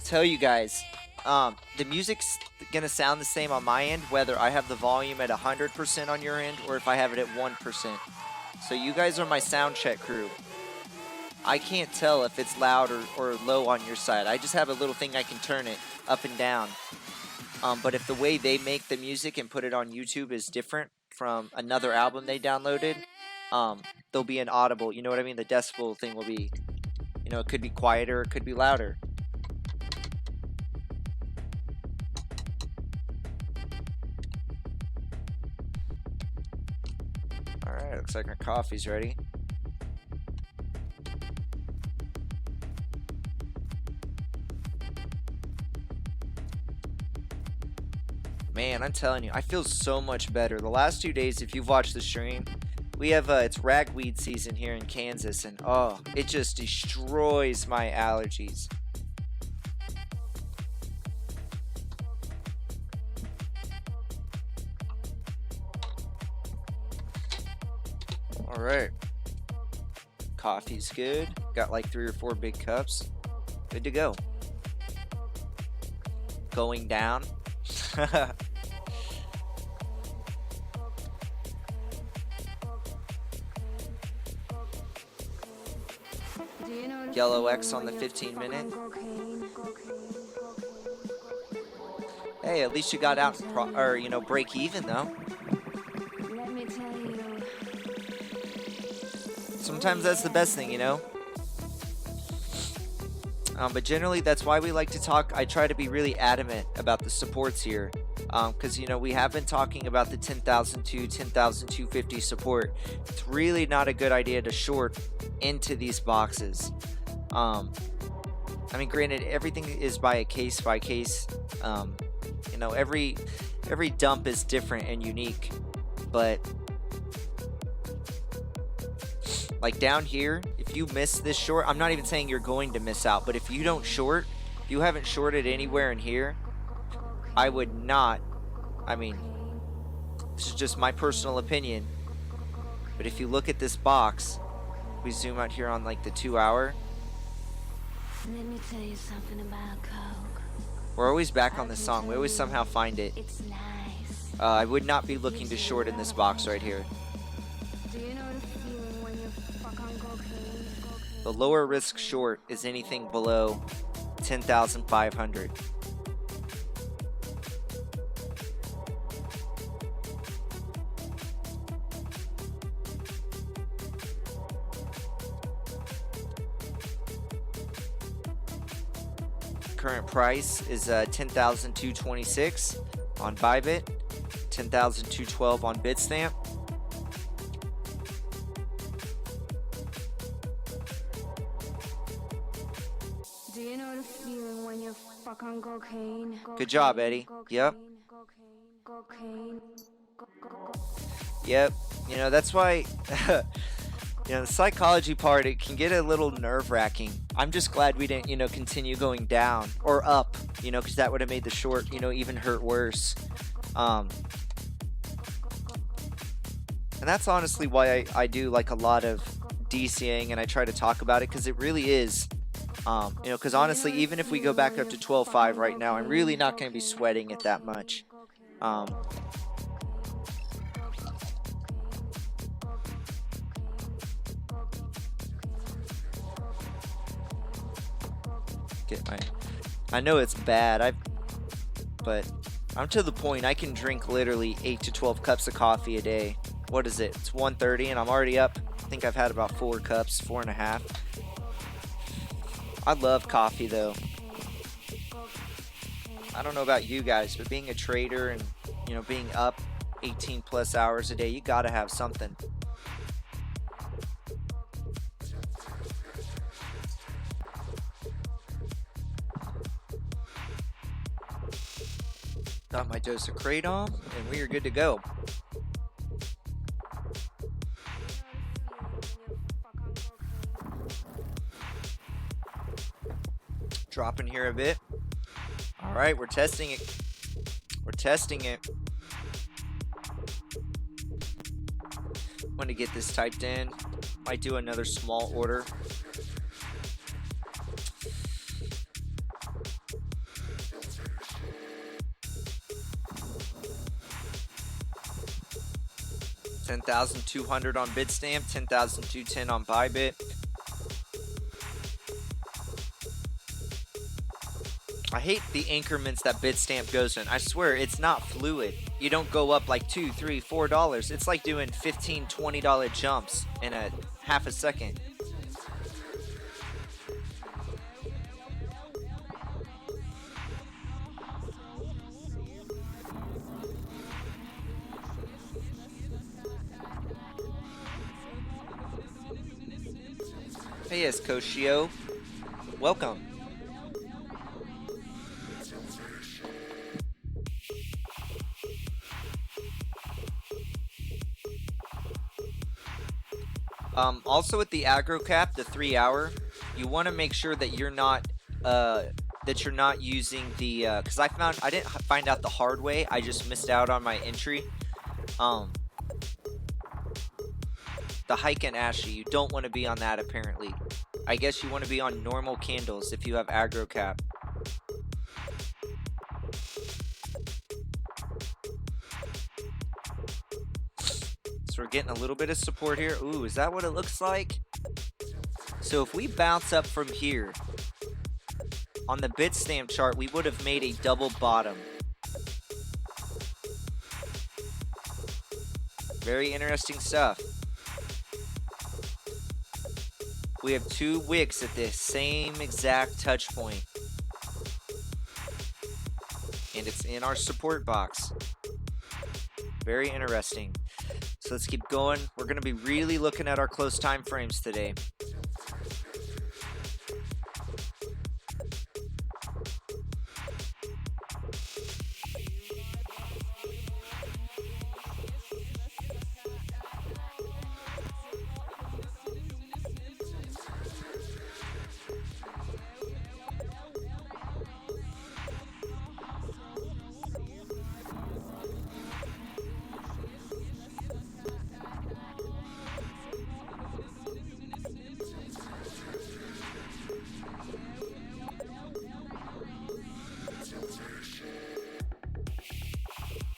S4: tell you guys, the music's gonna sound the same on my end, whether I have the volume at 100% on your end or if I have it at 1%. So you guys are my sound check crew. I can't tell if it's loud or low on your side. I just have a little thing I can turn it up and down. But if the way they make the music and put it on YouTube is different from another album they downloaded, there'll be an audible, you know what I mean? The decibel thing will be, you know, it could be quieter, it could be louder. Alright, looks like our coffee's ready. Man, I'm telling you, I feel so much better. The last 2 days, if you've watched the stream, we have, it's ragweed season here in Kansas, and oh, it just destroys my allergies. Alright. Coffee's good. Got like 3 or 4 big cups. Good to go. Going down. Yellow X on the 15-minute. Hey, at least you got out or you know, break even though. Sometimes that's the best thing, you know. But generally, that's why we like to talk. I try to be really adamant about the supports here, because you know we have been talking about the 10,002, 10,250 support. It's really not a good idea to short into these boxes. I mean, granted, everything is by a case by case. You know, every dump is different and unique, but like down here, if you miss this short, I'm not even saying you're going to miss out, but if you don't short, if you haven't shorted anywhere in here, I would not, I mean, this is just my personal opinion, but if you look at this box, we zoom out here on like the 2 hour.
S5: Let me tell you something about Coke.
S4: We're always back on this song. We always somehow find it.
S5: It's nice.
S4: I would not be looking to short in this box right here.
S5: Do you know the feeling when you fuck on cocaine?
S4: The lower risk short is anything below 10,500. Current price is 10,226 on Bybit, 10,212 on Bitstamp.
S5: Do you know the feeling when you fuck on cocaine?
S4: Good job, Eddie. Yep.
S5: Cocaine.
S4: Yep. You know, that's why, you know, the psychology part, it can get a little nerve-wracking. I'm just glad we didn't, you know, continue going down or up, you know, because that would have made the short, you know, even hurt worse. And that's honestly why I do like a lot of DCing and I try to talk about it, because it really is, you know, because honestly, even if we go back up to 12.5 right now, I'm really not going to be sweating it that much. I know it's bad, but I'm to the point I can drink literally 8 to 12 cups of coffee a day. What is it? It's 1:30 and I'm already up. I think I've had about 4 cups, 4.5. I love coffee though. I don't know about you guys, but being a trader and, you know, being up 18 plus hours a day, you gotta have something. Got my dose of Kratom, and we are good to go. Dropping here a bit. All right, we're testing it. We're testing it. I'm going to get this typed in. Might do another small order. 10,200 on Bitstamp, 10,210 on Bybit. I hate the increments that Bitstamp goes in. I swear it's not fluid. You don't go up like $2, $3, $4. It's like doing $15, $20 jumps in a half a second. Hey, yes, Koshio. Welcome. Also with the aggro cap, the 3 hour, you want to make sure that you're not using the because I didn't find out the hard way. I just missed out on my entry. The hike and ashy, you don't want to be on that apparently. I guess you want to be on normal candles if you have aggro cap. So we're getting a little bit of support here. Ooh, is that what it looks like? So if we bounce up from here, on the Bitstamp chart, we would have made a double bottom. Very interesting stuff. We have 2 wicks at the same exact touch point. And it's in our support box. Very interesting. So let's keep going. We're going to be really looking at our close time frames today.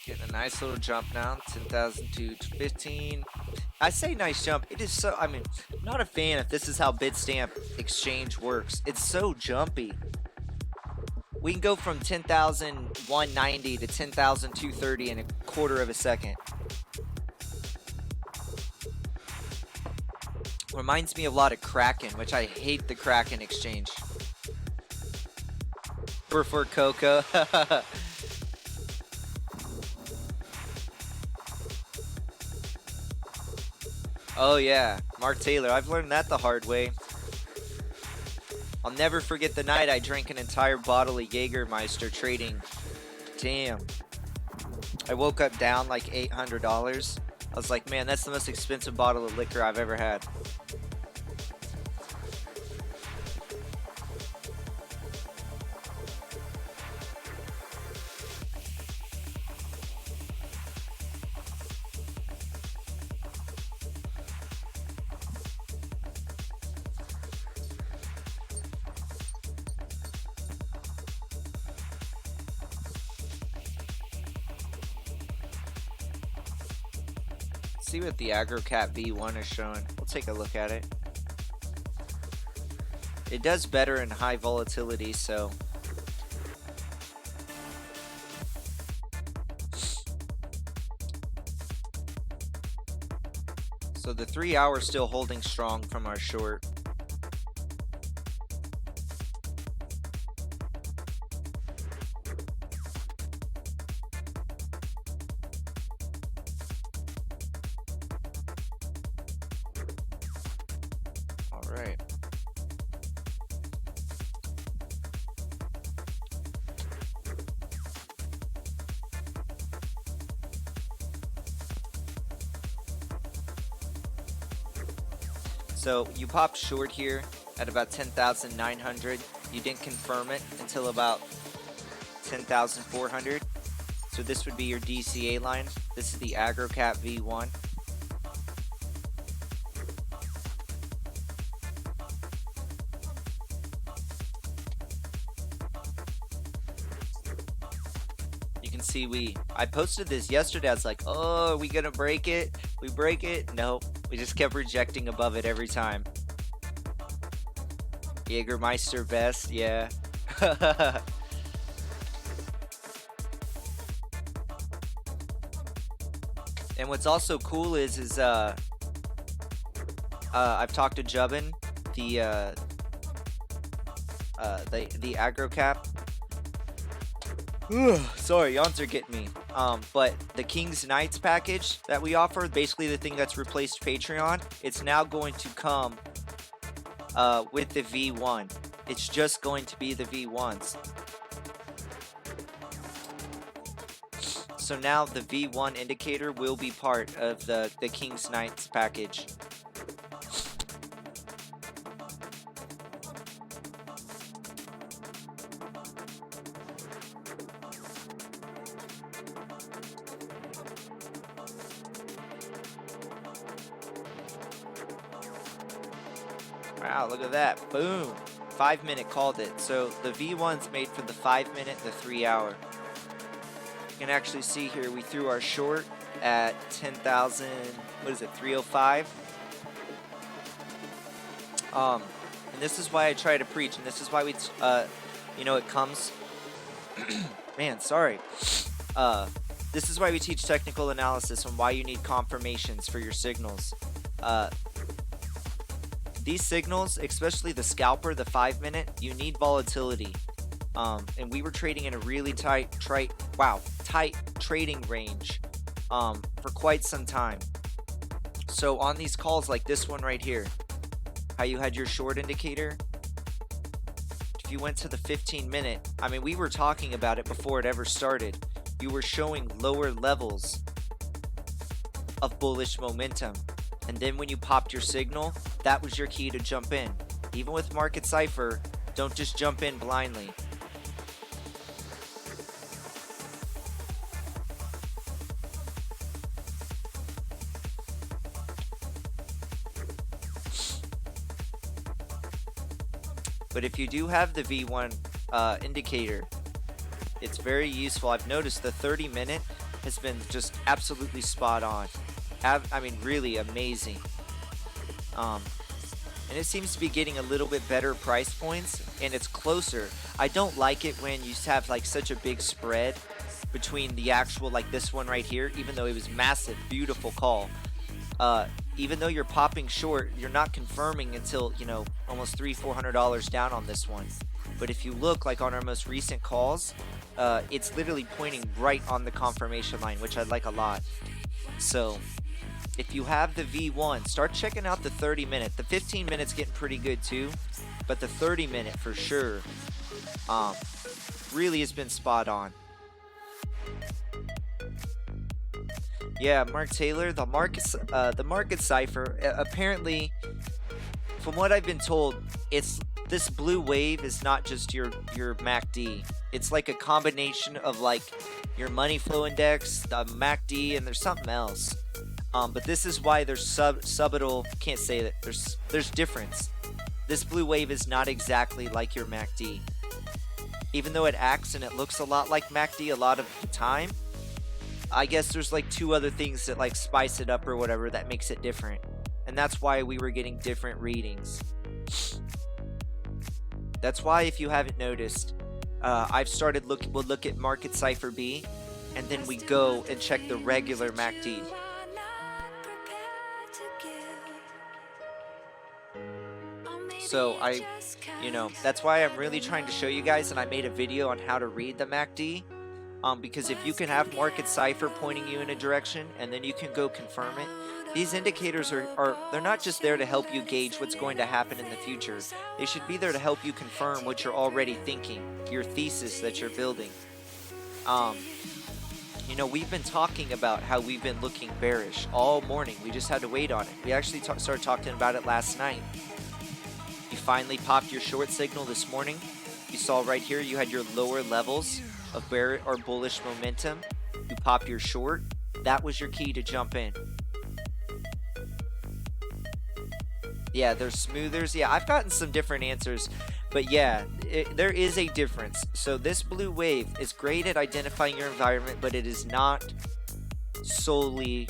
S4: Getting a nice little jump now, 10,000 to 15. I say nice jump. It is so, I mean, I'm not a fan if this is how Bitstamp exchange works. It's so jumpy. We can go from 10,190 to 10,230 in a quarter of a second. Reminds me a lot of Kraken, which I hate the Kraken exchange. Prefer Coco. Oh yeah, Mark Taylor. I've learned that the hard way. I'll never forget the night I drank an entire bottle of Jägermeister trading. Damn. I woke up down like $800. I was like, man, that's the most expensive bottle of liquor I've ever had. See what the AggroCat V1 is showing. We'll take a look at it. It does better in high volatility, so the 3 hour still holding strong from our short. Right. So you popped short here at about 10,900. You didn't confirm it until about 10,400. So this would be your DCA line. This is the AggroCat V1. See, I posted this yesterday. I was like, oh, are we gonna break it? We break it? Nope. We just kept rejecting above it every time. Jägermeister best, yeah. And what's also cool is I've talked to Jubbin, the aggro cap. Sorry, yawns are getting me. But the King's Knights package that we offer, basically the thing that's replaced Patreon, it's now going to come with the V1. It's just going to be the V1s. So now the V1 indicator will be part of the King's Knights package. Wow, look at that. Boom. 5 minute called it. So the V1's made for the 5 minute, the 3 hour. You can actually see here we threw our short at 10,000, what is it, 305? And this is why I try to preach, and this is why we, you know, it comes, man, sorry. This is why we teach technical analysis and why you need confirmations for your signals. These signals, especially the scalper, the 5 minute, you need volatility. And we were trading in a really tight trading range for quite some time. So on these calls like this one right here, how you had your short indicator, if you went to the 15 minute, I mean, we were talking about it before it ever started. You were showing lower levels of bullish momentum. And then when you popped your signal, that was your key to jump in. Even with Market Cipher, don't just jump in blindly. But if you do have the V1 indicator, it's very useful. I've noticed the 30 minute has been just absolutely spot on. I mean, really amazing. And it seems to be getting a little bit better price points, and it's closer. I don't like it when you have like such a big spread between the actual, like this one right here, even though it was massive, beautiful call. Even though you're popping short, you're not confirming until, you know, almost $300-400 down on this one. But if you look like on our most recent calls, it's literally pointing right on the confirmation line, which I like a lot. So if you have the V1, start checking out the 30 minute. The 15 minutes getting pretty good too, but the 30 minute for sure really has been spot on. Yeah, Mark Taylor, the market cipher, apparently, from what I've been told, it's this blue wave is not just your MACD. It's like a combination of like your money flow index, the MACD, and there's something else. But this is why there's subtle, can't say that, there's difference. This blue wave is not exactly like your MACD. Even though it acts and it looks a lot like MACD a lot of the time, I guess there's like two other things that like spice it up or whatever that makes it different. And that's why we were getting different readings. That's why, if you haven't noticed, I've started we'll look at Market Cipher B, and then we go and check the regular MACD. So you know, that's why I'm really trying to show you guys, and I made a video on how to read the MACD. Because if you can have Market Cipher pointing you in a direction, and then you can go confirm it, these indicators they're not just there to help you gauge what's going to happen in the future. They should be there to help you confirm what you're already thinking, your thesis that you're building. You know, we've been talking about how we've been looking bearish all morning. We just had to wait on it. We actually started talking about it last night. You finally popped your short signal this morning. You saw right here you had your lower levels of bear or bullish momentum. You popped your short. That was your key to jump in. Yeah, there's smoothers. Yeah, I've gotten some different answers, but yeah, there is a difference. So this blue wave is great at identifying your environment, but it is not solely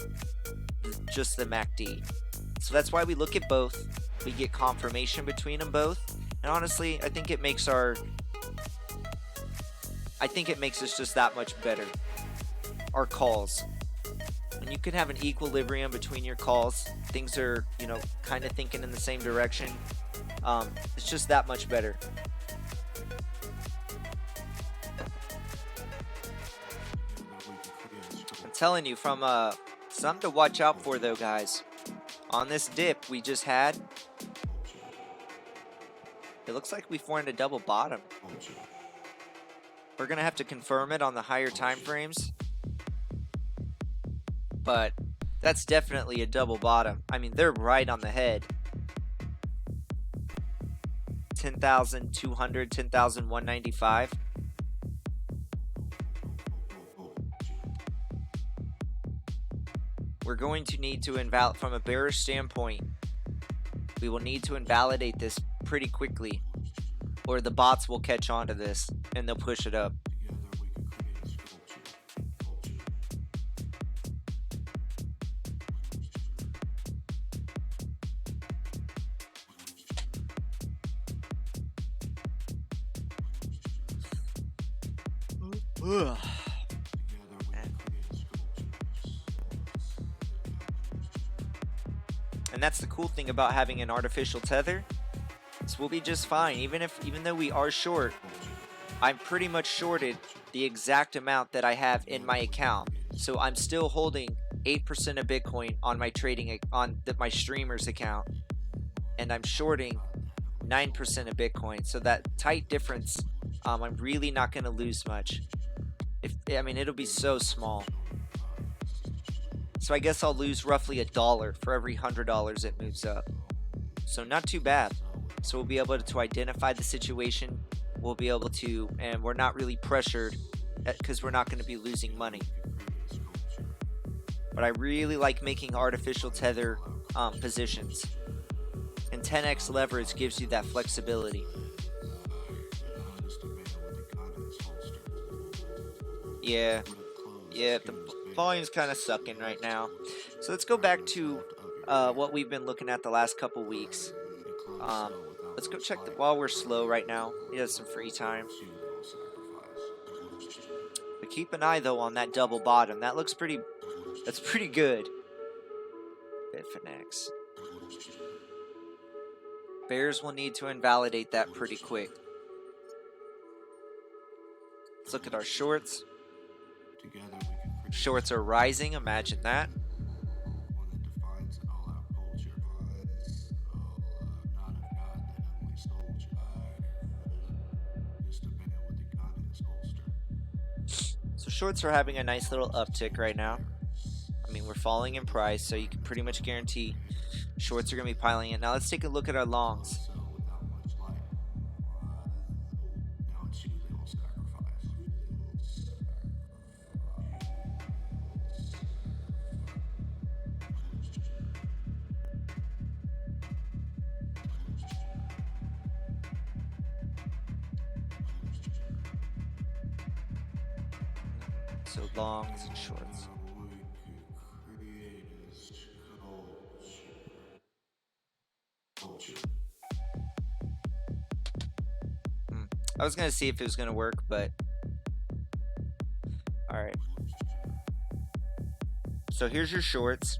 S4: just the MACD. So that's why we look at both. We get confirmation between them both. And honestly, I think it makes us just that much better. Our calls. When you can have an equilibrium between your calls, things are, you know, kind of thinking in the same direction. It's just that much better. I'm telling you, from something to watch out for though, guys. On this dip we just had, it looks like we formed a double bottom. We're gonna have to confirm it on the higher time frames, but that's definitely a double bottom. I mean, they're right on the head. 10,200, 10,195. We're going to need to invalidate from a bearish standpoint. We will need to invalidate this pretty quickly, or the bots will catch on to this and they'll push it up. Ugh. And that's the cool thing about having an artificial tether. So we'll be just fine. Even though we are short, I'm pretty much shorted the exact amount that I have in my account. So I'm still holding 8% of Bitcoin on my trading my streamer's account, and I'm shorting 9% of Bitcoin. So that tight difference, I'm really not going to lose much. I mean, it'll be so small. So I guess I'll lose roughly $1 for every $100 it moves up. So not too bad. So we'll be able to identify the situation. We'll be able to, and we're not really pressured because we're not going to be losing money. But I really like making artificial tether positions. And 10x leverage gives you that flexibility. Yeah, the volume's kind of sucking right now. So let's go back to what we've been looking at the last couple weeks. Let's go check while we're slow right now. We have some free time. But keep an eye though on that double bottom. That's pretty good. Bitfinex. Bears will need to invalidate that pretty quick. Let's look at our shorts. Shorts are rising, imagine that. So shorts are having a nice little uptick right now. I mean, we're falling in price, so you can pretty much guarantee shorts are going to be piling in. Now let's take a look at our longs. So longs and shorts. I was gonna see if it was gonna work, but alright. So here's your shorts.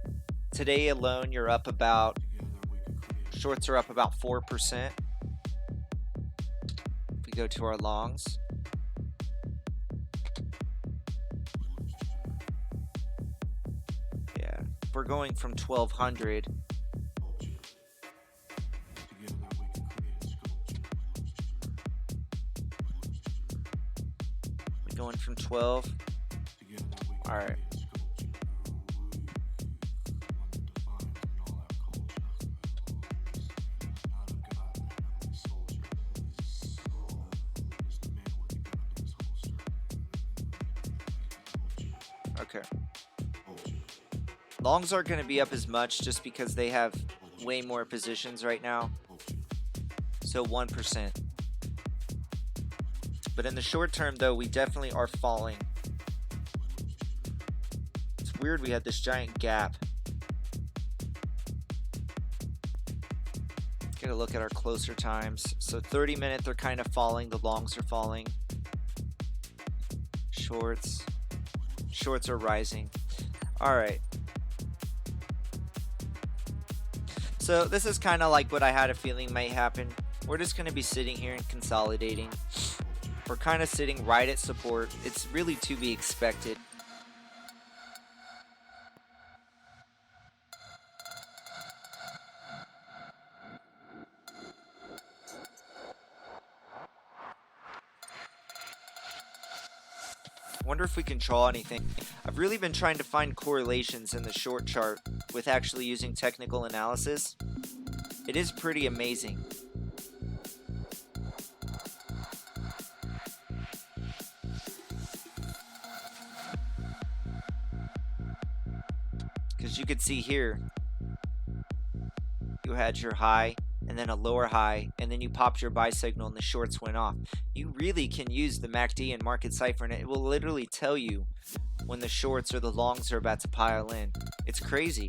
S4: Today alone you're up about, shorts are up about 4%. If we go to our longs. Yeah, we're going from 1200. Going from 12. All right. Okay. Longs aren't going to be up as much just because they have way more positions right now. So 1%. But in the short term, though, we definitely are falling. It's weird we had this giant gap. Get a look at our closer times. So 30-minute, they're kind of falling. The longs are falling. Shorts are rising. All right. So this is kind of like what I had a feeling might happen. We're just going to be sitting here and consolidating. We're kind of sitting right at support. It's really to be expected. Wonder if we can draw anything. I've really been trying to find correlations in the short chart with actually using technical analysis. It is pretty amazing. Because you could see here, you had your high and then a lower high, and then you popped your buy signal and the shorts went off. You really can use the MACD and market cipher, and it will literally tell you when the shorts or the longs are about to pile in. It's crazy.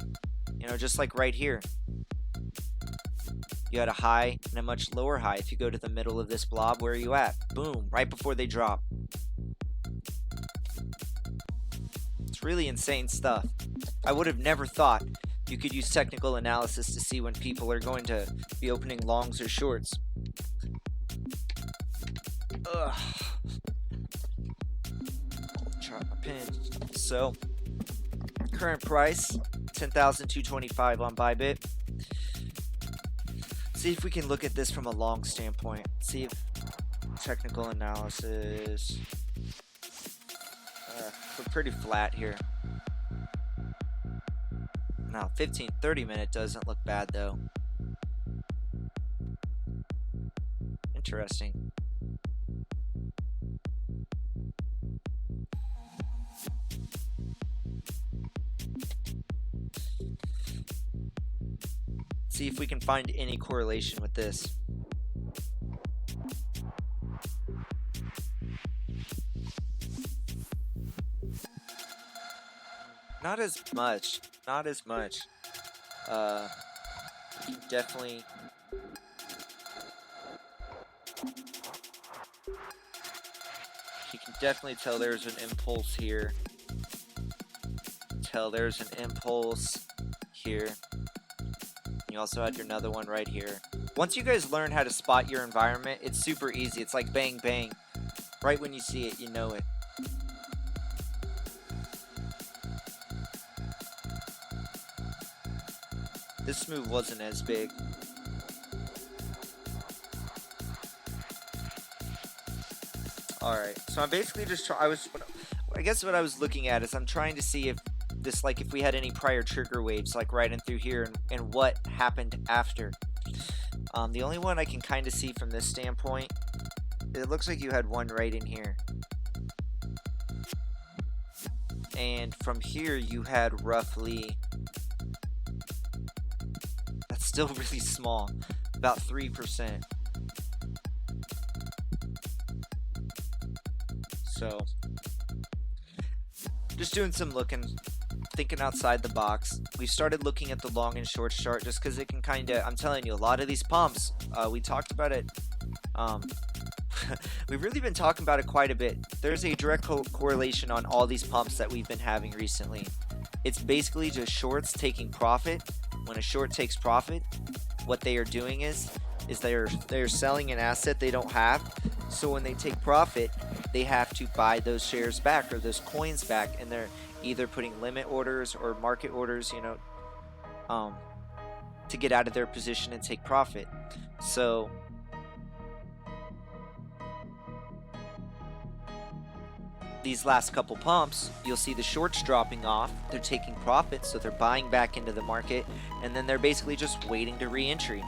S4: You know, just like right here. You had a high and a much lower high. If you go to the middle of this blob, where are you at? Boom, right before they drop. It's really insane stuff. I would have never thought you could use technical analysis to see when people are going to be opening longs or shorts. Ugh. Drop my pin. So, current price, 10,225 on Bybit. See if we can look at this from a long standpoint. See if technical analysis. We're pretty flat here. Now, 15-30 minute doesn't look bad though. Interesting. See if we can find any correlation with this. Not as much. Not as much. Definitely. You can definitely tell there's an impulse here. Tell there's an impulse here. You also had another one right here. Once you guys learn how to spot your environment, it's super easy. It's like bang bang. Right when you see it, you know it. This move wasn't as big. Alright, so I'm basically just I guess what I was looking at is I'm trying to see if this, like, if we had any prior trigger waves, like right in through here, and what happened after. The only one I can kind of see from this standpoint, it looks like you had one right in here. And from here you had roughly, that's still really small, about 3%. So, just doing some looking, thinking outside the box. We started looking at the long and short chart just because it can kind of, I'm telling you, a lot of these pumps, we talked about it, we've really been talking about it quite a bit. There's a direct correlation on all these pumps that we've been having recently. It's basically just shorts taking profit. When a short takes profit, what they are doing is they're selling an asset they don't have. So when they take profit, they have to buy those shares back or those coins back, and they're either putting limit orders or market orders, you know, to get out of their position and take profit. So these last couple pumps, you'll see the shorts dropping off. They're taking profit, so they're buying back into the market, and then they're basically just waiting to re-entry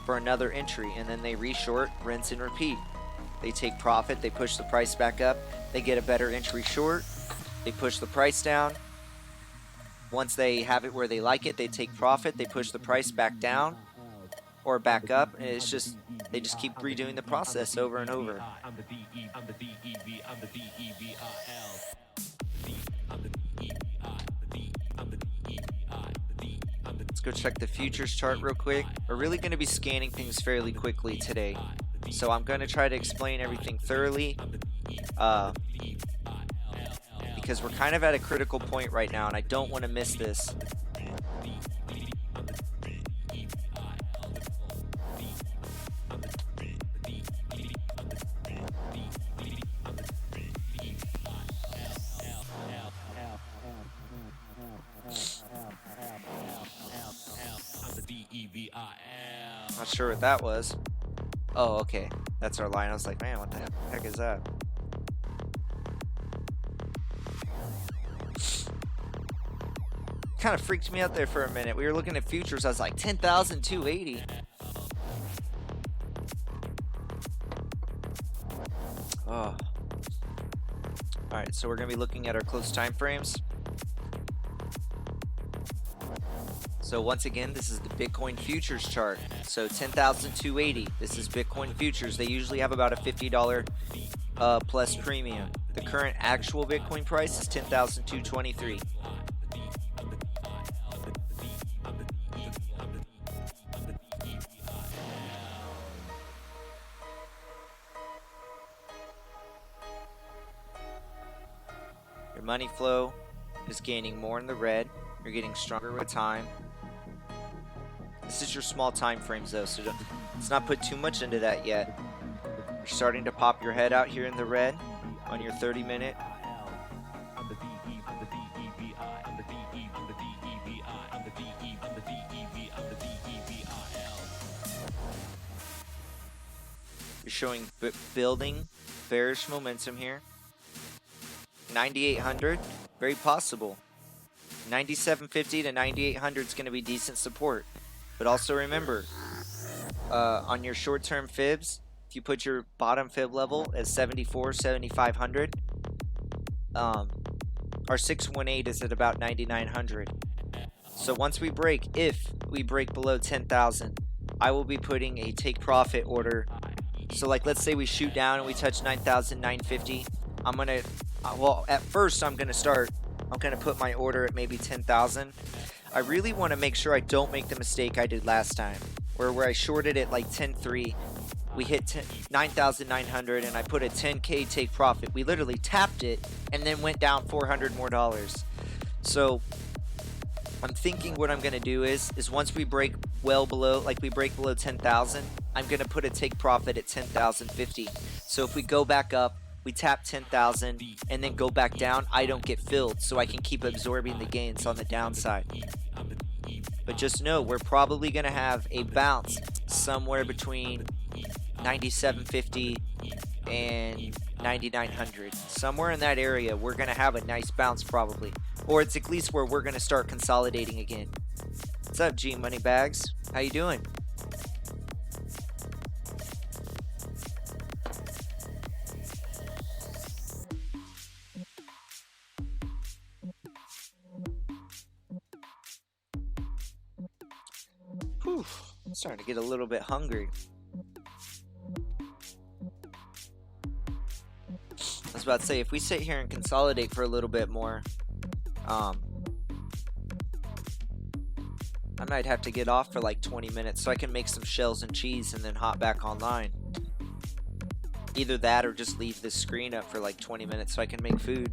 S4: for another entry, and then they re-short, rinse and repeat. They take profit, they push the price back up, they get a better entry short, they push the price down. Once they have it where they like it, they take profit, they push the price back down or back up, and it's just, they just keep redoing the process over and over. It's Let's go check the futures chart real quick. We're really going to be scanning things fairly quickly today. So I'm going to try to explain everything thoroughly. Because we're kind of at a critical point right now and I don't want to miss this. Not sure what that was. Oh, okay. That's our line. I was like, man, what the heck is that? Kind of freaked me out there for a minute. We were looking at futures. I was like, 10,280. Oh. Alright, so we're going to be looking at our close time frames. So once again, this is the Bitcoin futures chart. So 10,280. This is Bitcoin futures. They usually have about a $50 plus premium. The current actual Bitcoin price is 10,223. Your money flow is gaining more in the red. You're getting stronger with time. This is your small time frames though, so let's not put too much into that yet. You're starting to pop your head out here in the red on your 30-minute. You're showing building bearish momentum here. 9,800, very possible. 9,750 to 9,800 is going to be decent support. But also remember, on your short-term fibs, if you put your bottom fib level at 74, 7,500, our 618 is at about 9,900. So once we break, if we break below 10,000, I will be putting a take profit order. So like, let's say we shoot down and we touch 9,950. I'm going to, well, at first I'm going to put my order at maybe 10,000. I really want to make sure I don't make the mistake I did last time, where I shorted it like 10.3. We hit 9,900 and I put a 10K take profit. We literally tapped it and then went down $400 more. So I'm thinking what I'm going to do is once we break well below, like we break below 10,000, I'm going to put a take profit at 10,050. So if we go back up, we tap 10,000 and then go back down, I don't get filled, so I can keep absorbing the gains on the downside. But just know we're probably going to have a bounce somewhere between 9,750 and 9,900. Somewhere in that area, we're going to have a nice bounce probably. Or it's at least where we're going to start consolidating again. What's up, G Money Bags? How you doing? Whew, I'm starting to get a little bit hungry. I was about to say, if we sit here and consolidate for a little bit more, I might have to get off for like 20 minutes so I can make some shells and cheese and then hop back online. Either that or just leave this screen up for like 20 minutes so I can make food.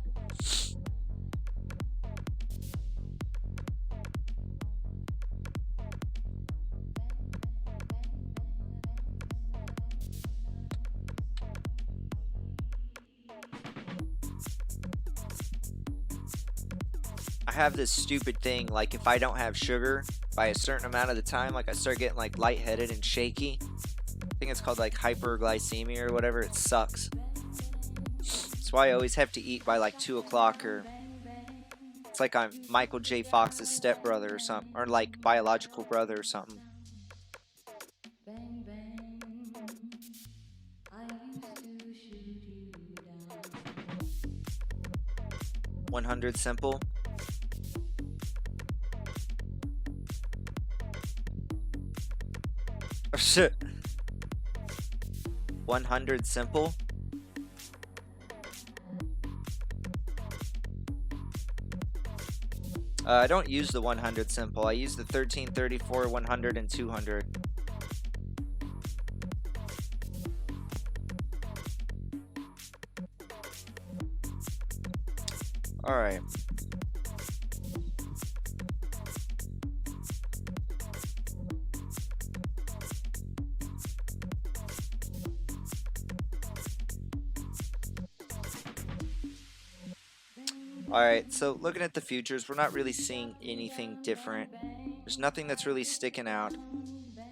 S4: I have this stupid thing, like if I don't have sugar by a certain amount of the time, like I start getting like lightheaded and shaky. I think it's called like hyperglycemia or whatever. It sucks. That's why I always have to eat by like 2 o'clock, or it's like I'm Michael J. Fox's stepbrother or something, or like biological brother or something. 100 simple. Oh shit. 100 simple. I don't use the 100 simple. I use the 13, 34, 100, and 200. Alright. Alright, so looking at the futures, we're not really seeing anything different. There's nothing that's really sticking out.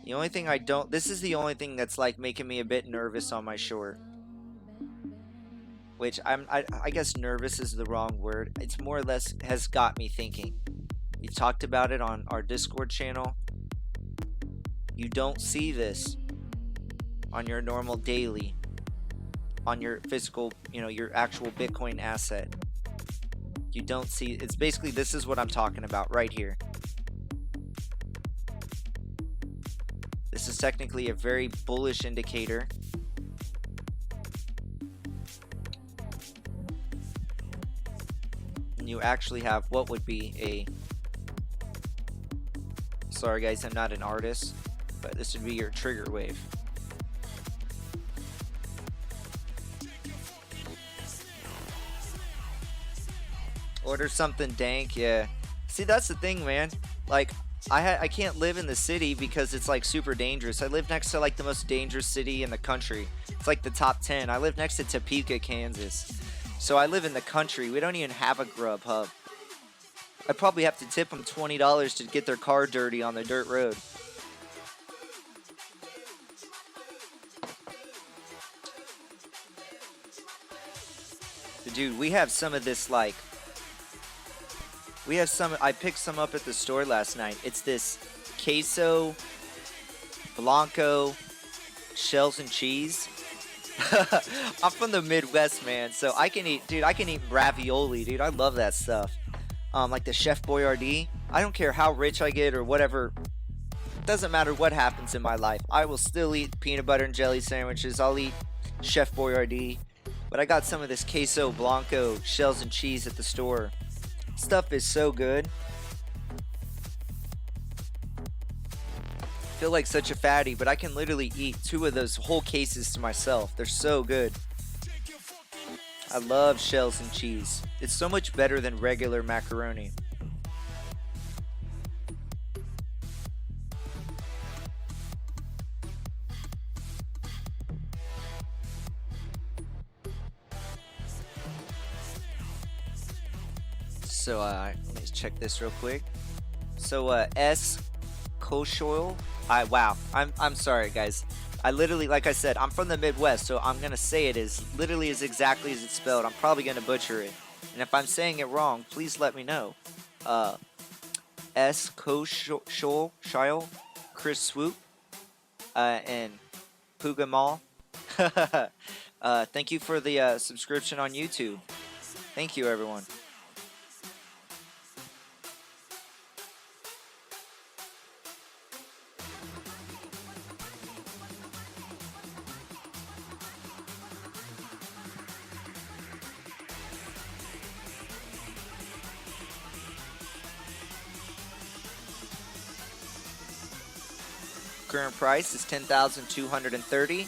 S4: The only thing this is the only thing that's like making me a bit nervous on my short. Which I guess nervous is the wrong word. It's more or less has got me thinking. We've talked about it on our Discord channel. You don't see this on your normal daily, on your physical, your actual Bitcoin asset. You don't see, it's basically, this is what I'm talking about right here. This is technically a very bullish indicator. And you actually have what would be a, sorry guys, I'm not an artist, but this would be your trigger wave. Order something dank, yeah. See, that's the thing, man. Like, I can't live in the city because it's like super dangerous. I live next to like the most dangerous city in the country. It's like the top 10. I live next to Topeka, Kansas. So I live in the country. We don't even have a grub hub. I'd probably have to tip them $20 to get their car dirty on the dirt road. Dude, we have some of this like, I picked some up at the store last night. It's this queso, blanco, shells and cheese. I'm from the Midwest, man, so I can eat ravioli, dude. I love that stuff. Like the Chef Boyardee. I don't care how rich I get or whatever. It doesn't matter what happens in my life. I will still eat peanut butter and jelly sandwiches. I'll eat Chef Boyardee. But I got some of this queso, blanco, shells and cheese at the store. Stuff is so good. Feel like such a fatty, but I can literally eat 2 of those whole cases to myself. They're so good. I love shells and cheese. It's so much better than regular macaroni. So let me just check this real quick. So S Koshoil. Wow. I'm sorry guys. I literally, like I said, I'm from the Midwest, so I'm gonna say it as literally as exactly as it's spelled. I'm probably gonna butcher it. And if I'm saying it wrong, please let me know. S Koshoil, Chris Swoop, and Puga Mall. Thank you for the subscription on YouTube. Thank you everyone. Current price is 10,230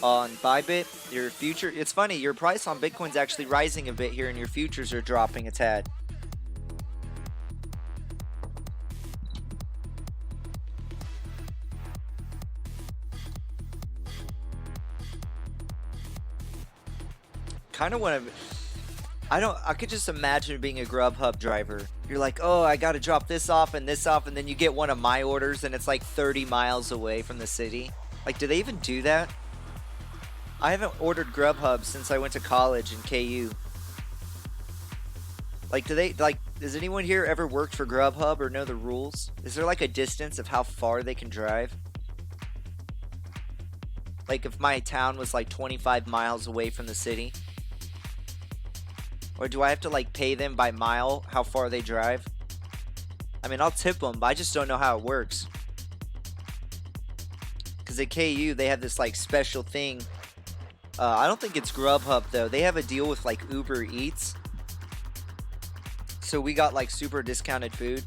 S4: on Bybit. Your future, it's funny, your price on Bitcoin's actually rising a bit here and your futures are dropping a tad. Kind of want to, I could just imagine being a Grubhub driver. You're like, oh, I got to drop this off, and then you get one of my orders, and it's like 30 miles away from the city. Like, do they even do that? I haven't ordered Grubhub since I went to college in KU. Like, does anyone here ever worked for Grubhub or know the rules? Is there like a distance of how far they can drive? Like, if my town was like 25 miles away from the city? Or do I have to like pay them by mile how far they drive? I mean, I'll tip them, but I just don't know how it works. Because at KU, they have this like special thing. I don't think it's Grubhub though. They have a deal with like Uber Eats. So we got like super discounted food.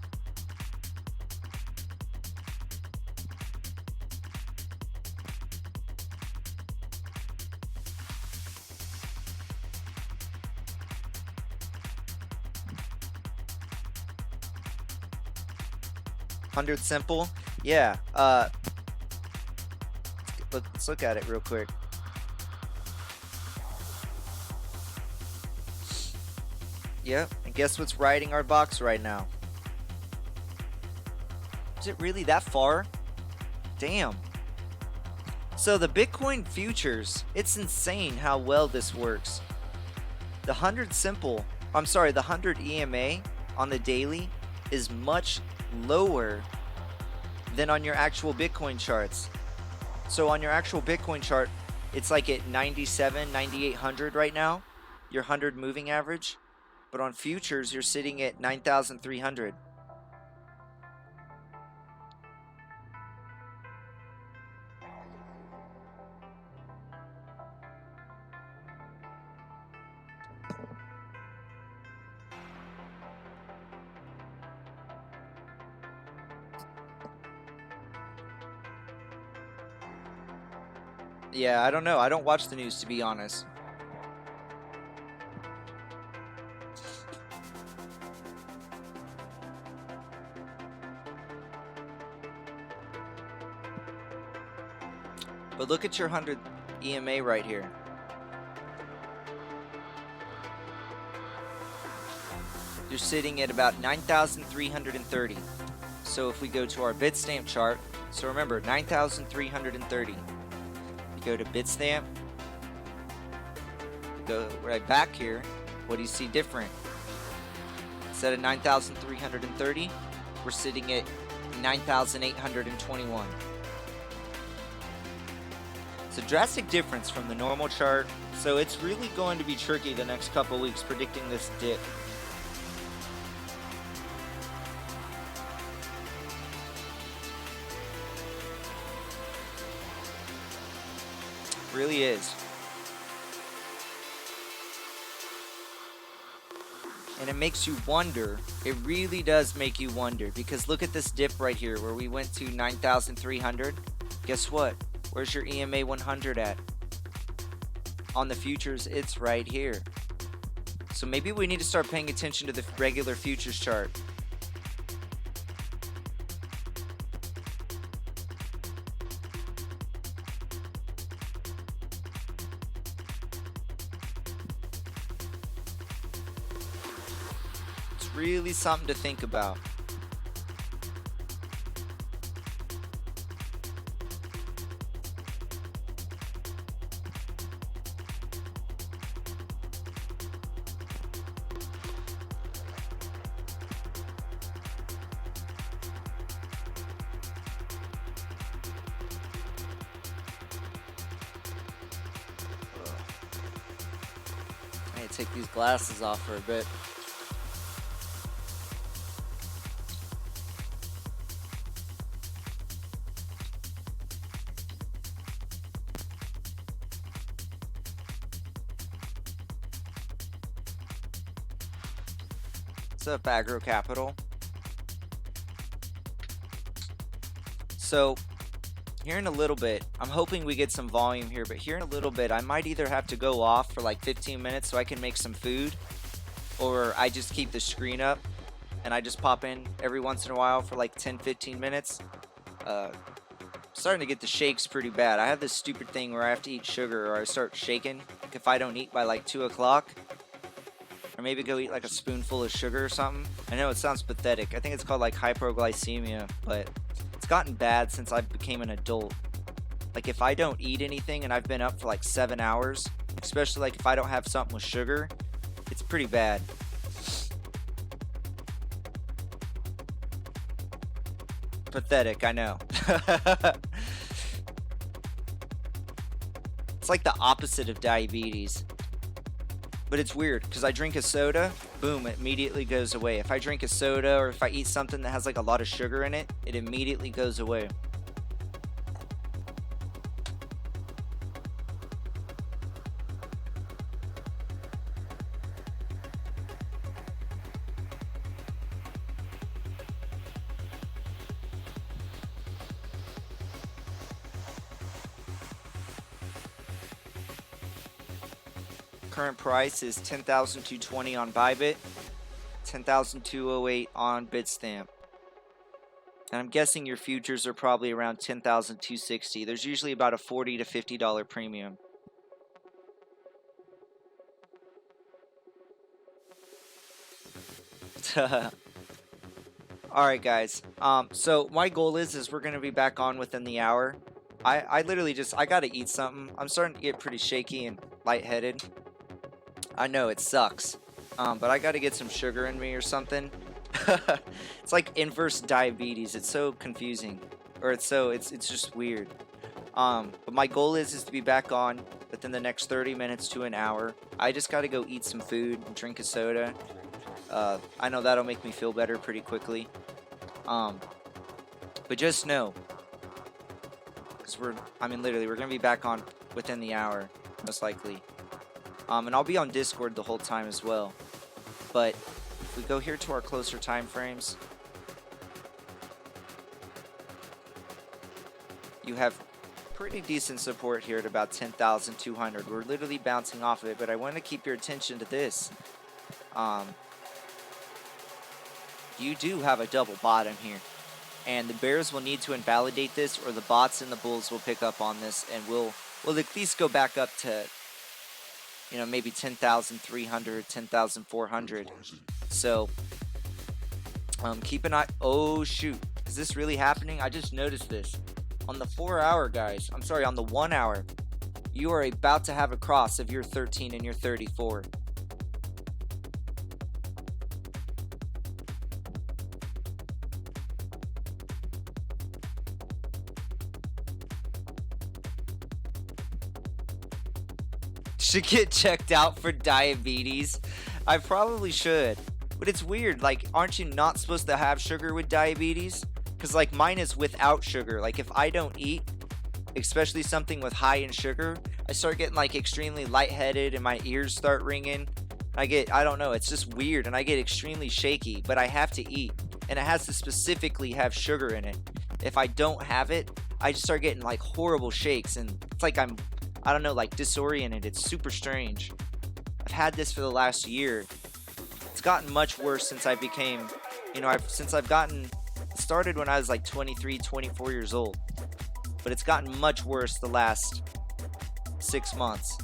S4: $100 simple. Yeah. Let's look at it real quick. Yep. And guess what's riding our box right now? Is it really that far? Damn. So the Bitcoin futures, it's insane how well this works. The 100 simple, I'm sorry, the 100 EMA on the daily is much lower than on your actual Bitcoin charts. So on your actual Bitcoin chart, it's like at 97, 9800 right now, your 100 moving average. But on futures, you're sitting at 9,300. Yeah, I don't know. I don't watch the news, to be honest. But look at your 100 EMA right here. You're sitting at about 9,330. So if we go to our Bitstamp chart, so remember, 9,330. Go to Bitstamp, go right back here. What do you see different? Instead of 9,330, we're sitting at 9,821. It's a drastic difference from the normal chart, so it's really going to be tricky the next couple weeks predicting this dip. Really is. And it makes you wonder. It really does make you wonder, because look at this dip right here where we went to 9,300. Guess what? Where's your EMA 100 at? On the futures, it's right here. So maybe we need to start paying attention to the regular futures chart. Really something to think about. I need to take these glasses off for a bit. What's up, Aggro Capital? So, here in a little bit, I'm hoping we get some volume here, but here in a little bit, I might either have to go off for like 15 minutes so I can make some food, or I just keep the screen up and I just pop in every once in a while for like 10-15 minutes. Starting to get the shakes pretty bad. I have this stupid thing where I have to eat sugar or I start shaking if I don't eat by like 2 o'clock. Or maybe go eat like a spoonful of sugar or something. I know it sounds pathetic. I think it's called like hypoglycemia, but it's gotten bad since I became an adult. Like if I don't eat anything and I've been up for like 7 hours, especially like if I don't have something with sugar, it's pretty bad. Pathetic, I know. It's like the opposite of diabetes. But it's weird, because I drink a soda, boom, it immediately goes away. If I drink a soda or if I eat something that has like a lot of sugar in it, it immediately goes away. current price is 10,220 on Bybit, 10,208 on Bitstamp. And I'm guessing your futures are probably around 10,260. There's usually about a $40 to $50 premium. Alright guys, so my goal is we're going to be back on within the hour. I literally I gotta eat something. I'm starting to get pretty shaky and lightheaded. I know, it sucks. But I gotta get some sugar in me or something. It's like inverse diabetes. It's so confusing. Or it's just weird. But my goal is to be back on within the next 30 minutes to an hour. I just gotta go eat some food and drink a soda. I know that'll make me feel better pretty quickly. But just know, because literally, we're gonna be back on within the hour, most likely. And I'll be on Discord the whole time as well. But if we go here to our closer time frames, you have pretty decent support here at about 10,200. We're literally bouncing off of it, but I want to keep your attention to this. You do have a double bottom here, and the bears will need to invalidate this, or the bots and the bulls will pick up on this, and we'll at least go back up to, you know, maybe 10,300, 10,400. So keep an eye. Oh shoot, is this really happening? I just noticed this on the 4 hour, guys. I'm sorry, on the 1 hour, you are about to have a cross of your 13 and your 34. Should get checked out for diabetes. I probably should, but it's weird. Like, aren't you not supposed to have sugar with diabetes? Because like mine is without sugar. Like if I don't eat, especially something with high in sugar, I start getting like extremely lightheaded and my ears start ringing. I don't know, it's just weird, and I get extremely shaky, but I have to eat, and it has to specifically have sugar in it. If I don't have it, I just start getting like horrible shakes, and it's like I don't know, like disoriented. It's super strange. I've had this for the last year. It's gotten much worse since I became, you know, it started when I was like 23, 24 years old. But it's gotten much worse the last 6 months.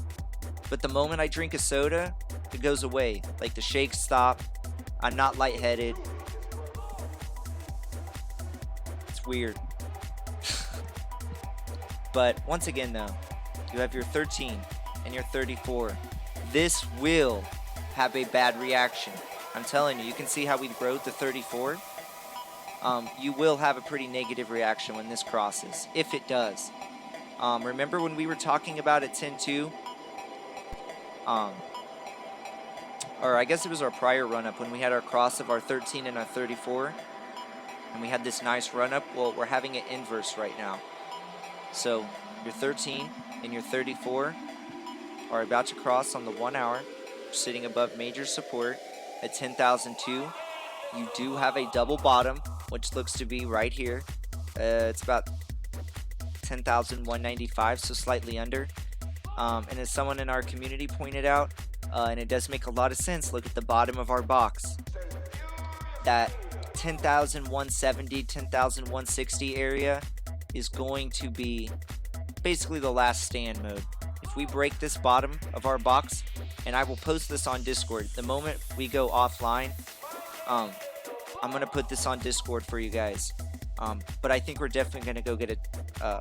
S4: But the moment I drink a soda, it goes away. Like the shakes stop. I'm not lightheaded. It's weird. But once again though, you have your 13 and your 34. This will have a bad reaction. I'm telling you, you can see how we rode the 34. You will have a pretty negative reaction when this crosses, if it does. Remember when we were talking about at 10-2? Or I guess it was our prior run-up when we had our cross of our 13 and our 34. And we had this nice run-up. Well, we're having it inverse right now. So your 13 and your 34 are about to cross on the 1 hour, sitting above major support at 10,002. You do have a double bottom, which looks to be right here. It's about 10,195, so slightly under. And as someone in our community pointed out, and it does make a lot of sense, look at the bottom of our box. That 10,170, 10,160 area is going to be basically the last stand mode. If we break this bottom of our box, and I will post this on Discord the moment we go offline, I'm gonna put this on Discord for you guys. But I think we're definitely gonna go get it.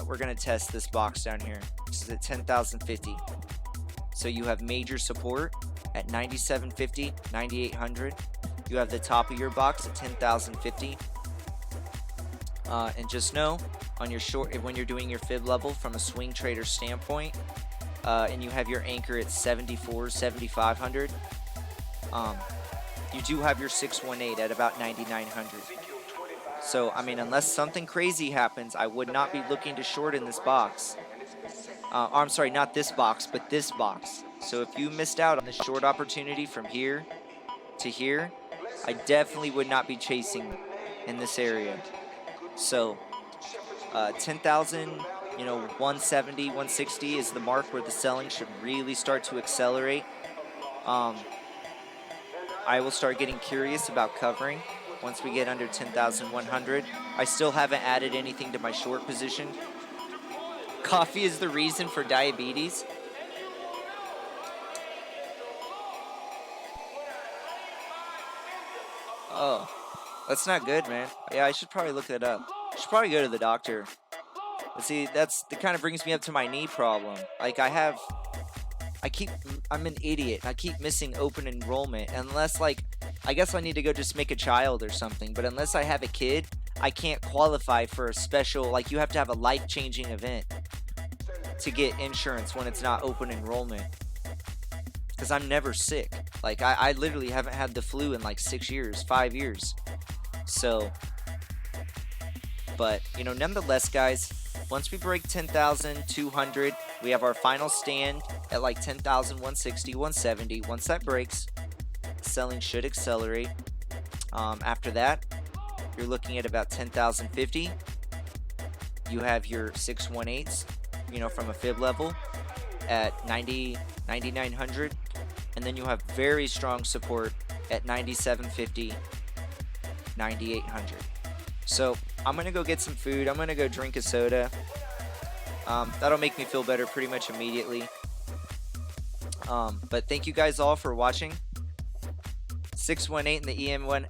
S4: We're gonna test this box down here, which is at 10,050. So you have major support at 9,750, 9,800. You have the top of your box at 10,050. And just know, on your when you're doing your fib level from a swing trader standpoint, and you have your anchor at 74, 7,500, you do have your 618 at about 9,900. So, I mean, unless something crazy happens, I would not be looking to short in this box. I'm sorry, not this box, but this box. So if you missed out on the short opportunity from here to here, I definitely would not be chasing in this area. So 10,000, 170, 160 is the mark where the selling should really start to accelerate. I will start getting curious about covering once we get under 10,100. I still haven't added anything to my short position. Coffee is the reason for diabetes. Oh, that's not good, man. Yeah, I should probably look that up. I should probably go to the doctor. But see, that kind of brings me up to my knee problem. Like, I'm an idiot. I keep missing open enrollment. Unless, like, I guess I need to go just make a child or something. But unless I have a kid, I can't qualify for a special, like, you have to have a life-changing event to get insurance when it's not open enrollment. Because I'm never sick. Like, I literally haven't had the flu in like 6 years, 5 years. So, but, you know, nonetheless, guys, once we break 10,200, we have our final stand at like 10,160, 170. Once that breaks, selling should accelerate. After that, you're looking at about 10,050. You have your 618s, you know, from a fib level at 9,900. And then you have very strong support at 9,750, 9,800. So I'm going to go get some food. I'm going to go drink a soda. That'll make me feel better pretty much immediately. But thank you guys all for watching. 618 and the EM1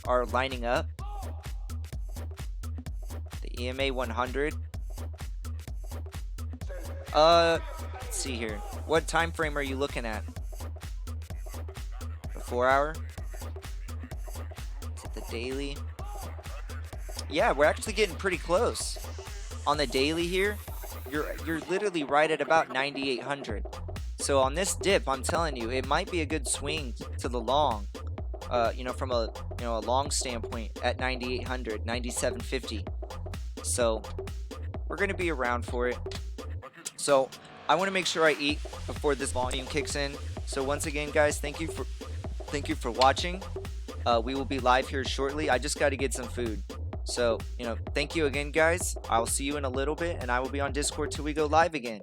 S4: are lining up. The EMA 100. Let's see here. What time frame are you looking at? The 4 hour? Is it the daily? Yeah, we're actually getting pretty close. On the daily here, you're literally right at about 9,800. So on this dip, I'm telling you, it might be a good swing to the long. You know, from a long standpoint at 9,800, 9,750. So we're gonna be around for it. So I want to make sure I eat before this volume kicks in. So once again, guys, thank you for watching. We will be live here shortly. I just got to get some food. So, you know, thank you again, guys. I'll see you in a little bit, and I will be on Discord till we go live again.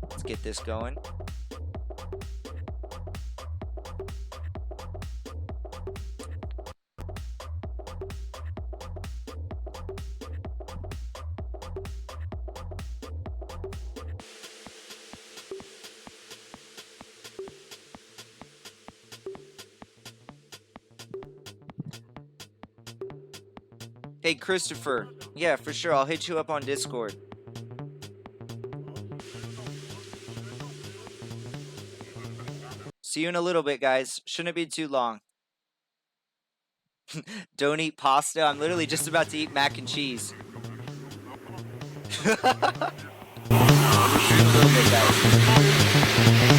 S4: Let's get this going. Hey, Christopher. Yeah, for sure. I'll hit you up on Discord. See you in a little bit, guys. Shouldn't be too long. Don't eat pasta. I'm literally just about to eat mac and cheese. See you in a little bit, guys.